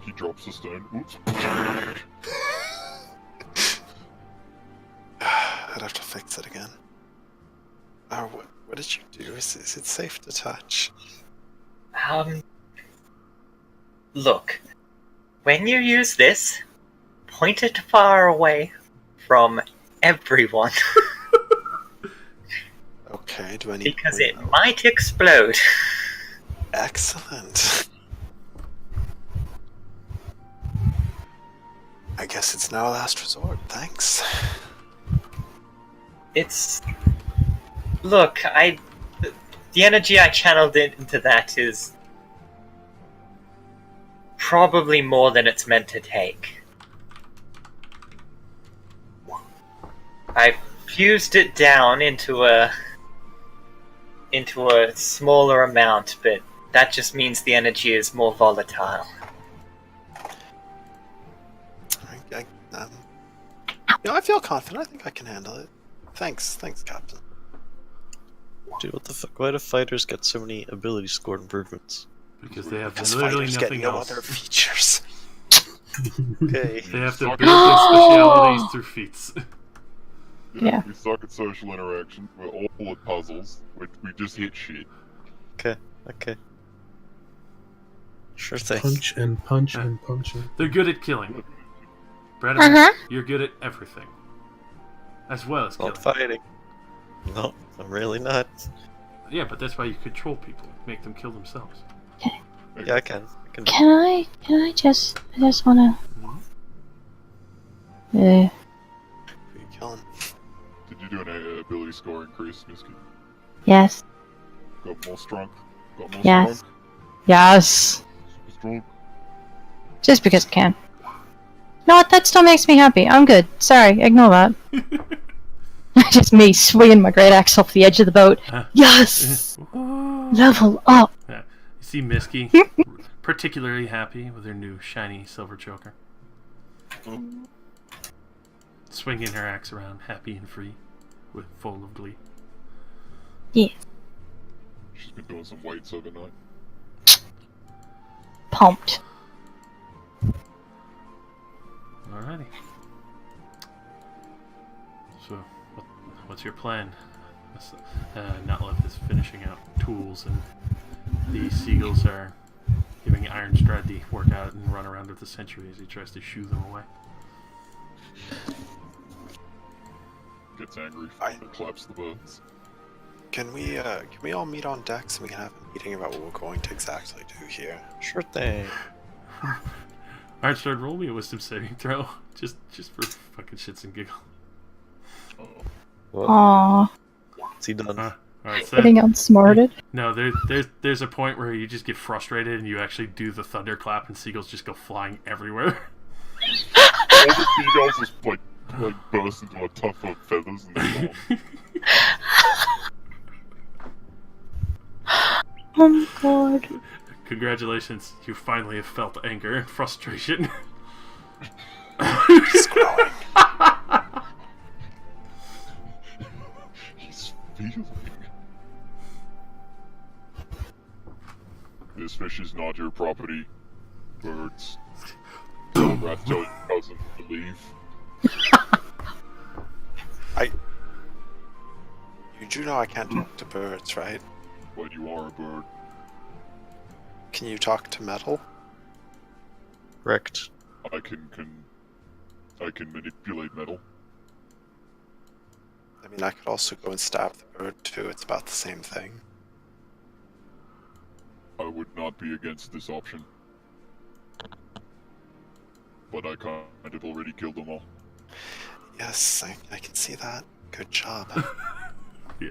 He drops the stone. Oops. I'd have to fix it again. Oh, what did you do? Is it safe to touch? Look. When you use this, point it far away from everyone. Okay, do I need Because to it might explode. Excellent. I guess it's now a last resort. Thanks. It's... Look, the energy I channeled into that is probably more than it's meant to take. I fused it down into a smaller amount, but that just means the energy is more volatile. I feel confident. I think I can handle it. Thanks, Captain. Dude, what the fuck? Why do fighters get so many ability score improvements? Because they have Because literally fighters nothing get no else. other features. Okay. They have to build their specialities through feats. Yeah. We suck at social interaction. We're awful at puzzles. We just hit shit. Okay. Sure thing. Punch and punch and punch. They're good at killing. Brad, you're good at everything. As well as killing. Not fighting. No, I'm really not. Yeah, but that's why you control people. Make them kill themselves. Yeah, I can. Can I just... I just wanna... Who are you killing? Did you do an ability score increase, Misky? Yes. Got more strength? Got more Yes. strength? Yes. Strong? Just because I can. No, that still makes me happy. I'm good. Sorry, ignore that. Just me swinging my great axe off the edge of the boat. Yes! Level up! Yeah. You see Misky particularly happy with her new shiny silver choker. Swinging her axe around, happy and free, with full of glee. Yeah. She's been doing some weights overnight. Pumped. Alrighty. So, what's your plan? Notlev is finishing out tools, and the seagulls are giving Ironstrad the workout and run around with the sentry as he tries to shoo them away. Gets angry, claps the birds. Can we all meet on deck so we can have a meeting about what we're going to exactly do here? Sure thing. Ironstrad, roll me a wisdom saving throw, just for fucking shits and giggles. What? Aww. What's he done? Alright, so Getting outsmarted. no, there's a point where you just get frustrated and you actually do the thunderclap and seagulls just go flying everywhere. All the seagulls just like burst into a tuft of feathers and they're gone. Oh my god. Congratulations, you finally have felt anger and frustration. He's growing. He's feeling. This fish is not your property. Birds. Wrath tell your cousin to leave. You do know I can't talk to birds, right? But you are a bird. Can you talk to metal? Correct. I can manipulate metal. I mean, I could also go and stab the bird too. It's about the same thing. I would not be against this option. But I kind of already killed them all. Yes, I can see that. Good job. Yeah,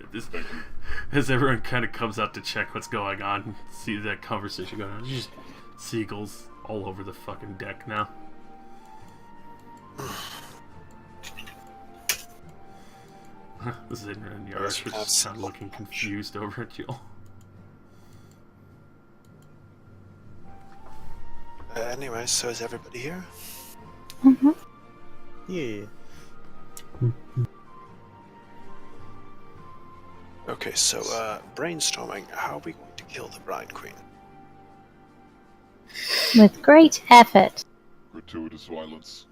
as everyone kind of comes out to check what's going on, see that conversation going on. There's just seagulls all over the fucking deck now. Zinra and Yarish are just kind of looking confused over at you all. Anyway, so is everybody here? Mm-hmm. Yeah. Okay, so brainstorming. How are we going to kill the Bride Queen? With great effort. Gratuitous violence.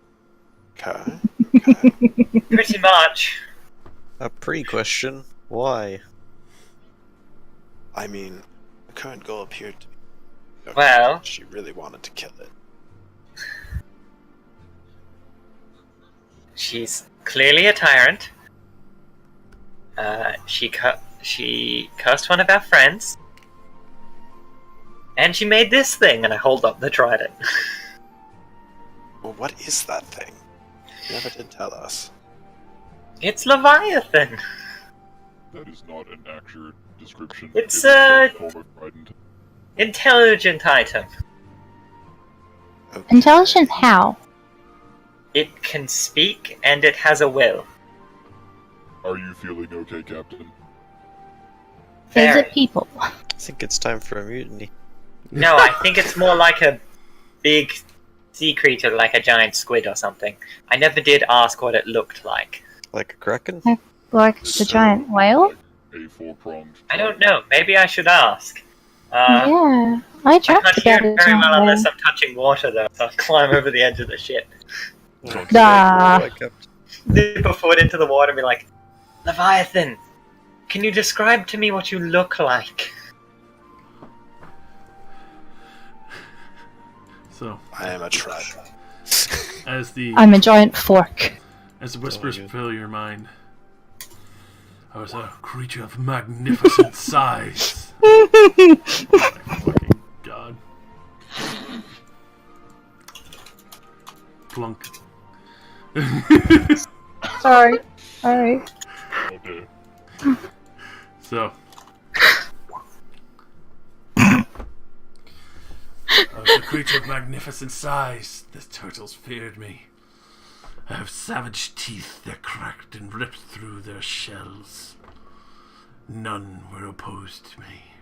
Okay. Pretty much. A pre-question. Why? I mean, the current goal appeared to be. Well, she really wanted to kill it. she's clearly a tyrant. She cursed one of our friends. And she made this thing, and I hold up the trident. Well, what is that thing? You never did tell us. It's Leviathan. That is not an accurate description. It's, some form of trident. Intelligent item. Okay. Intelligent how? It can speak, and it has a will. Are you feeling okay, Captain? Is Very. it people? I think it's time for a mutiny. No, I think it's more like a big sea creature, like a giant squid or something. I never did ask what it looked like. Like a kraken? Like the giant whale? A four-pronged. I don't know. Maybe I should ask. Yeah. I I dreamt can't hear about it it. very well giant unless whale. I'm touching water, though, so I'll climb over the edge of the ship. Nah. Dip a foot into the water and be like, Leviathan, can you describe to me what you look like? So, I am a tribe. as the I'm a giant fork. As the whispers Oh, yeah. fill your mind, I was a creature of magnificent size. Oh my fucking god. Plunk. Sorry. Sorry. Okay. So. I was a creature of magnificent size. The turtles feared me. I have savage teeth that cracked and ripped through their shells. None were opposed to me.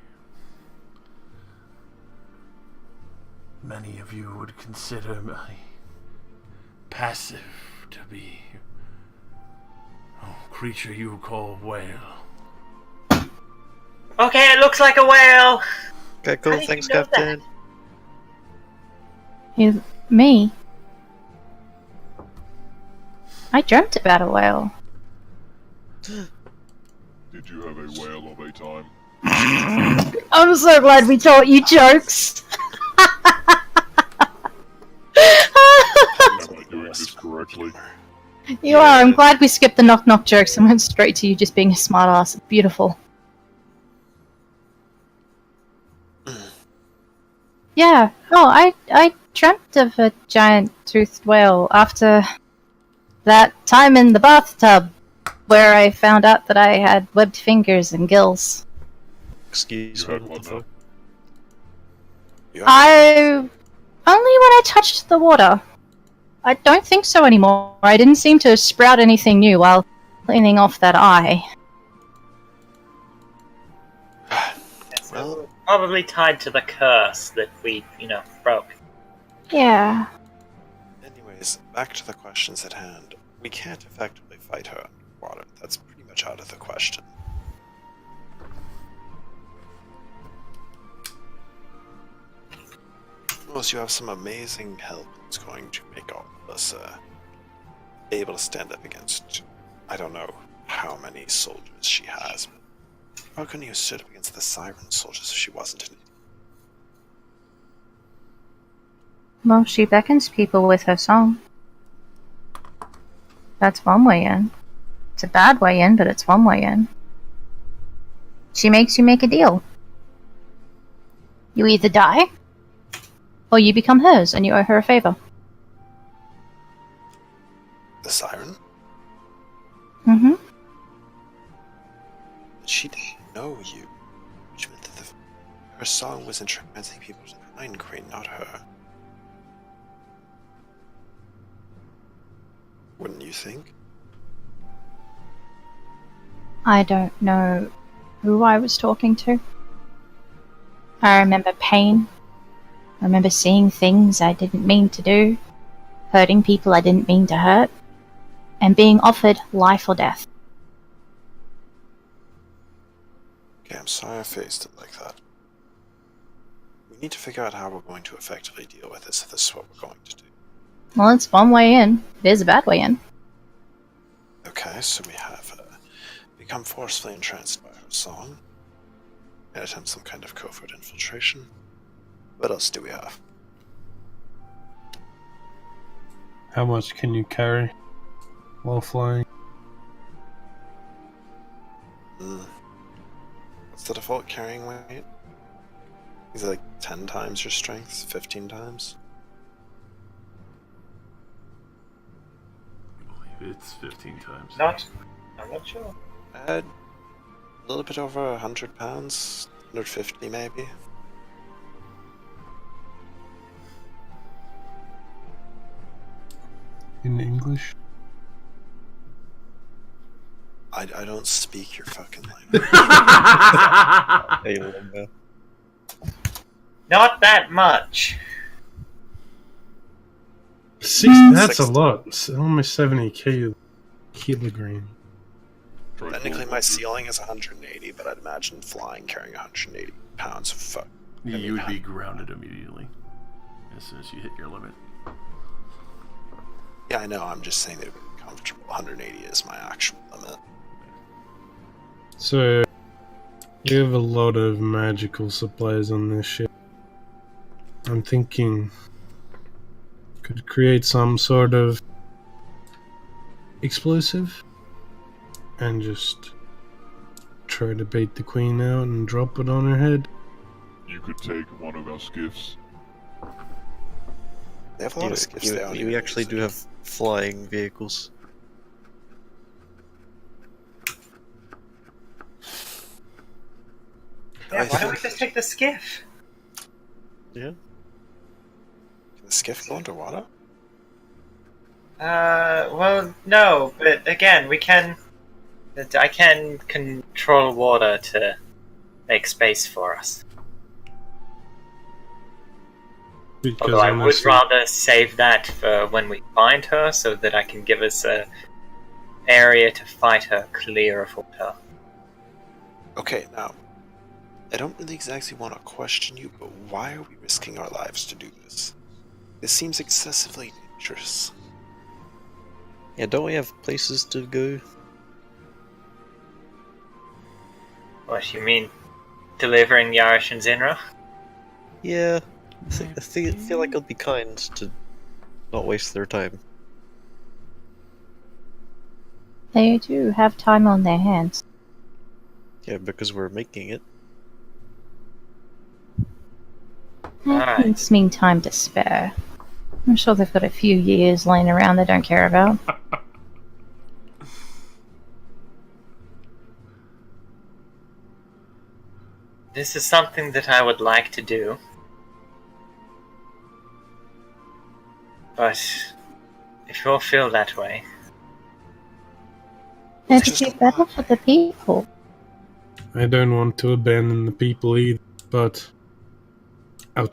Many of you would consider my passive to be a creature you call whale. Okay, it looks like a whale! Okay, How cool. did Thanks, you know Captain. Me? I dreamt about a whale. Did you have a whale of a time? I'm so glad we taught you jokes. Am I doing this correctly? You are. I'm glad we skipped the knock knock jokes and went straight to you just being a smartass. Beautiful. Yeah. Oh, I dreamt of a giant toothed whale after that time in the bathtub where I found out that I had webbed fingers and gills. Excuse You me. had What one, the though. fuck? You Only when I touched the water. I don't think so anymore. I didn't seem to sprout anything new while cleaning off that eye. Well, Probably tied to the curse that we, broke. Yeah. anyways, back to the questions at hand. We can't effectively fight her underwater. That's pretty much out of the question. Unless you have some amazing help that's going to make all of us able to stand up against, I don't know how many soldiers she has. But how couldn't you stood up against the Siren soldiers if she wasn't an idiot? Well, she beckons people with her song. That's one way in. It's a bad way in, but it's one way in. She makes you make a deal. You either die, or you become hers and you owe her a favor. The Siren? Mm-hmm. She didn't know you, which meant that her song was entrancing people to the Pine Queen, not her. Wouldn't you think? I don't know who I was talking to. I remember pain. I remember seeing things I didn't mean to do, hurting people I didn't mean to hurt, and being offered life or death. Okay, I'm sorry I faced it like that. We need to figure out how we're going to effectively deal with this if this is what we're going to do. Well, it's one way in. There's a bad way in. Okay, so we have become forcefully entranced by her song, and attempt some kind of covert infiltration. What else do we have? How much can you carry while flying? What's the default carrying weight? Is it like 10 times your strength? 15 times? I believe it's 15 times. I'm not sure. A little bit over 100 pounds. 150 maybe. In English? I don't speak your fucking language. Hey, Lumber. Not that much. That's a lot. Almost 70 kilogram. Technically, my ceiling is 180, but I'd imagine flying carrying 180 pounds of fuck. You would be grounded immediately as soon as you hit your limit. Yeah, I know. I'm just saying that it would be comfortable. 180 is my actual limit. So, you have a lot of magical supplies on this ship. I'm thinking could create some sort of explosive and just try to bait the queen out and drop it on her head. You could take one of our skiffs. They have a lot of skiffs. We actually do have flying vehicles. Yeah, why don't we just take the skiff? Yeah. Can the skiff go underwater? Well, no, but again, I can control water to make space for us. Because Although I would honestly, rather save that for when we find her, so that I can give us a area to fight her clear of water. Okay, now, I don't really exactly want to question you, but why are we risking our lives to do this? This seems excessively dangerous. Yeah, don't we have places to go? What, you mean delivering Yarish and Zinra? Yeah, I feel like it'll be kind to not waste their time. They do have time on their hands. Yeah, because we're making it. Alright. It's mean time to spare. I'm sure they've got a few years laying around they don't care about. This is something that I would like to do. But if you all feel that way, It'd be better for the people. I don't want to abandon the people either, but our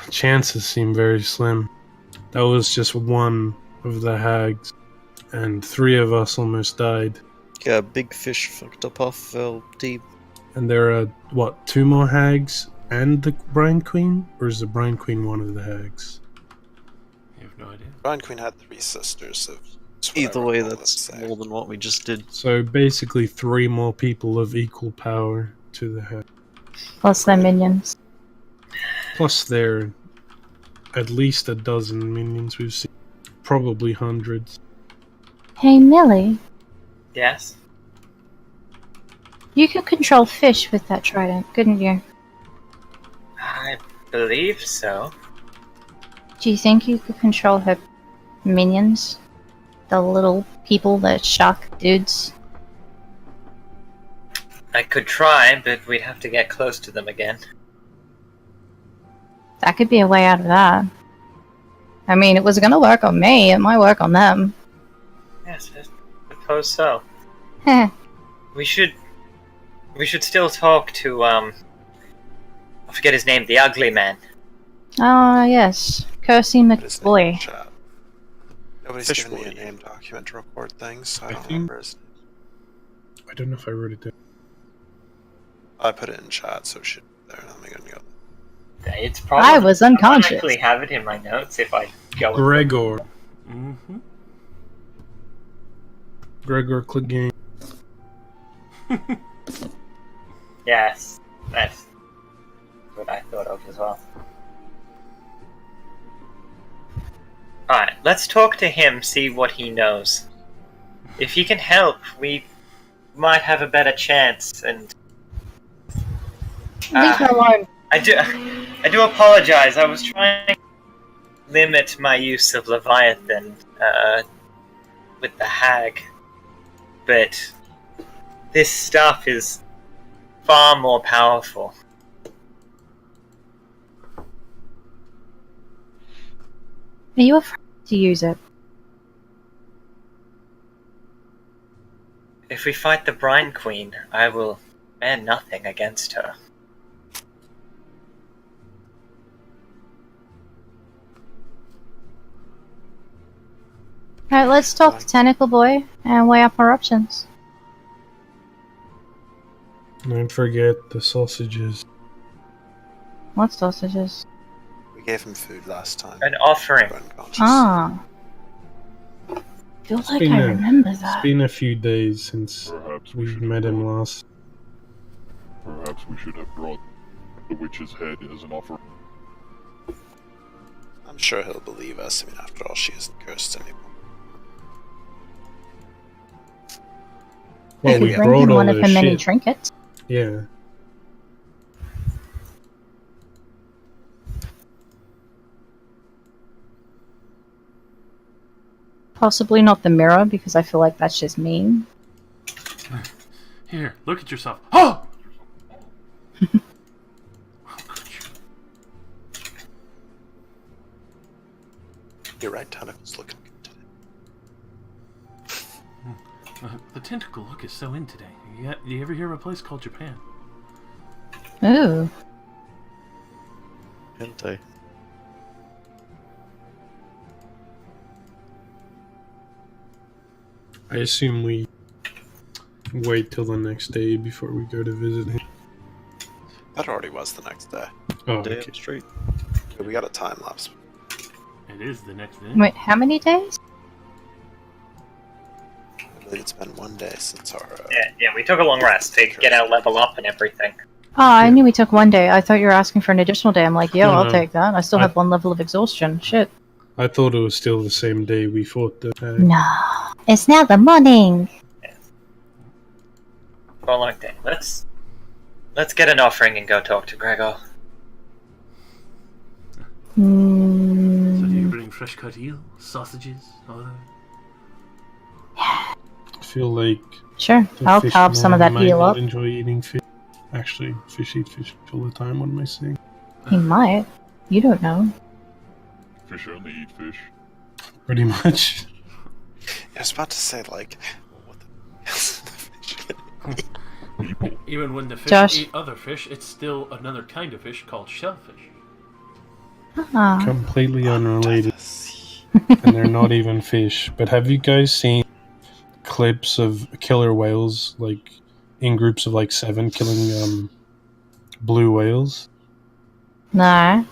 chances seem very slim. That was just one of the hags, and 3 of us almost died. Yeah, big fish fucked up half our team. And there are, 2 more hags and the Brine Queen? Or is the Brine Queen one of the hags? You have no idea. Brine Queen had 3 sisters, so... Either way, that's more than what we just did. So basically 3 more people of equal power to the hag. Plus their minions. Plus there are at least a dozen minions we've seen. Probably hundreds. Hey, Millie. yes? You could control fish with that trident, couldn't you? I believe so. Do you think you could control her minions? The little people, the shark dudes? I could try, but we'd have to get close to them again. That could be a way out of that. I mean, it was gonna work on me, it might work on them. Yes, I suppose so. Heh. We should still talk to, I forget his name, the ugly man. Ah, yes. Cursey What is the name in McBoy. chat? Nobody's Fish given me a boy. name document to record things, so I I don't think- remember his name. I don't know if I wrote it down. I put it in chat, so it should be there. I'm gonna go. It's probably. I was I unconscious. actually have it in my notes if I go. Gregor. Mm-hmm. Gregor Clegane. Yes, that's what I thought of as well. Alright, let's talk to him, see what he knows. If he can help, we might have a better chance, and... Leave her alone. I do apologize. I was trying to limit my use of Leviathan with the hag, but this stuff is far more powerful. Are you afraid to use it? If we fight the Brine Queen, I will bear nothing against her. Alright, let's talk to Tentacle Boy and weigh up our options. Don't forget the sausages. What sausages? We gave him food last time. An offering. We're unconscious. Ah. I feel like I remember It's that. been a few days since Perhaps we should met have him brought- last. Perhaps we should have brought the witch's head as an offer. I'm sure he'll believe us. I mean, after all, she isn't cursed anymore. Well, I we could bring brought him all one of the her many shit. trinkets. Yeah. Possibly not the mirror, because I feel like that's just mean. Here, look at yourself. Oh! You're right, Tentacle's looking good today. The tentacle look is so in today. You ever hear of a place called Japan? Ooh. Hentai. I assume we wait till the next day before we go to visit him. That already was the next day. Oh, Damn okay. straight. But we got a time lapse. It is the next day. Wait, how many days? I believe it's been 1 day since our. Yeah, we took a long rest to get our level up and everything. Oh, I knew we took 1 day. I thought you were asking for an additional day. I'm like, yo, No, I'll no. take that. I still I- have 1 level of exhaustion. Shit. I thought it was still the same day we fought the hag. No. It's now the morning. For a long day. Let's get an offering and go talk to Gregor. So do you Mm, bring fresh cut eel, sausages, all that? I feel like sure. the I'll fish carve some of man that might eel not up. enjoy eating fish. Actually, fish eat fish all the time. What am I saying? He might. You don't know. Fish only eat fish. Pretty much. I was about to say, like, what the else the fish gonna eat? People. Even when the fish Josh. eat other fish, it's still another kind of fish called shellfish. Ah. Completely unrelated. Fantasy. And they're not even fish. But have you guys seen clips of killer whales, like, in groups of, like, 7 killing, blue whales? No.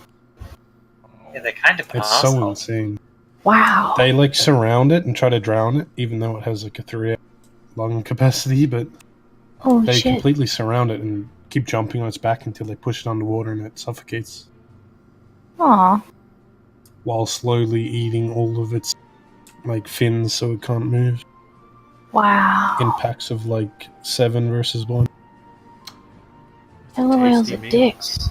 Yeah, they're kind of It's so assholes. insane. Wow. They, like, surround it and try to drown it, even though it has, like, a 3 lung capacity, but Holy they shit. completely surround it and keep jumping on its back until they push it underwater and it suffocates, Aw. while slowly eating all of its, like, fins so it can't move, Wow. in packs of, like, 7 versus 1. Killer whales Tasty are meat. dicks.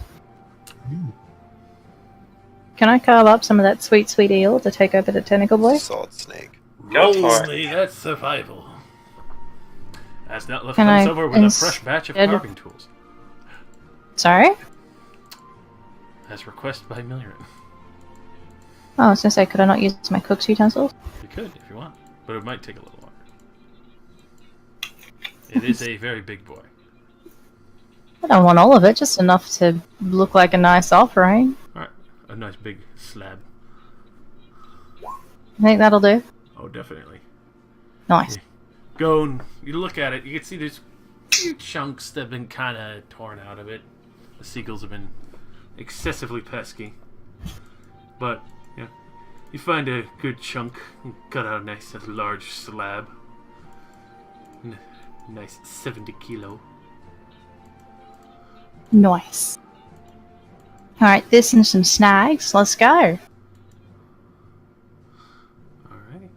Can I carve up some of that sweet, sweet eel to take over the tentacle boy? Salt snake. Go for it. Only that's survival. As Netlef Can comes I over with a fresh batch of instead- carving tools, Sorry? as requested by Milliran. Oh, I was gonna say, could I not use my cook's utensils? You could if you want, but it might take a little longer. It is a very big boy. I don't want all of it, just enough to look like a nice offering. Alright, a nice big slab. I think that'll do. Oh, definitely. Nice. Go and you look at it, you can see there's few chunks that have been kind of torn out of it. The seagulls have been excessively pesky. But, yeah, you find a good chunk and cut out a nice large slab. Nice 70 kilo. Nice. Alright, this and some snags. Let's go. Alright.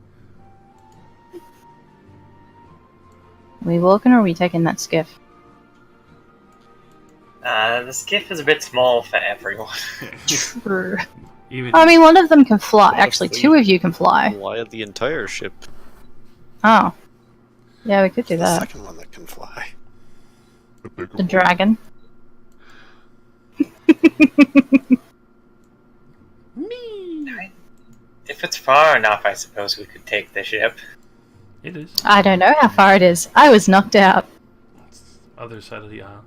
We walking or are we taking that skiff? The skiff is a bit small for everyone. True. Even I mean, one of them can fly. What if Actually, we- two of you can fly. Why the entire ship? Oh. Yeah, we could do The that. second one that can fly. The bigger The one. dragon. If it's far enough, I suppose we could take the ship. it is. I don't know how far it is. I was knocked out. It's the other side of the aisle.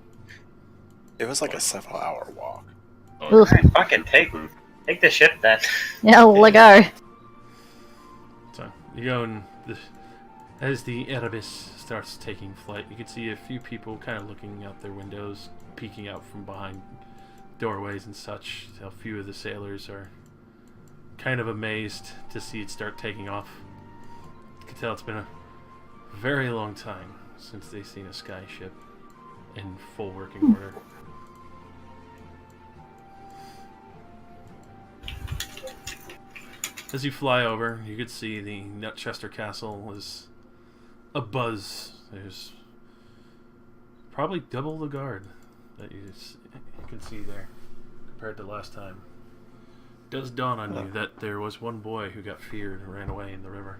It was like a several-hour walk. Ugh. Alright, fucking take the ship then. Yeah, let go. So you go and as the Erebus starts taking flight, you can see a few people kind of looking out their windows, peeking out from behind doorways and such. A few of the sailors are kind of amazed to see it start taking off. You can tell it's been a very long time since they've seen a sky ship in full working order. As you fly over, you could see the Nutchester Castle is abuzz. There's probably double the guard that you can see there compared to last time. It does dawn on you that there was one boy who got feared and ran away in the river.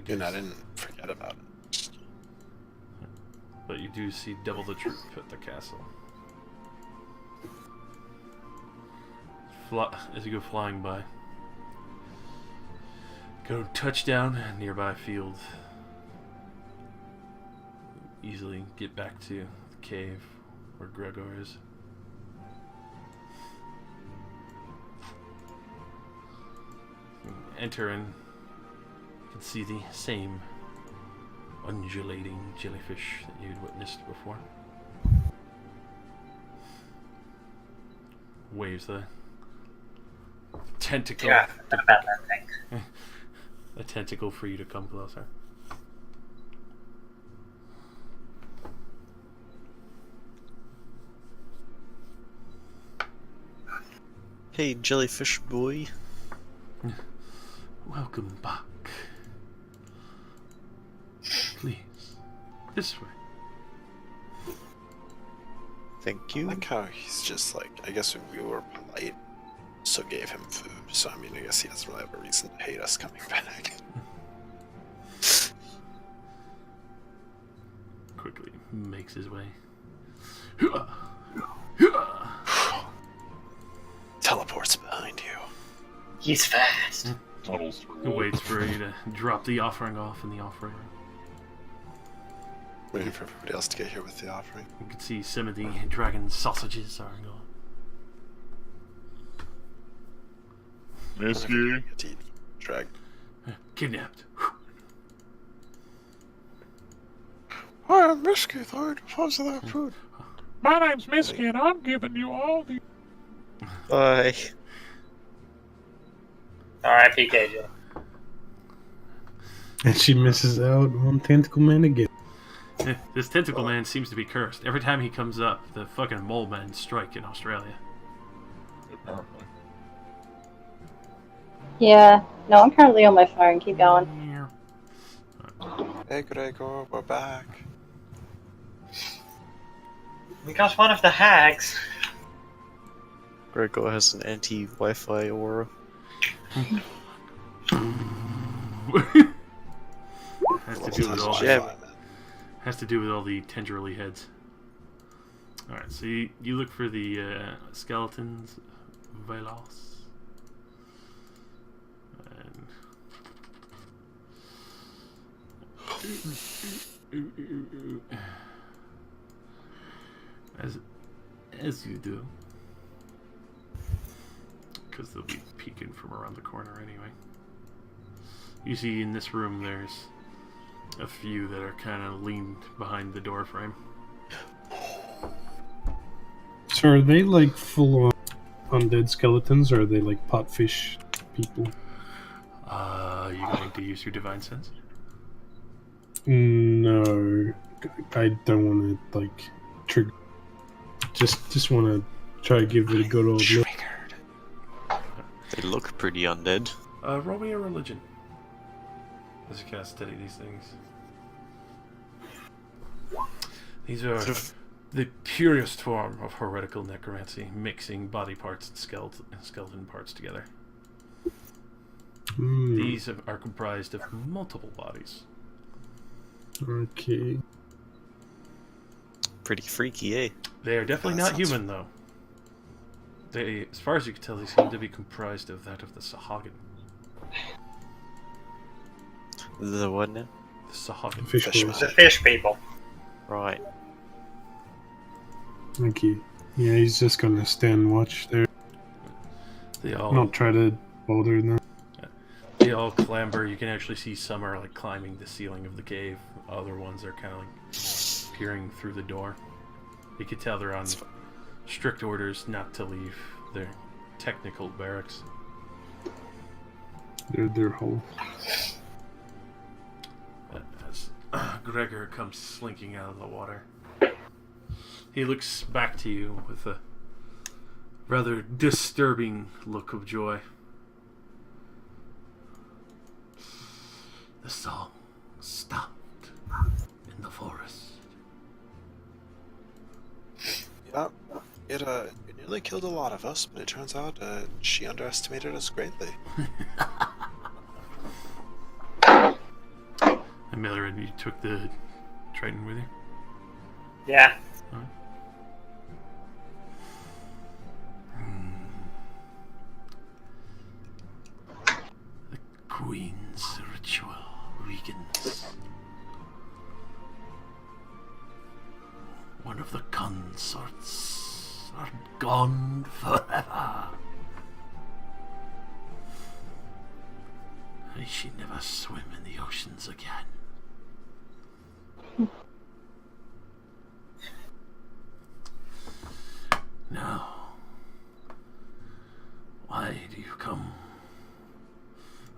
And I didn't forget about it. But you do see double the troop at the castle. As you go flying by, go touchdown nearby field. Easily get back to the cave where Gregor is. Enter in. You can see the same undulating jellyfish that you'd witnessed before. Waves the tentacle. Yeah, about that thing. A tentacle for you to come closer. Hey, jellyfish boy. Welcome back. Please, this way. Thank I you. like how he's just like, I guess we were polite, so gave him food. So I mean, I guess he doesn't really have a reason to hate us coming back. Quickly makes his way. Teleports behind you. He's fast. Tunnels He through. waits for you to drop the offering off in the offering room. Waiting for everybody else to get here with the offering. You can see some of the dragon sausages are gone. Misky, Get to eat drag. Kidnapped. Hi, I'm Misky. Thought opposed to that food. My name's Misky, and I'm giving you all the. Bye. R.I.P. KJ. And she misses out on Tentacle Man again. This tentacle man seems to be cursed. Every time he comes up, the fucking mole men strike in Australia. apparently. Yeah. No, I'm currently on my phone. Keep going. Hey, Gregor, we're back. We got one of the hags. Gregor has an anti-Wi-Fi aura. Has to do with all Yeah. the, has to do with all the tendrily heads. All right, so you look for the skeletons, Velos, and as you do, because they'll be peeking from around the corner anyway. You see in this room there's a few that are kind of leaned behind the door frame. So are they like full on undead skeletons, or are they like potfish people? You going to use your divine sense? No, I don't want to like trigger. Just want to try to give it a good old look. They look pretty undead. Roll me a religion. As you cast study these things. These are the purest form of heretical necromancy, mixing body parts and skeleton parts together. These are comprised of multiple bodies. Okay. Pretty freaky, eh? They are definitely not sounds- human, though. They, as far as you can tell, they seem to be comprised of that of the Sahagin. The what now? The Sahagin. Fish Fish balls. The fish people. Right. Okay. Yeah, he's just gonna stand watch there. They all Not try to bother them. They all clamber. You can actually see some are like climbing the ceiling of the cave. Other ones are kind of like peering through the door. You can tell they're on strict orders not to leave their technical barracks. Their hole. As Gregor comes slinking out of the water, he looks back to you with a rather disturbing look of joy. The song stopped in the forest. Yeah, it nearly killed a lot of us, but it turns out she underestimated us greatly. And Miller, and you took the Triton with you? Yeah. The Queen's ritual weakens. One of the consorts are gone forever. May she never swim in the oceans again. Now, why do you come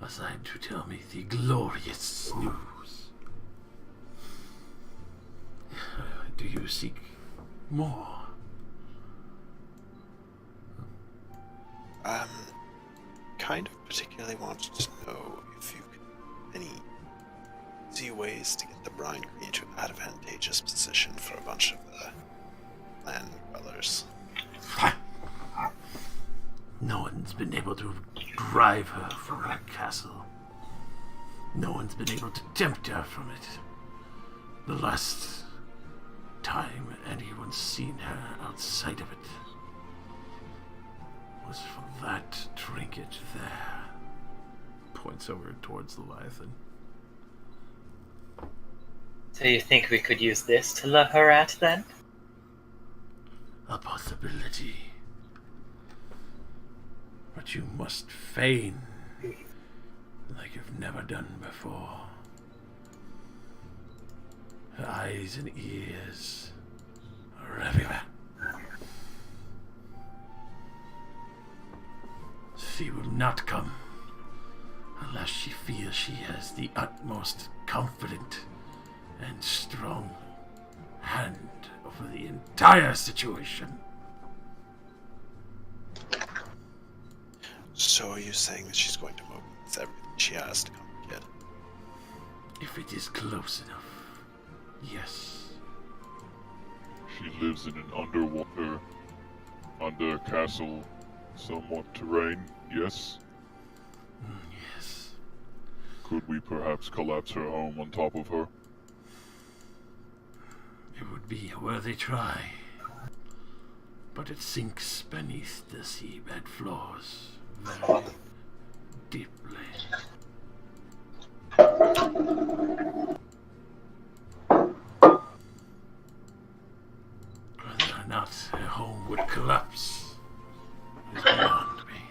aside to tell me the glorious news? Do you seek more? Kind of particularly wanted to know if you could any easy ways to get the Brine Queen to an advantageous position for a bunch of the land dwellers. No one's been able to drive her from her castle. No one's been able to tempt her from it. The last time anyone's seen her outside of it was for that trinket there. Points over towards Leviathan. So you think we could use this to lure her out then? A possibility. But you must feign like you've never done before. Her eyes and ears are everywhere. She will not come unless she feels she has the utmost confident and strong hand over the entire situation. So are you saying that she's going to mobilize everything she has to come and get? If it is close enough, yes. She lives in an underwater, under castle, somewhat terrain, yes? Yes. Could we perhaps collapse her home on top of her? It would be a worthy try. But it sinks beneath the seabed floors very deeply. Whether or not her home would collapse is beyond me.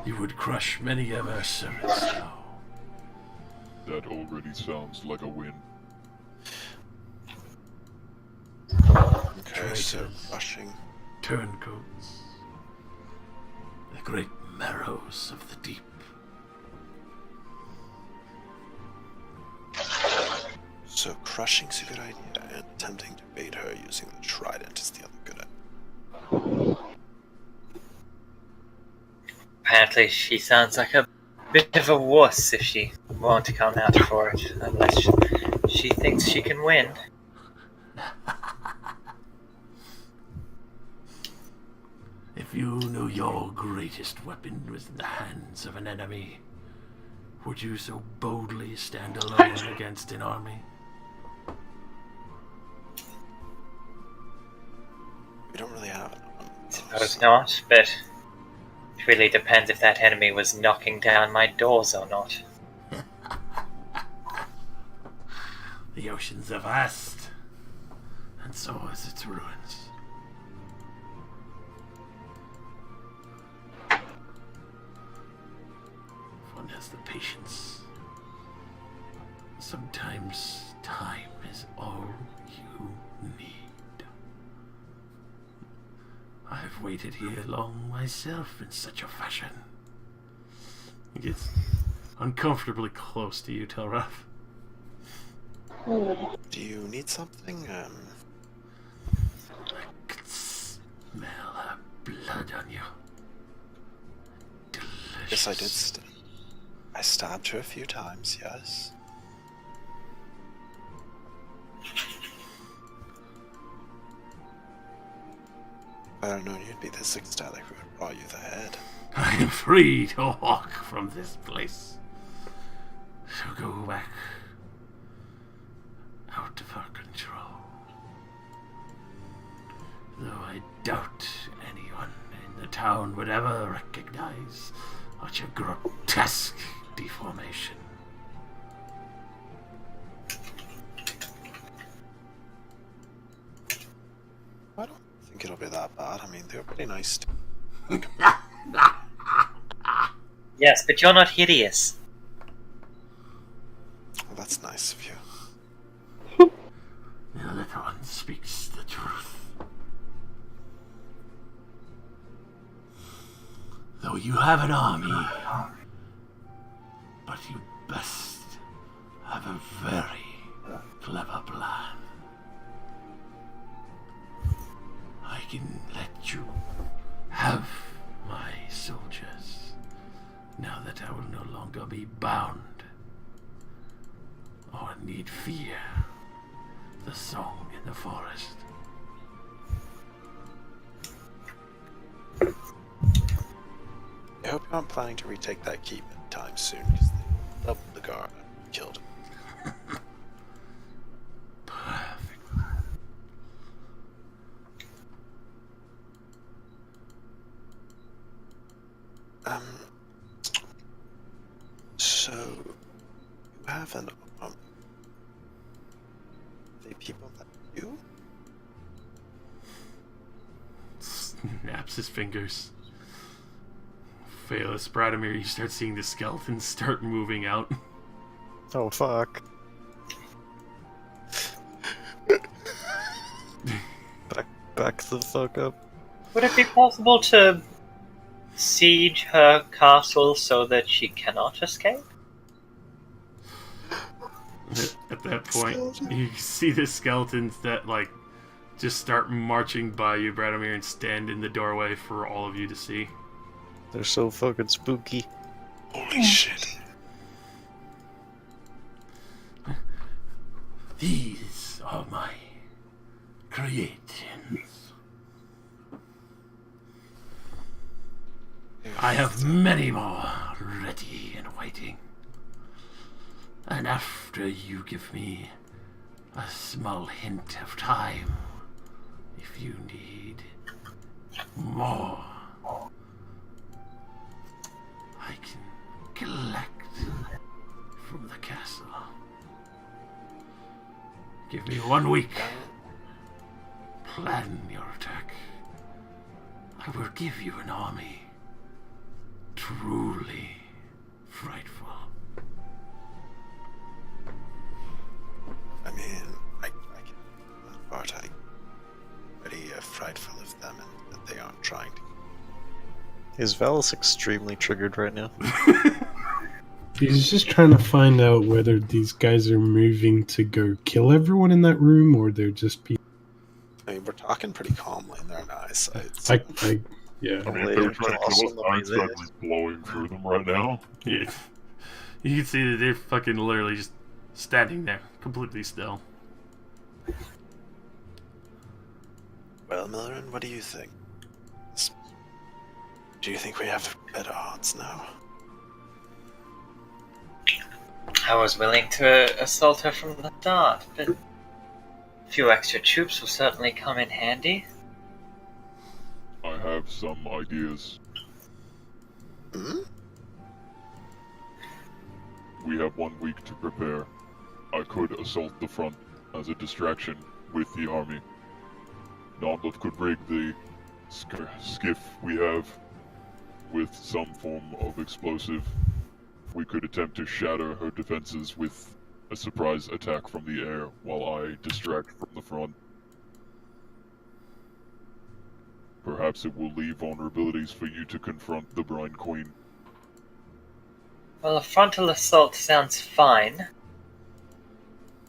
You would crush many of our servants now. That already sounds like a win. Okay, so Traitors. rushing. Turncoats, the great marrows of the deep. So crushing's a good idea, and attempting to bait her using the trident is the other good idea. Apparently she sounds like a bit of a wuss if she won't come out for it, unless she thinks she can win. If you knew your greatest weapon was in the hands of an enemy, would you so boldly stand alone against an army? We don't really have it. Suppose not, but it really depends if that enemy was knocking down my doors or not. The oceans are vast, and so is its ruins. One has the patience. Sometimes time is all you need. I've waited here long myself in such a fashion. He gets uncomfortably close to you, Telrath. Do you need something? I can smell her blood on you. Delicious. Yes, I did. I stabbed her a few times, yes. If I don't know you'd be this ecstatic, we would have brought you the head. I am free to walk from this place. So go back out of our control. Though I doubt anyone in the town would ever recognize such a grotesque deformation. I don't think it'll be that bad. I mean, they're pretty nice. Yes, but you're not hideous. Well, that's nice of you. The little one speaks the truth. Though you have an army, but you best have a very clever plan. I can let you have my soldiers, now that I will no longer be bound or need fear the song in the forest. I hope you aren't planning to retake that keep anytime soon, because they doubled the guard and killed him. Perfect. So you have an they people that you? Snaps his fingers. Phaelus, Bradimir, you start seeing the skeletons start moving out. Oh, fuck. back the fuck up. Would it be possible to siege her castle so that she cannot escape? At that point, you see the skeletons that, like, just start marching by you, Bradimir, and stand in the doorway for all of you to see. They're so fucking spooky. Holy shit. These are my creations. I have many more ready and waiting. And after you give me a small hint of time, if you need more, I can collect from the castle. Give me 1 week. Plan your attack. I will give you an army truly frightful. I mean, I can that part. I pretty frightful of them and that they aren't trying to. Is Valis extremely triggered right now? He's just trying to find out whether these guys are moving to go kill everyone in that room or they're just people. I mean, we're talking pretty calmly in their eyesight. I Yeah. I mean, if they were trying to kill us, Ironstrike would be blowing through them right now. Yeah. You can see that they're fucking literally just standing there, completely still. Well, Millerin, what do you think? Do you think we have better odds now? I was willing to assault her from the start, but a few extra troops will certainly come in handy. I have some ideas. Hmm? We have 1 week to prepare. I could assault the front as a distraction with the army. Nodlev could rig the skiff we have with some form of explosive. We could attempt to shatter her defenses with a surprise attack from the air while I distract from the front. Perhaps it will leave vulnerabilities for you to confront the Brine Queen. Well, a frontal assault sounds fine.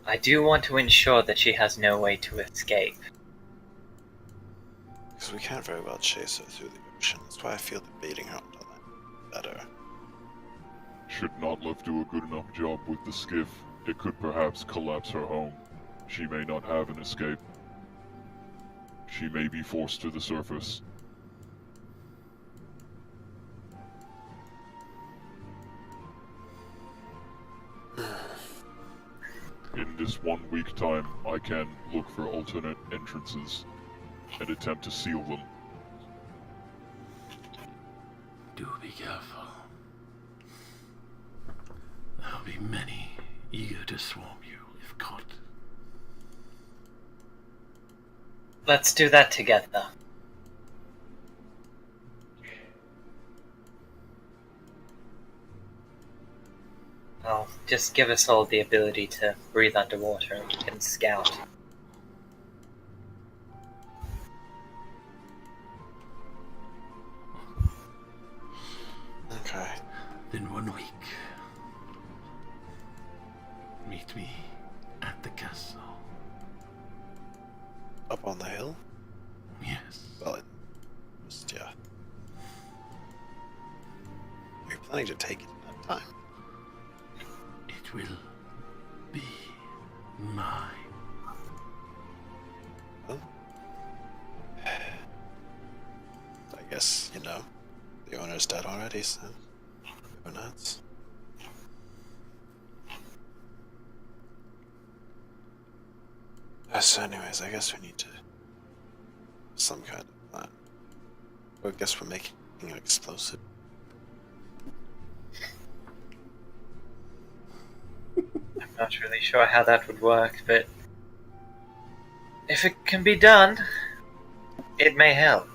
I do want to ensure that she has no way to escape. Because we can't very well chase her through the ocean. That's why I feel that baiting her onto land better. Should Notlev do a good enough job with the skiff, it could perhaps collapse her home. She may not have an escape. She may be forced to the surface. In this 1 week time, I can look for alternate entrances and attempt to seal them. Do be careful. There'll be many eager to swarm you if caught. Let's do that together. Well, just give us all the ability to breathe underwater and we can scout. Okay. Then 1 week. Meet me at the castle. Up on the hill? Yes. Well, yeah. Are you planning to take it in that time? It will be mine. Well, I guess, the owner's dead already, so go nuts. So anyways, I guess we need to some kind of plan. I guess we're making an explosive. I'm not really sure how that would work, but if it can be done, it may help.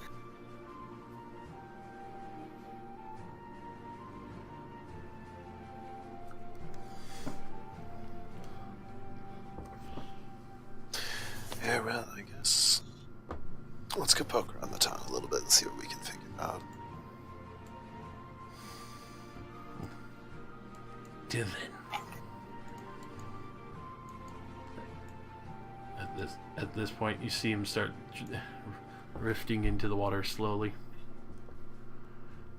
Yeah, well, I guess let's go poke around the town a little bit and see what we can figure out. Till then. At this point, you see him start drifting into the water slowly.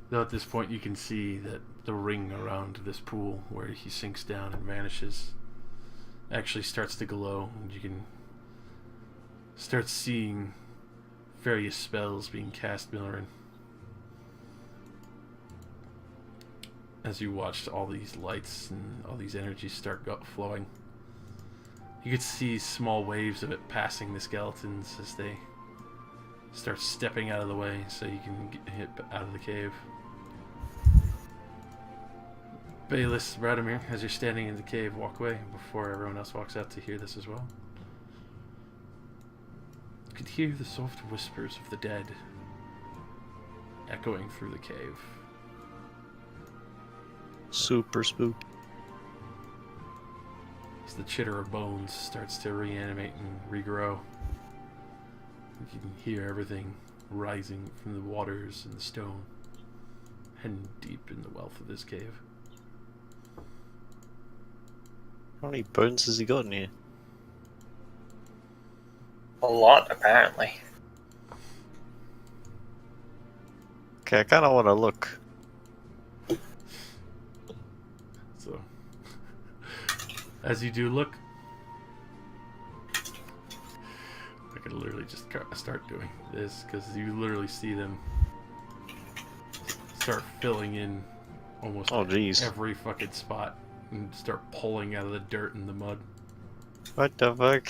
Though at this point, you can see that the ring around this pool where he sinks down and vanishes actually starts to glow, and you can start seeing various spells being cast, Millerin. As you watched all these lights and all these energies start flowing. You could see small waves of it passing the skeletons as they start stepping out of the way so you can get hit out of the cave. Bayless, Radomir, as you're standing in the cave, walk away before everyone else walks out to hear this as well. You could hear the soft whispers of the dead echoing through the cave. Super spooky. As the chitter of bones starts to reanimate and regrow, you can hear everything rising from the waters and the stone, heading deep in the wealth of this cave. How many bones has he got in here? A lot, apparently. Okay, I kind of want to look. So, as you do look, I could literally just start doing this because you literally see them start filling in almost every fucking spot and start pulling out of the dirt and the mud. What the fuck?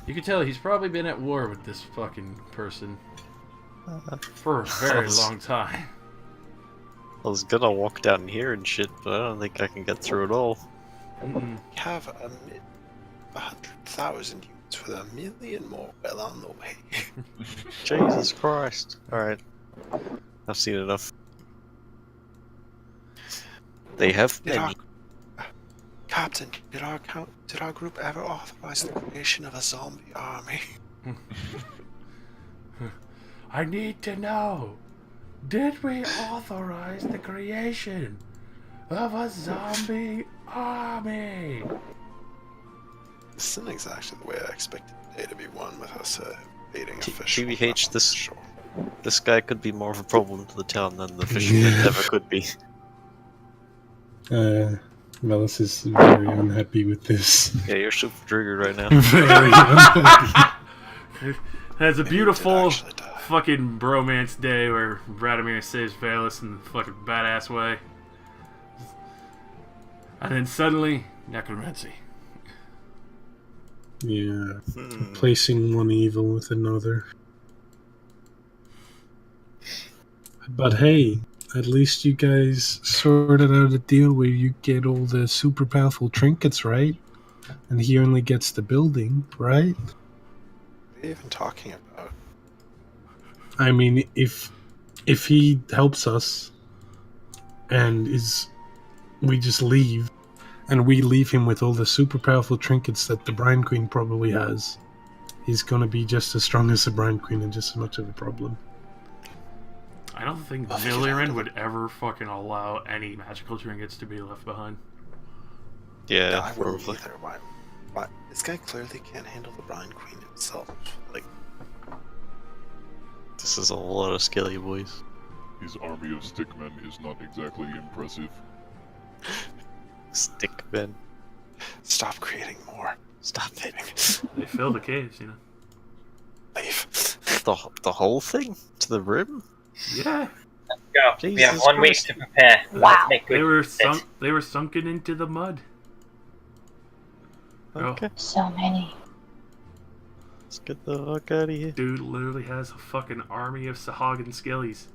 You can tell he's probably been at war with this fucking person for a very long time. I was gonna walk down here and shit, but I don't think I can get through it all. Mm-mm. We have 100,000 units with 1 million more well on the way. Jesus Christ. Alright. I've seen enough. They have many. Captain, did our group ever authorize the creation of a zombie army? I need to know. Did we authorize the creation of a zombie army? This isn't exactly the way I expected the day to be won with us beating official. TBH, this guy could be more of a problem to the town than the fisherman ever could be. Melis is very unhappy with this. Yeah, you're super triggered right now. Very unhappy. It's a beautiful fucking bromance day where Radimir saves Valis in the fucking badass way. And then suddenly, necromancy. Yeah, replacing one evil with another. But hey, at least you guys sorted out a deal where you get all the super powerful trinkets, right? And he only gets the building, right? What are you even talking about? I mean, if he helps us and we just leave, and we leave him with all the super powerful trinkets that the Brine Queen probably has, he's gonna be just as strong as the Brine Queen and just as much of a problem. I don't think Viliran would ever fucking allow any magical trinkets to be left behind. Yeah, I wouldn't either. Why? This guy clearly can't handle the Brine Queen himself. Like, this is a lot of skelly boys. His army of stickmen is not exactly impressive. Stickmen. stop creating more. Stop it. They fill the caves, you know. Leave. The whole thing? To the rim? Yeah. Let's go. Jesus we have 1 week Christ. to prepare. Wow. Let's make good They were sunken into the mud. Okay. So many. Let's get the fuck out of here. Dude literally has a fucking army of Sahagin skellies.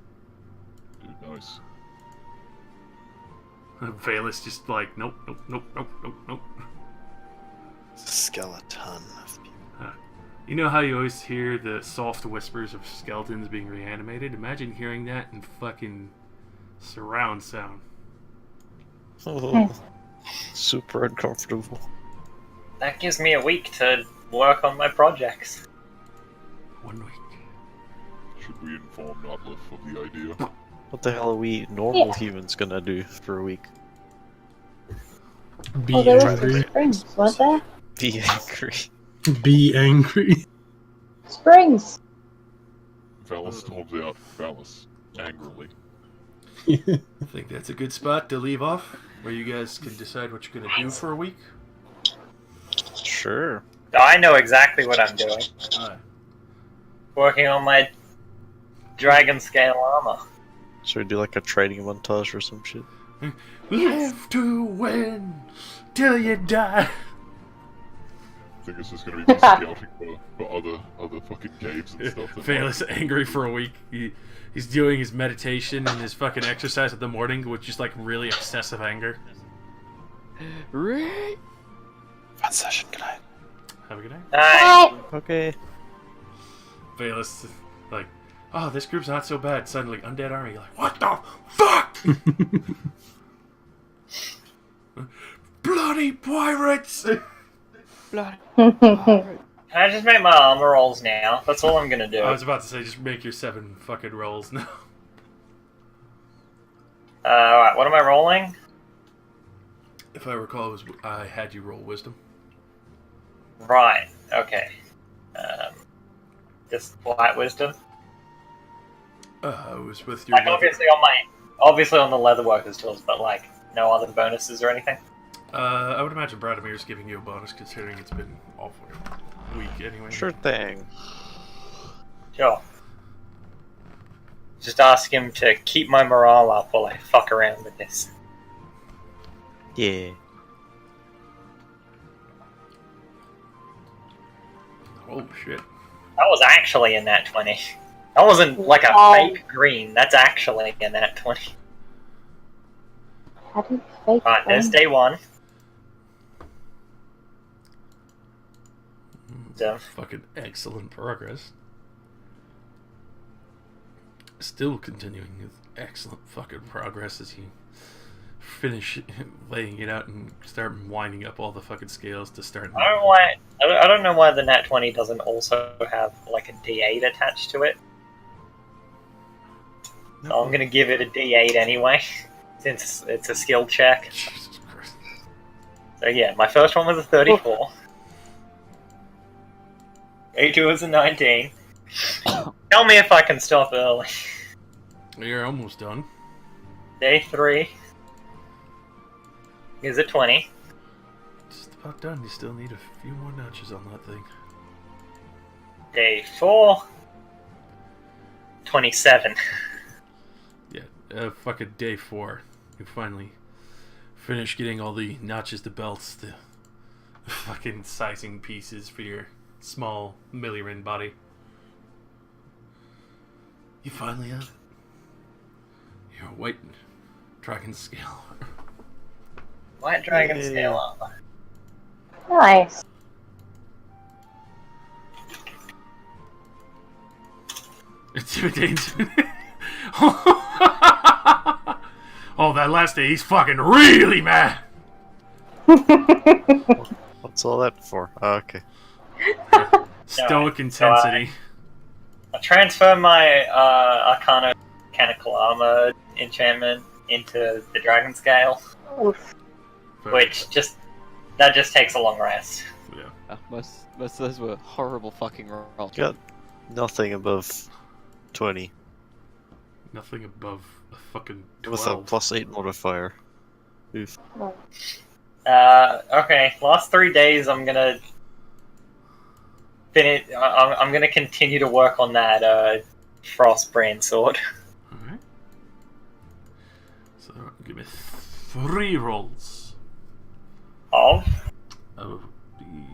Dude, nice. Valis just like, nope. It's a skeleton of people. You know how you always hear the soft whispers of skeletons being reanimated? Imagine hearing that in fucking surround sound. Oh, super uncomfortable. That gives me a week to work on my projects. 1 week. Should we inform Notlif of the idea? What the hell are we normal humans gonna do for a week? Be Oh, there was angry. some springs, was there? Be angry. Be angry. Springs! Valis storms out. Valis, angrily. I think that's a good spot to leave off, where you guys can decide what you're gonna do for a week. Sure. I know exactly what I'm doing. Alright. Working on my dragon scale armor. Should we do like a training montage or some shit? Live to win till you die. I think it's just gonna be me scouting for other fucking caves and stuff. Valis angry for a week. He's doing his meditation and his fucking exercise in the morning with just like really excessive anger. Right. Fun session, good night. Have a good night. Hi. Okay. Valis, like, oh, this group's not so bad. Suddenly, undead army. You're like, what the fuck? Bloody pirates! Can I just make my armor rolls now? That's all I'm gonna do. I was about to say, just make your 7 fucking rolls now. Alright, what am I rolling? If I recall, I had you roll wisdom. Right, okay. Just light wisdom. It was with your Like obviously on the leatherworkers tools, but like no other bonuses or anything. I would imagine Bradomir's giving you a bonus considering it's been awful week anyway. Sure thing. Sure. Just ask him to keep my morale up while I fuck around with this. Yeah. Oh shit. That was actually a nat 20. That wasn't like a Wow. fake green. That's actually a nat 20. How do you fake Right, there's green? day one. So, Fucking excellent progress. Still continuing with excellent fucking progress as you finish laying it out and start winding up all the fucking scales to start. I don't know why the nat 20 doesn't also have like a D8 attached to it. So I'm gonna give it a D8 anyway, since it's a skill check. Jesus Christ. So yeah, my first one was a 34. A2 was a 19. Tell me if I can stop early. You're almost done. Day 3 is a 20. Just about done. You still need a few more notches on that thing. Day 4, 27. Yeah, fucking day 4. You finally finish getting all the notches, the belts, the fucking sizing pieces for your small Millirin body. You finally have it. Your white dragon scale. White dragon scale armor. Nice. Intimidation. Oh, that last day, he's fucking really mad. What's all that for? Oh, okay. Stoic intensity. I transfer my Arcana Mechanical Armor enchantment into the Dragon Scale, Oof. which just takes a long rest. Yeah. Most of those were horrible fucking rolls. Got nothing above 20 Nothing above a fucking with a 12. +8 modifier. Oof. Okay, last 3 days I'm gonna finish. I'm gonna continue to work on that Frost Brand Sword. Alright. So, give me 3 rolls. Of Oh, I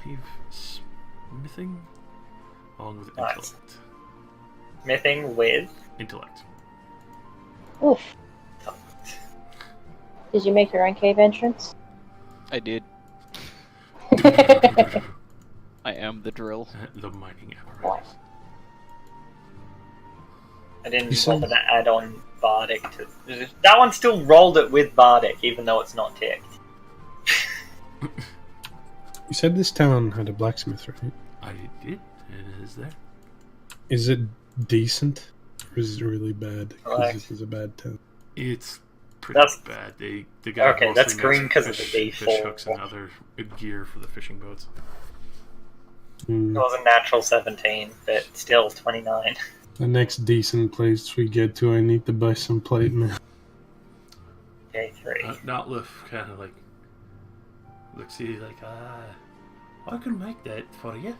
believe smithing along with Nice. intellect. smithing with. Intellect. Oof. Did you make your own cave entrance? I did. I am the drill. The mining apparatus. I didn't You said- bother to add on Bardic to. That one still rolled it with Bardic, even though it's not ticked. You said this town had a blacksmith, right? I did. It is there. Is it decent? Or is it really bad? Because Like- this is a bad town. It's pretty That's- bad. The guy Okay, mostly that's makes green 'cause of the fish D4. hooks and other gear for the fishing boats. It Hmm. was a natural 17, but still 29. The next decent place we get to, I need to buy some plate mail. Day 3. Notlif kind of like looks at you like, I can make that for you.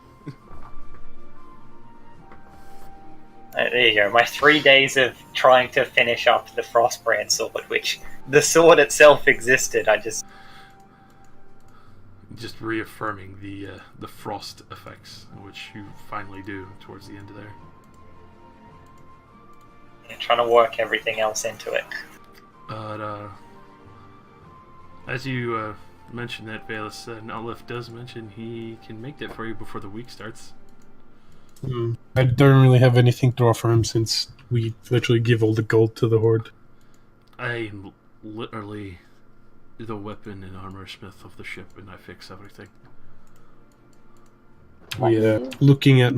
There you go. My 3 days of trying to finish up the Frostbrand sword, which the sword itself existed. I just Just reaffirming the frost effects, which you finally do towards the end of there. trying to work everything else into it. But as you mentioned that, Valus, Notlif does mention he can make that for you before the week starts. I don't really have anything to offer him since we literally give all the gold to the Horde. I am literally the weapon and armor smith of the ship, and I fix everything. Yeah, looking at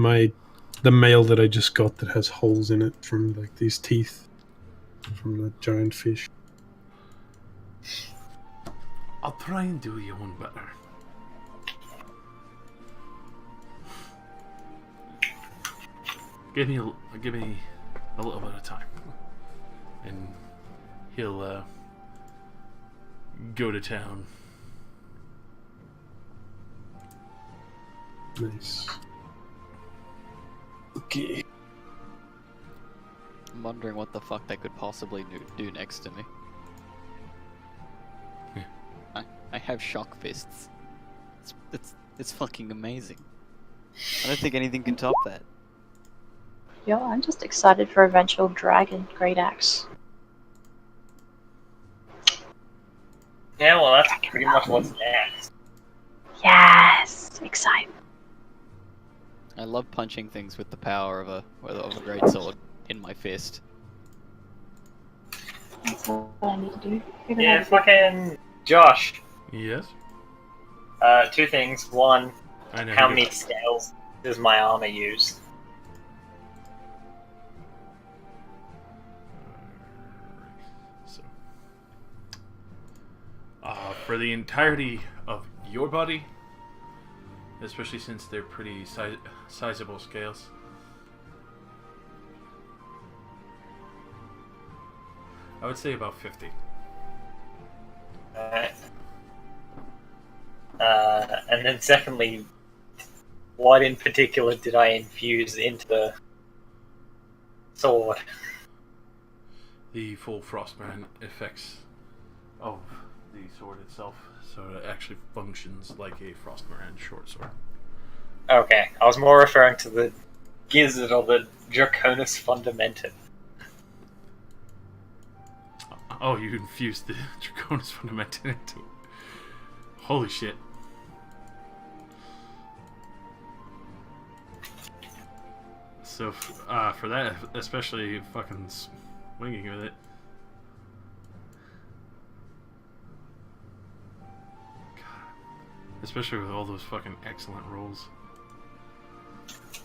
the mail that I just got that has holes in it from like these teeth from the giant fish. I'll try and do you one better. Give me a little bit of time, and he'll go to town. Nice. Okay. I'm wondering what the fuck they could possibly do next to me. Yeah. I have shock fists. It's fucking amazing. I don't think anything can top that. Yo, I'm just excited for eventual dragon great axe. Yeah, well, that's pretty much what's next. Yes, excitement. I love punching things with the power of a great sword in my fist. That's all I need to do. Figure Yeah, out a good- fucking Josh. Yes. Two things. One, I know. how many scales does my armor use? So, for the entirety of your body, especially since they're pretty sizable scales, I would say about 50. Alright. And then secondly, what in particular did I infuse into the sword? The full Frostbrand effects of the sword itself, so it actually functions like a Frostbrand short sword. Okay, I was more referring to the Gizzard or the Draconis Fundamentum. Oh, you infused the Draconis Fundamentum into it. Holy shit. So, for that, especially fucking swinging with it. God. Especially with all those fucking excellent rolls.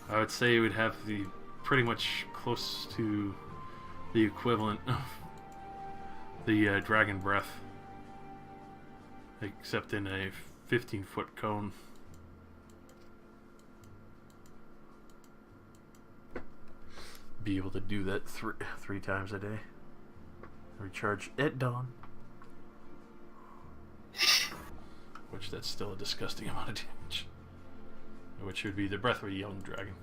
I would say it would have the pretty much close to the equivalent of the Dragon Breath. Except in a 15-foot cone. Be able to do that three times a day. Recharge at dawn. Which that's still a disgusting amount of damage. Which would be the breath of a young dragon.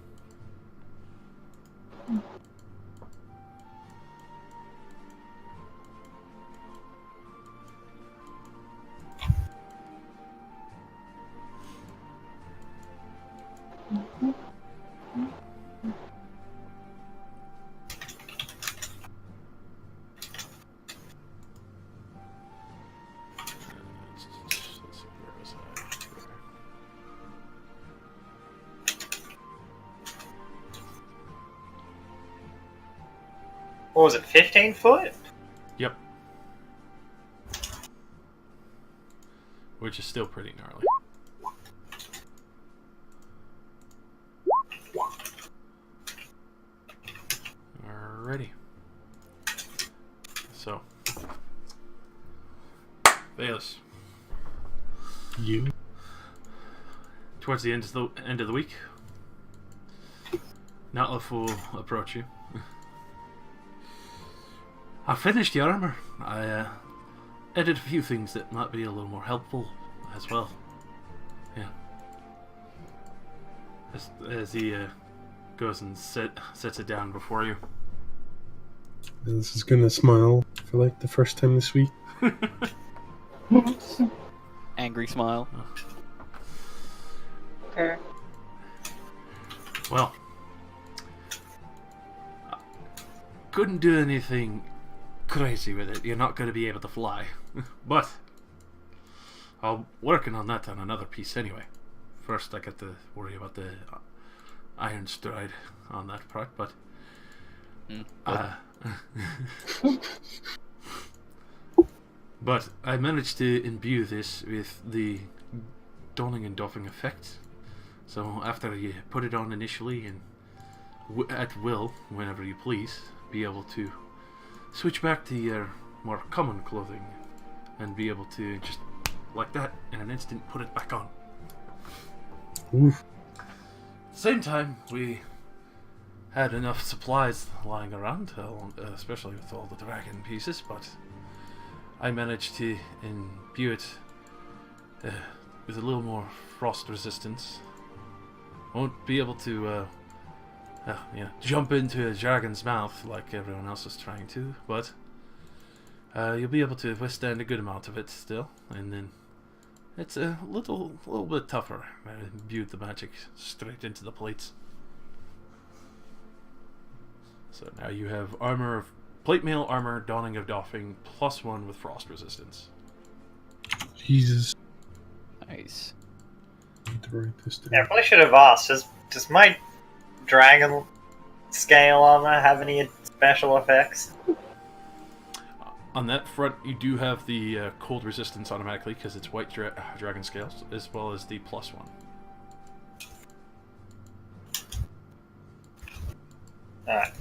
Let's see, where was I? What was it, 15 foot? Yep. Which is still pretty gnarly. Alrighty. So, Bayless. You? Towards the end of the week, Natlif will approach you. I finished the armor. I added a few things that might be a little more helpful as well. Yeah. As he goes and sets it down before you. This is gonna smile for like the first time this week. Angry smile. Okay. Well, couldn't do anything crazy with it. You're not going to be able to fly. But I'm working on that on another piece anyway. First, I got to worry about the iron stride on that part, but but I managed to imbue this with the donning and doffing effect. So after you put it on initially and at will, whenever you please, be able to switch back to your more common clothing and be able to just, like that, in an instant, put it back on. Oof. Same time, we had enough supplies lying around, especially with all the dragon pieces, but I managed to imbue it with a little more frost resistance. Won't be able to jump into a dragon's mouth like everyone else is trying to, but you'll be able to withstand a good amount of it still, and then it's a little bit tougher. I imbued the magic straight into the plates. So now you have armor of plate mail armor, dawning of doffing, +1 with frost resistance. Jesus. Nice. I need to write this down. Yeah, I probably should have asked. Does my dragon scale armor have any special effects? On that front, you do have the cold resistance automatically because it's white dragon scales, as well as the +1. Alright.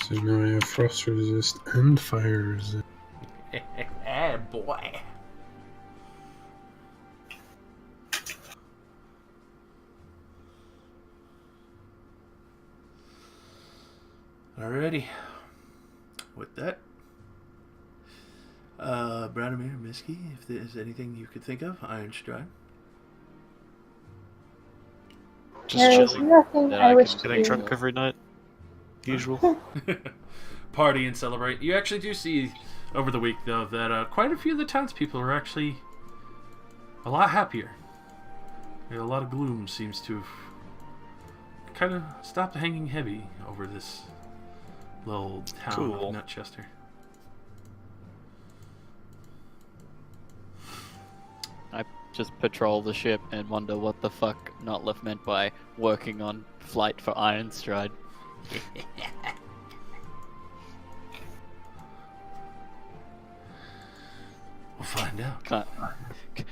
So now I have frost resist and fire resist. Boy. Alrighty. With that, Branimir, Miski, if there's anything you could think of, Ironstride. Just There is chilling. nothing That I I wish can to Getting do. drunk every night. Usual. Party and celebrate. You actually do see over the week, though, that quite a few of the townspeople are actually a lot happier. A lot of gloom seems to have kind of stopped hanging heavy over this little town Cool. of Nutchester. I just patrol the ship and wonder what the fuck Notlef meant by working on flight for Ironstride. We'll find out.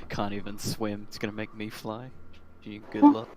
Can't even swim. It's gonna make me fly. Gee, good luck.